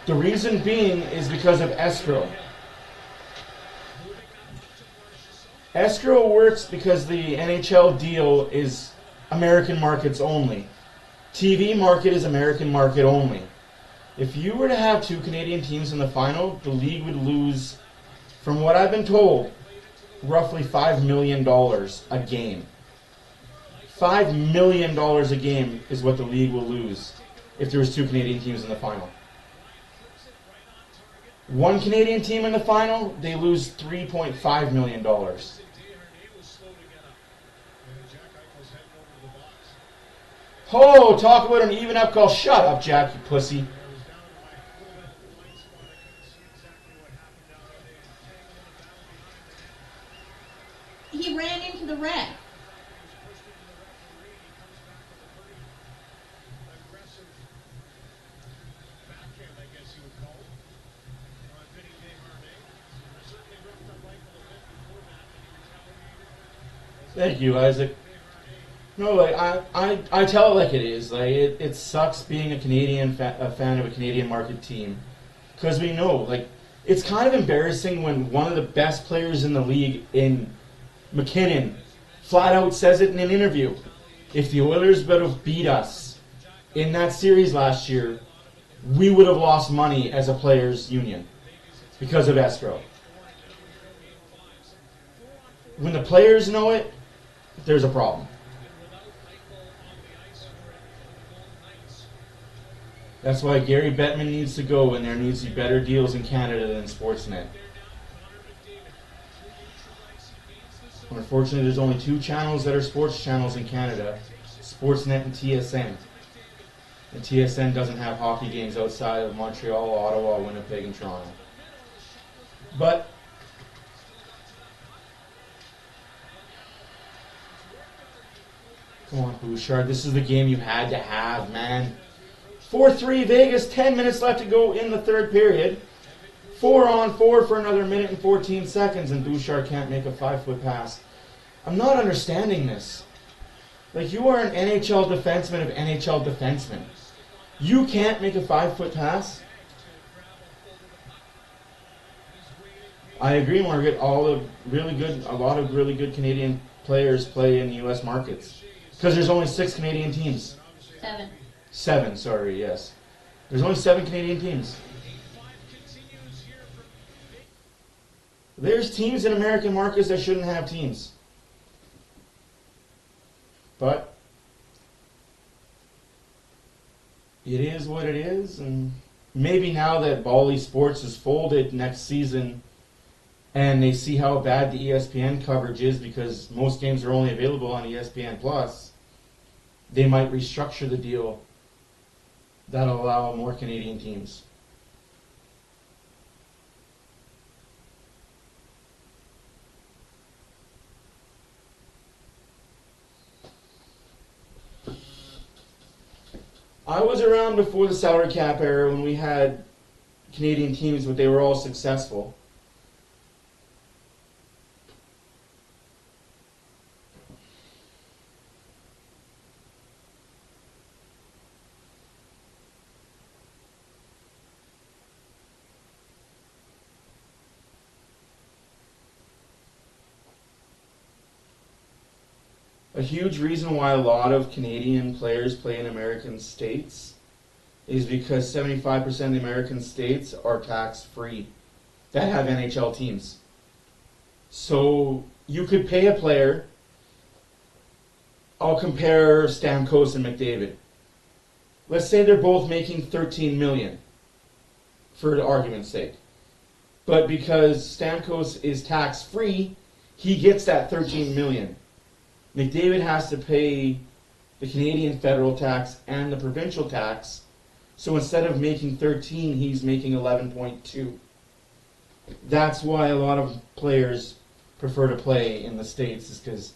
The reason being is because of escrow. Escrow works because the NHL deal is American markets only. TV market is American market only. If you were to have 2 Canadian teams in the final, the league would lose, from what I've been told, roughly $5 million a game. $5 million a game is what the league will lose if there was 2 Canadian teams in the final. 1 Canadian team in the final, they lose $3.5 million. Oh, talk about an even up call. Shut up, Jack, you pussy. He ran into the red. Thank you, Isaac. No, like I tell it like it is. Like it sucks being a Canadian a fan of a Canadian market team, because we know like it's kind of embarrassing when one of the best players in the league in McKinnon flat out says it in an interview. If the Oilers would have beat us in that series last year, we would have lost money as a players' union because of escrow. When the players know it, there's a problem. That's why Gary Bettman needs to go, and there needs to be better deals in Canada than Sportsnet. Unfortunately, there's only 2 channels that are sports channels in Canada, Sportsnet and TSN. And TSN doesn't have hockey games outside of Montreal, Ottawa, Winnipeg, and Toronto. But come on, Bouchard. This is the game you had to have, man. 4-3 Vegas, 10 minutes left to go in the third period. 4-on-4 for another minute and 14 seconds, and Bouchard can't make a 5-foot pass. I'm not understanding this. Like, you are an NHL defenseman of NHL defensemen. You can't make a 5-foot pass? I agree, Margaret. A lot of really good Canadian players play in the U.S. markets. Because there's only 6 Canadian teams. 7. 7, sorry, yes. There's only 7 Canadian teams. There's teams in American markets that shouldn't have teams. But it is what it is, and maybe now that Bally Sports is folded next season and they see how bad the ESPN coverage is because most games are only available on ESPN Plus, they might restructure the deal that'll allow more Canadian teams. I was around before the salary cap era when we had Canadian teams, but they were all successful. A huge reason why a lot of Canadian players play in American states is because 75% of the American states are tax-free that have NHL teams. So you could pay a player, I'll compare Stamkos and McDavid. Let's say they're both making $13 million, for the argument's sake. But because Stamkos is tax-free, he gets that $13 million. McDavid has to pay the Canadian federal tax and the provincial tax. So instead of making 13, he's making 11.2. That's why a lot of players prefer to play in the States, is because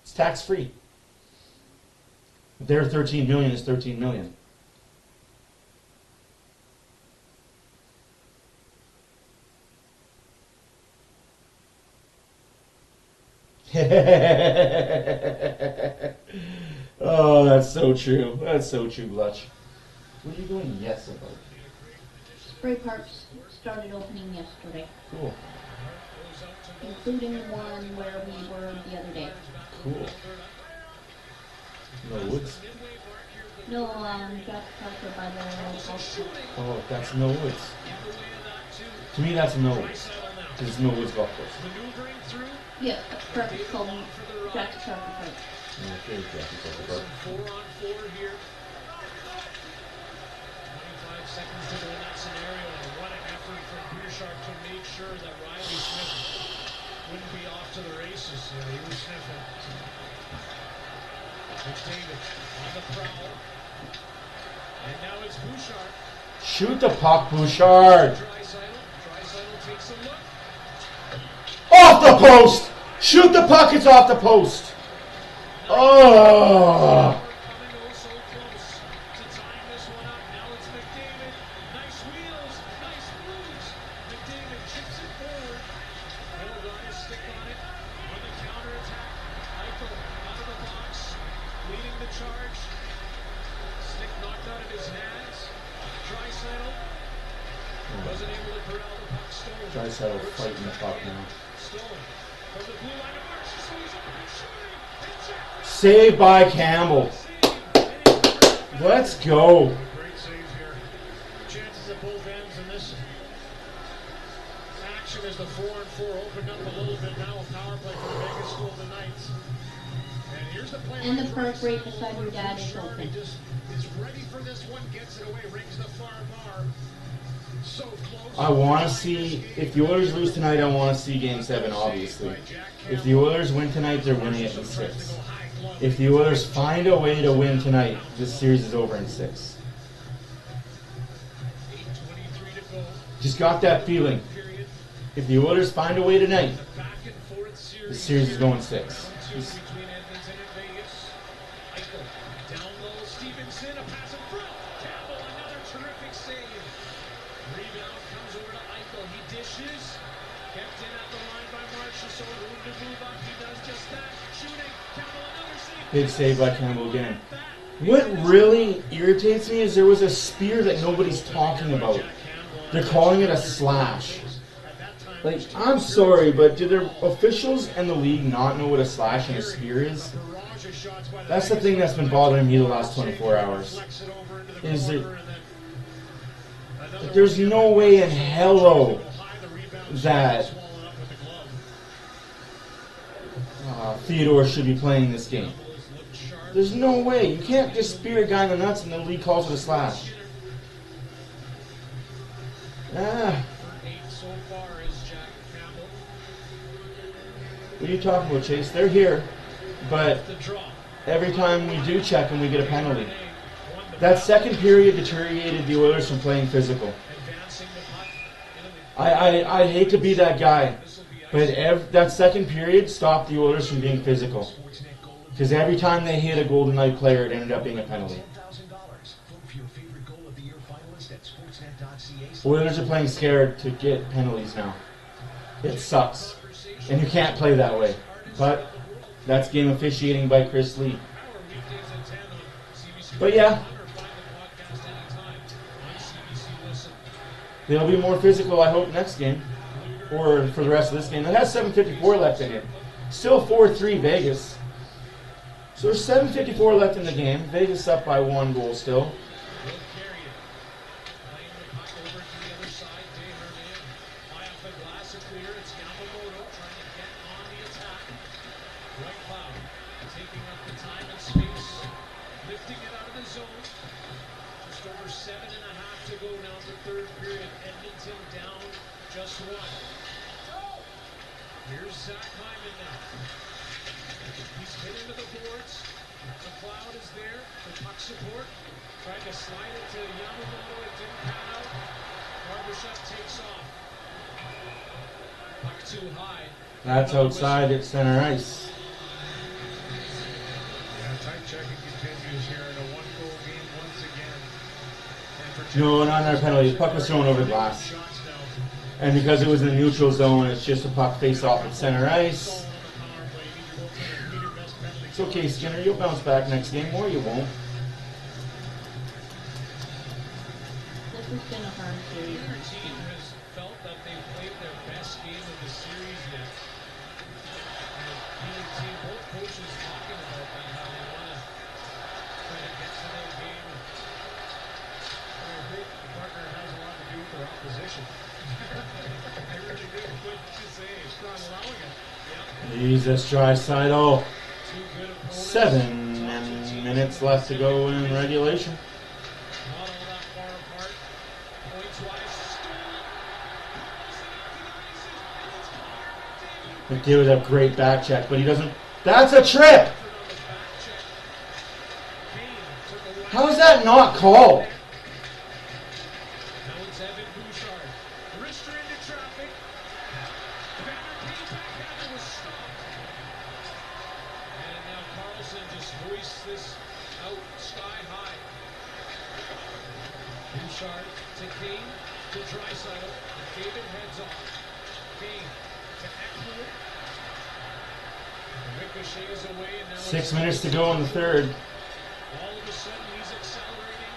it's tax-free. Their 13 million is 13 million. Oh, that's so true. That's so true, Blutch. What are you going yes about? Spray parks started opening yesterday. Cool. Including the one where we were the other day. Cool. No Woods? No, Jack Parker by the golf course. Oh, that's No Woods. To me, that's No Woods. Because it's No Woods golf course. Yeah, that's correct. It's called Jack Parker Park. Okay, Jackie Parker Park. 4-on-4 here. 25 seconds to go in that scenario. And what an effort from Bouchard to make sure that Riley Smith wouldn't be off to the races. Yeah, he was sniffing. McDavid on the prowl. And now it's Bouchard. Shoot the puck, Bouchard. Draisaitl takes a look. Off the post! Shoot the puck, it's off the post. Oh! Coming oh so close to tying this one up. Now it's McDavid. Nice wheels, nice moves. McDavid chips it forward. Hill got his stick on it. On the counterattack. Eichel out of the box. Leading the charge. Stick knocked out of his hands. Draisaitl wasn't able to corral the puck. Stolen. Draisaitl fighting the puck now. Stolen. From the blue line of march. He's open and shooting. Saved by Campbell. Let's go. Great save here. Chances at both ends in this action as the 4-on-4 opened up a little bit now. A power play for the Vegas Golden Knights. And here's the play. And the park right beside your dad is open. Just is ready for this one, gets it away, rings the far bar. So close. I want to see, if the Oilers lose tonight, I want to see Game 7, obviously. If the Oilers win tonight, they're winning it in 6. If the Oilers find a way to win tonight, this series is over in 6. 8:23 to go. Just got that feeling. Period. If the Oilers find a way tonight, The back and forth the series. series is going 6. Between Edmonton and Vegas. Eichel down low. Stevenson, a pass in front. Campbell, another terrific save. Rebound comes over to Eichel. He dishes. Kept in at the line by Marcia. So room to move up. He does just that. Shooting. Campbell, another save. Big save by Campbell again. What really irritates me is there was a spear that nobody's talking about. They're calling it a slash. Like, I'm sorry, but do the officials and the league not know what a slash and a spear is? That's the thing that's been bothering me the last 24 hours. Is that there's no way in hell that Theodore should be playing this game. There's no way. You can't just spear a guy in the nuts and the league calls it a slash. So far is Jack Campbell. What are you talking about, Chase? They're here, but The draw. every time we do check them, we get a penalty. That second period deteriorated the Oilers from playing physical. Advancing the puck. I hate to be that guy, but that second period stopped the Oilers from being physical. Because every time they hit a Golden Knight player, it ended up being a penalty. Oilers are playing scared to get penalties now. It sucks. And you can't play that way. But that's game officiating by Chris Lee. But yeah, they'll be more physical, I hope, next game. Or for the rest of this game. It has 7:54 left in it. Still 4-3 Vegas. So there's 7:54 left in the game. Vegas up by 1 goal still. Here's Zach Hyman now. He's hit into the boards. McLeod is there for puck support. Tried to slide it to Yamamoto. It didn't pan out. Barbashev takes off. Puck too high. That's outside at center ice. Yeah, tight checking continues here in a one-goal game once again. No, not another penalty. The puck was thrown over the glass. Shots now. And because it was in the neutral zone, it's just a puck face off at center ice. It's okay, Skinner. You'll bounce back next game, or you won't. This has been a hard series. Neither team has felt that they've played their best game of the series yet. And neither team, both coaches talking about that, how they want to try to get to their game. I think the partner has a lot to do with their opposition. I really do. What you say? It's not allowing it. Jesus, Draisaitl. Two good opponents. 7 minutes left to go in regulation. Not all that far apart. Points-wise, McDavid with a great back check, but he doesn't. That's a trip! How is that not called? now it's Evan Bouchard. Wrister into traffic. Banner came back after was stopped. And now Carlson just hoists this out sky high. Bouchard to Kane to Draisaitl. David heads off. Kane to Eckler. Ricochets away and now 6 minutes to go in the third. all of a sudden he's accelerating.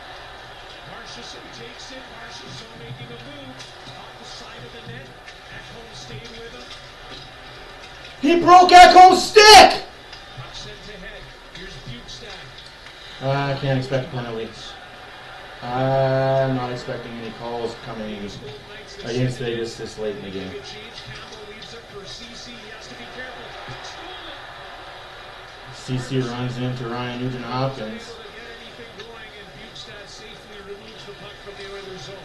Marchessault takes it. Marchessault making a move off the side of the net. Ekholm stayed with him. He broke Ekholm's stick! Puck sent to head. Here's Bukestad. I can't expect a penalty. I'm not expecting any calls coming against Vegas this late in the game. Campbell leaves it for CC. He has to be careful. CC runs into Ryan Nugent-Hopkins. Able to get anything going, and Bukestad safely removes the puck from the Oilers' zone.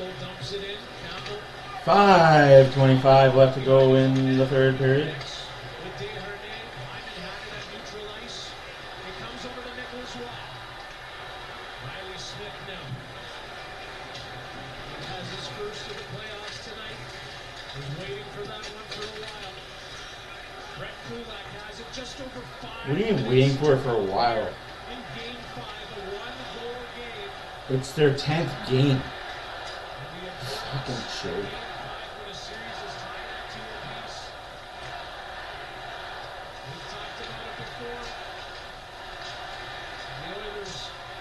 Eichel dumps it in. Campbell 5:25 left to go in the third period. with Desharnais. Hyman had it at neutral ice. It comes over to Nicholas Waugh. Riley Smith now. He has his first of the playoffs tonight. Was waiting for that one for a while. Brett Kulak has it just over 5 What are you minutes waiting for a while? in Game 5, a one-goal game. It's their 10th game. And the importance Fucking joke. Game 5 when a series is tied at 2 apiece. We've talked about it before. The Oilers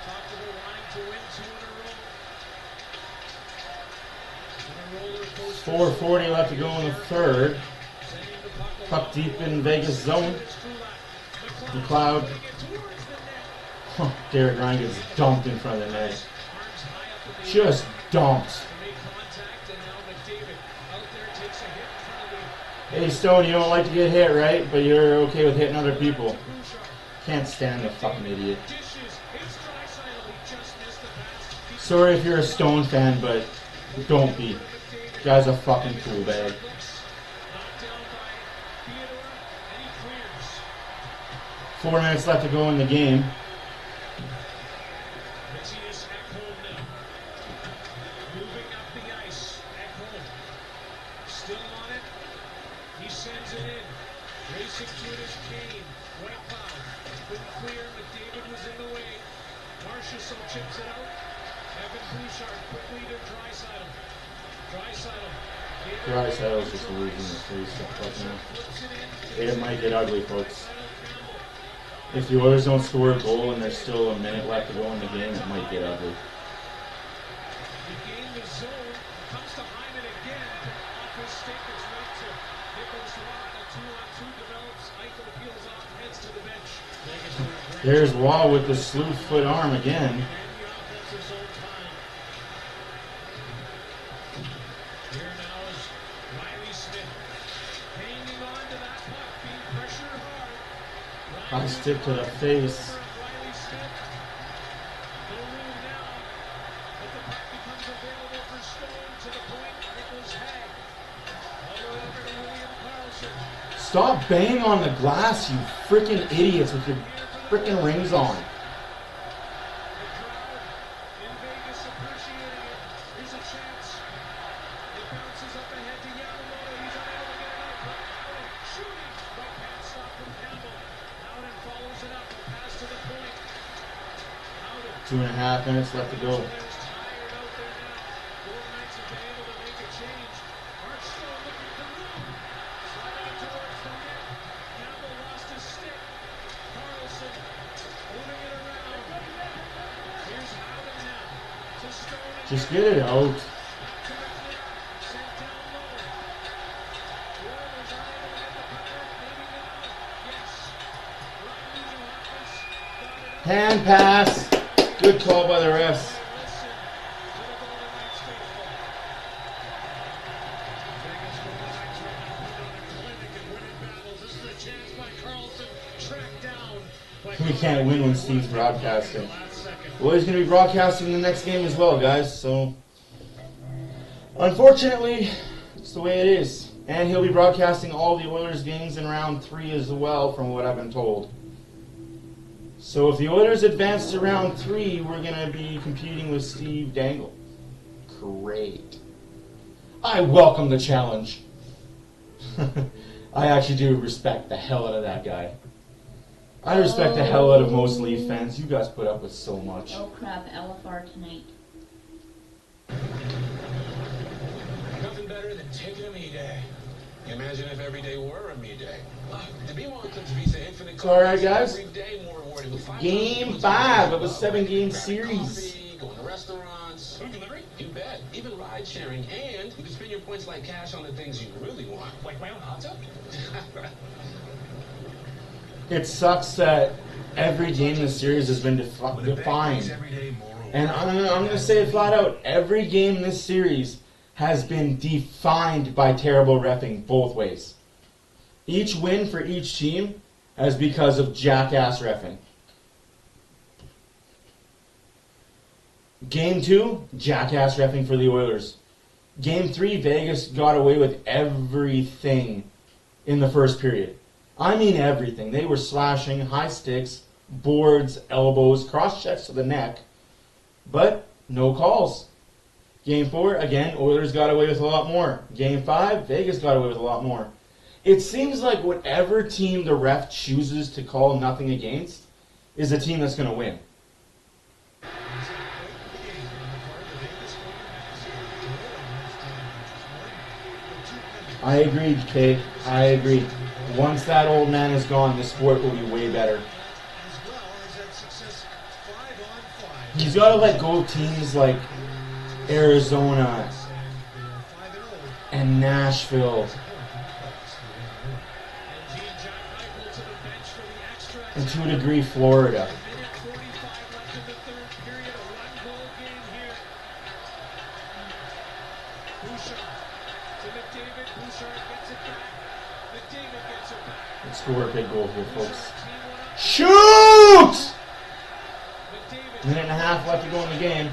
talked about wanting to win 2 in a row. And a roller coaster. 4:40 left to go in the third. Sending the puck along. Puck deep in Vegas zone. It's Kulak. McLeod. Putting it towards the net. Derek Ryan gets dumped in front of the net. Arms high up in the Just dumped. to make contact, and now McDavid out there takes a hit in front of Hey Stone, you don't like to get hit, right? But you're okay with hitting other people. the Bouchard. Can't stand the fucking idiot. Dishes. It's Draisaitl. He just missed the pass. Deep Sorry if you're a Stone fan, but don't be. McDavid. Guy's a fucking cool bag. Looks knocked down by Theodore, and he clears. 4 minutes left to go in the game. Matthias Ekholm now. Moving up the ice. Ekholm. Still on it. He sends it in. Racing to it is Kane. White Cloud. Couldn't clear. McDavid was in the way. Marchessault chips it out. Evan Bouchard quickly to Draisaitl. Draisaitl. Draisaitl's just losing the face right now. Flips it in. It might get ugly, folks. If the Oilers don't score a goal and there's still a minute left to go in the game, it might get ugly. He gained the zone. Comes to Hyman again. Off his stick. It's right to Nicholas Waugh. A 2-on-2 develops. Eichel peels off. Heads to the bench. There's Wall with the slew foot arm again. And the offensive zone time. Here now is Riley Smith. Hanging on to that puck. Being pressured hard. High stick to the face. Riley Smith. No room now. But the puck becomes available for Stone to the point. Nicholas Hag. All the way over to William Karlsson. Stop banging on the glass, you freaking idiots with your freaking rings on. The crowd in Vegas appreciating it. Here's a chance. It bounces up ahead to Yamamoto. He's unable to get it out. Howden shooting. Right pass stop from Campbell. Howden follows it up. A pass to the point. Howden. 2.5 minutes left to go. Oilers tired out there now. Golden Knights have been able to make a change. Mark Stone looking for room. Sliding it towards the net. Campbell lost his stick. Karlsson moving it around. Here's Howden now. To Stone again. Just get it out. Back to McLeod. Sent down low. The Oilers are able to get the puck out. Maybe now. Yes. Ryan Nugent-Hopkins got it out. Hand pass. Good call by the refs. Listen to the Golden Knights faithful. Vegas Golden Knights right now put on a clinic and winning battles. This is a chance by Karlsson. Tracked down by We can't win when Steve's broadcasting. last second. Well, he's going to be broadcasting the next game as well, guys. So, unfortunately, it's the way it is. And he'll be broadcasting all the Oilers games in round 3 as well, from what I've been told. So if the Oilers advance to round 3, we're going to be competing with Steve Dangle. Great. I welcome the challenge. I actually do respect the hell out of that guy. I respect the hell out of most Leaf fans. You guys put up with so much. Oh crap, LFR tonight. Nothing better than taking a me day. Imagine if every day were a me day. To be one with Visa Infinite It's all right, cards, guys. every day more rewarding. With 5 Game points 5 of a above, 7-game grab series. Coffee, going to restaurants. Food delivery? You bet. Even ride sharing. And you can spend your points like cash on the things you really want. Like my own hot tub? It sucks that every game in the series has been defined. And I'm going to say it flat out. Every game in this series has been defined by terrible reffing both ways. Each win for each team is because of jackass reffing. Game 2, jackass reffing for the Oilers. Game 3, Vegas got away with everything in the first period. I mean everything. They were slashing, high sticks, boards, elbows, cross checks to the neck, but no calls. Game 4, again, Oilers got away with a lot more. Game 5, Vegas got away with a lot more. It seems like whatever team the ref chooses to call nothing against is the team that's going to win. I agree, Kate. I agree. Once that old man is gone, the sport will be way better. He's got to let go of teams like Arizona and Nashville and to a degree Florida. Let's score a big goal here, folks. Shoot! Minute and a half left to go in the game.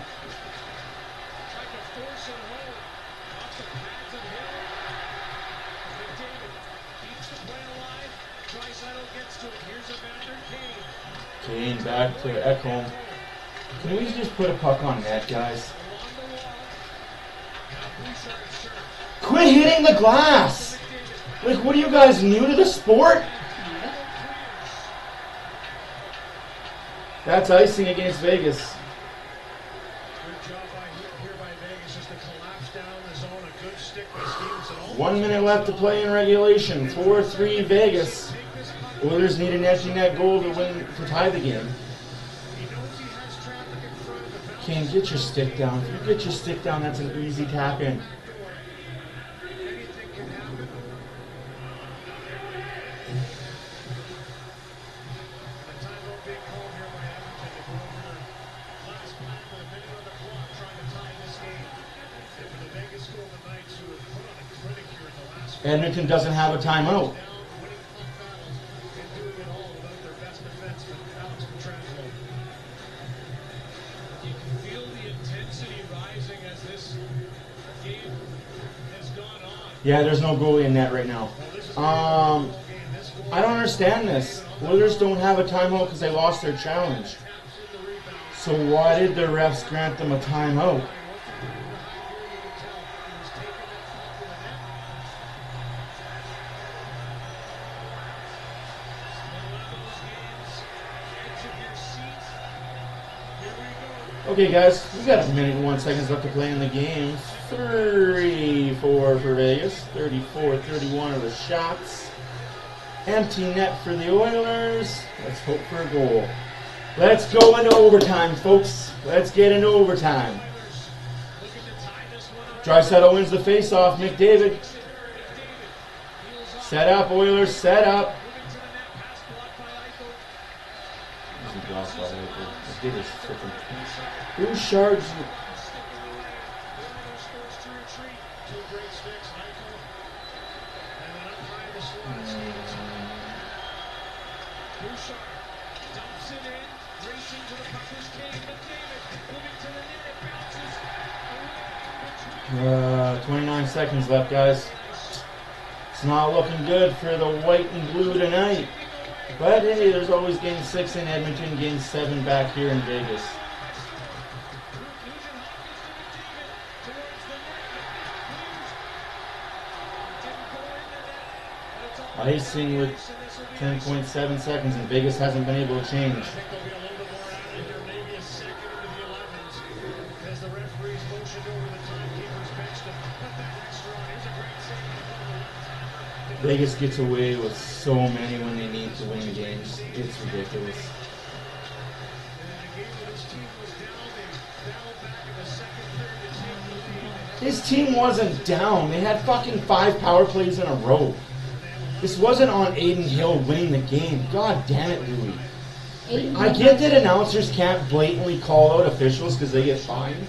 Kane back to Ekholm. Can we just put a puck on net, guys? Quit hitting the glass! Like, what are you guys, new to the sport? That's icing against Vegas. Good job here by Vegas just to collapse down the zone. A good stick by Stevenson. 1 minute left to play in regulation. 4-3 Vegas. Oilers need an empty net goal to win to tie the game. Kane, get your stick down. If you get your stick down, that's an easy tap in. Edmonton doesn't have a timeout. You can feel the intensity rising as this game has gone on. Yeah, there's no goalie in net right now. I don't understand this. Oilers don't have a timeout because they lost their challenge. So why did the refs grant them a timeout? Okay, guys, we got a minute and 1 second left to play in the game. 3-4 for Vegas. 34-31 are the shots. Empty net for the Oilers. Let's hope for a goal. Let's go into overtime, folks. Let's get into overtime. Draisaitl wins the face-off. McDavid. Set up, Oilers. Set up. Bouchard. Dumps it in, racing to the puck is Kane, McDavid moving to the net, it bounces. 29 seconds left, guys. It's not looking good for the white and blue tonight. But hey, there's always game 6 in Edmonton, game 7 back here in Vegas. Icing with 10.7 seconds, and Vegas hasn't been able to change. Vegas gets away with so many when they need to win games. It's ridiculous. His team wasn't down. They had fucking 5 power plays in a row. This wasn't on Aiden Hill winning the game. God damn it, Louis. I get that announcers can't blatantly call out officials because they get fined.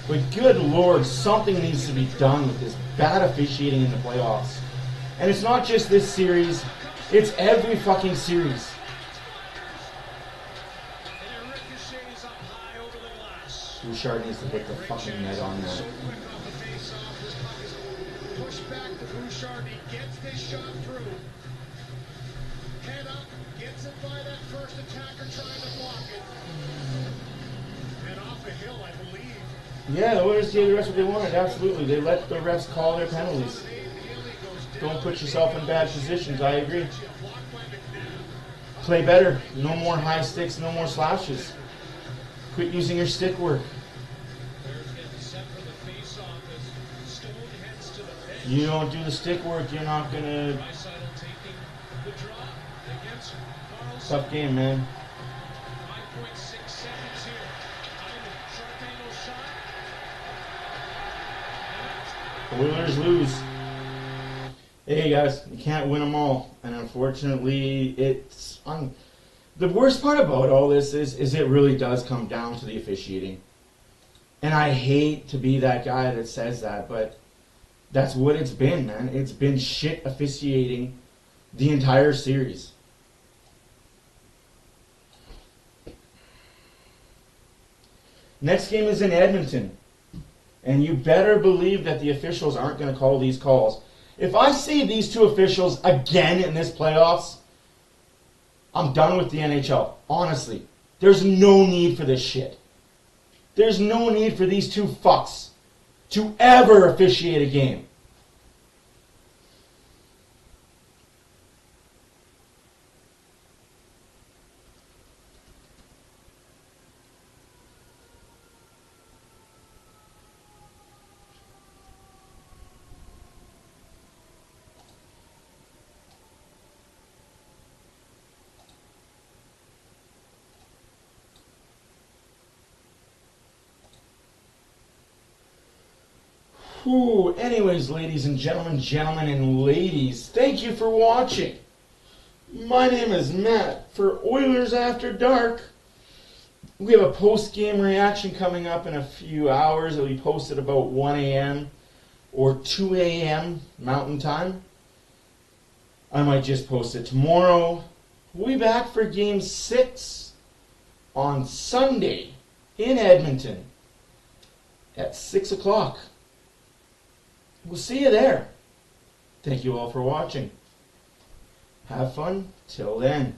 But good lord, something needs to be done with this bad officiating in the playoffs. And it's not just this series, it's every fucking series. Bouchard needs to put the fucking net on that. So quick off the face-off. This puck is pushed back to Bouchard. He gets this shot through. Head up, gets it by that first attacker trying to block it. And off the hill, I believe. Yeah, the Oilers gave the refs what they wanted. Absolutely, they let the refs call their penalties. Don't put yourself in bad positions. I agree. Play better. No more high sticks. No more slashes. Quit using your stick work. You don't do the stick work, you're not gonna. Tough game, man. 5.6 seconds here. Shot. Oilers lose. Hey guys, you can't win them all, and unfortunately, it's the worst part about all this is it really does come down to the officiating. And I hate to be that guy that says that, but that's what it's been, man. It's been shit officiating the entire series. Next game is in Edmonton, and you better believe that the officials aren't going to call these calls. If I see these two officials again in this playoffs, I'm done with the NHL. Honestly, there's no need for this shit. There's no need for these two fucks to ever officiate a game. Anyways, ladies and gentlemen and ladies, thank you for watching. My name is Matt for Oilers After Dark. We have a post-game reaction coming up in a few hours. It'll be posted about 1 a.m. or 2 a.m. Mountain Time. I might just post it tomorrow. We'll be back for Game 6 on Sunday in Edmonton at 6 o'clock. We'll see you there. Thank you all for watching. Have fun. Till then.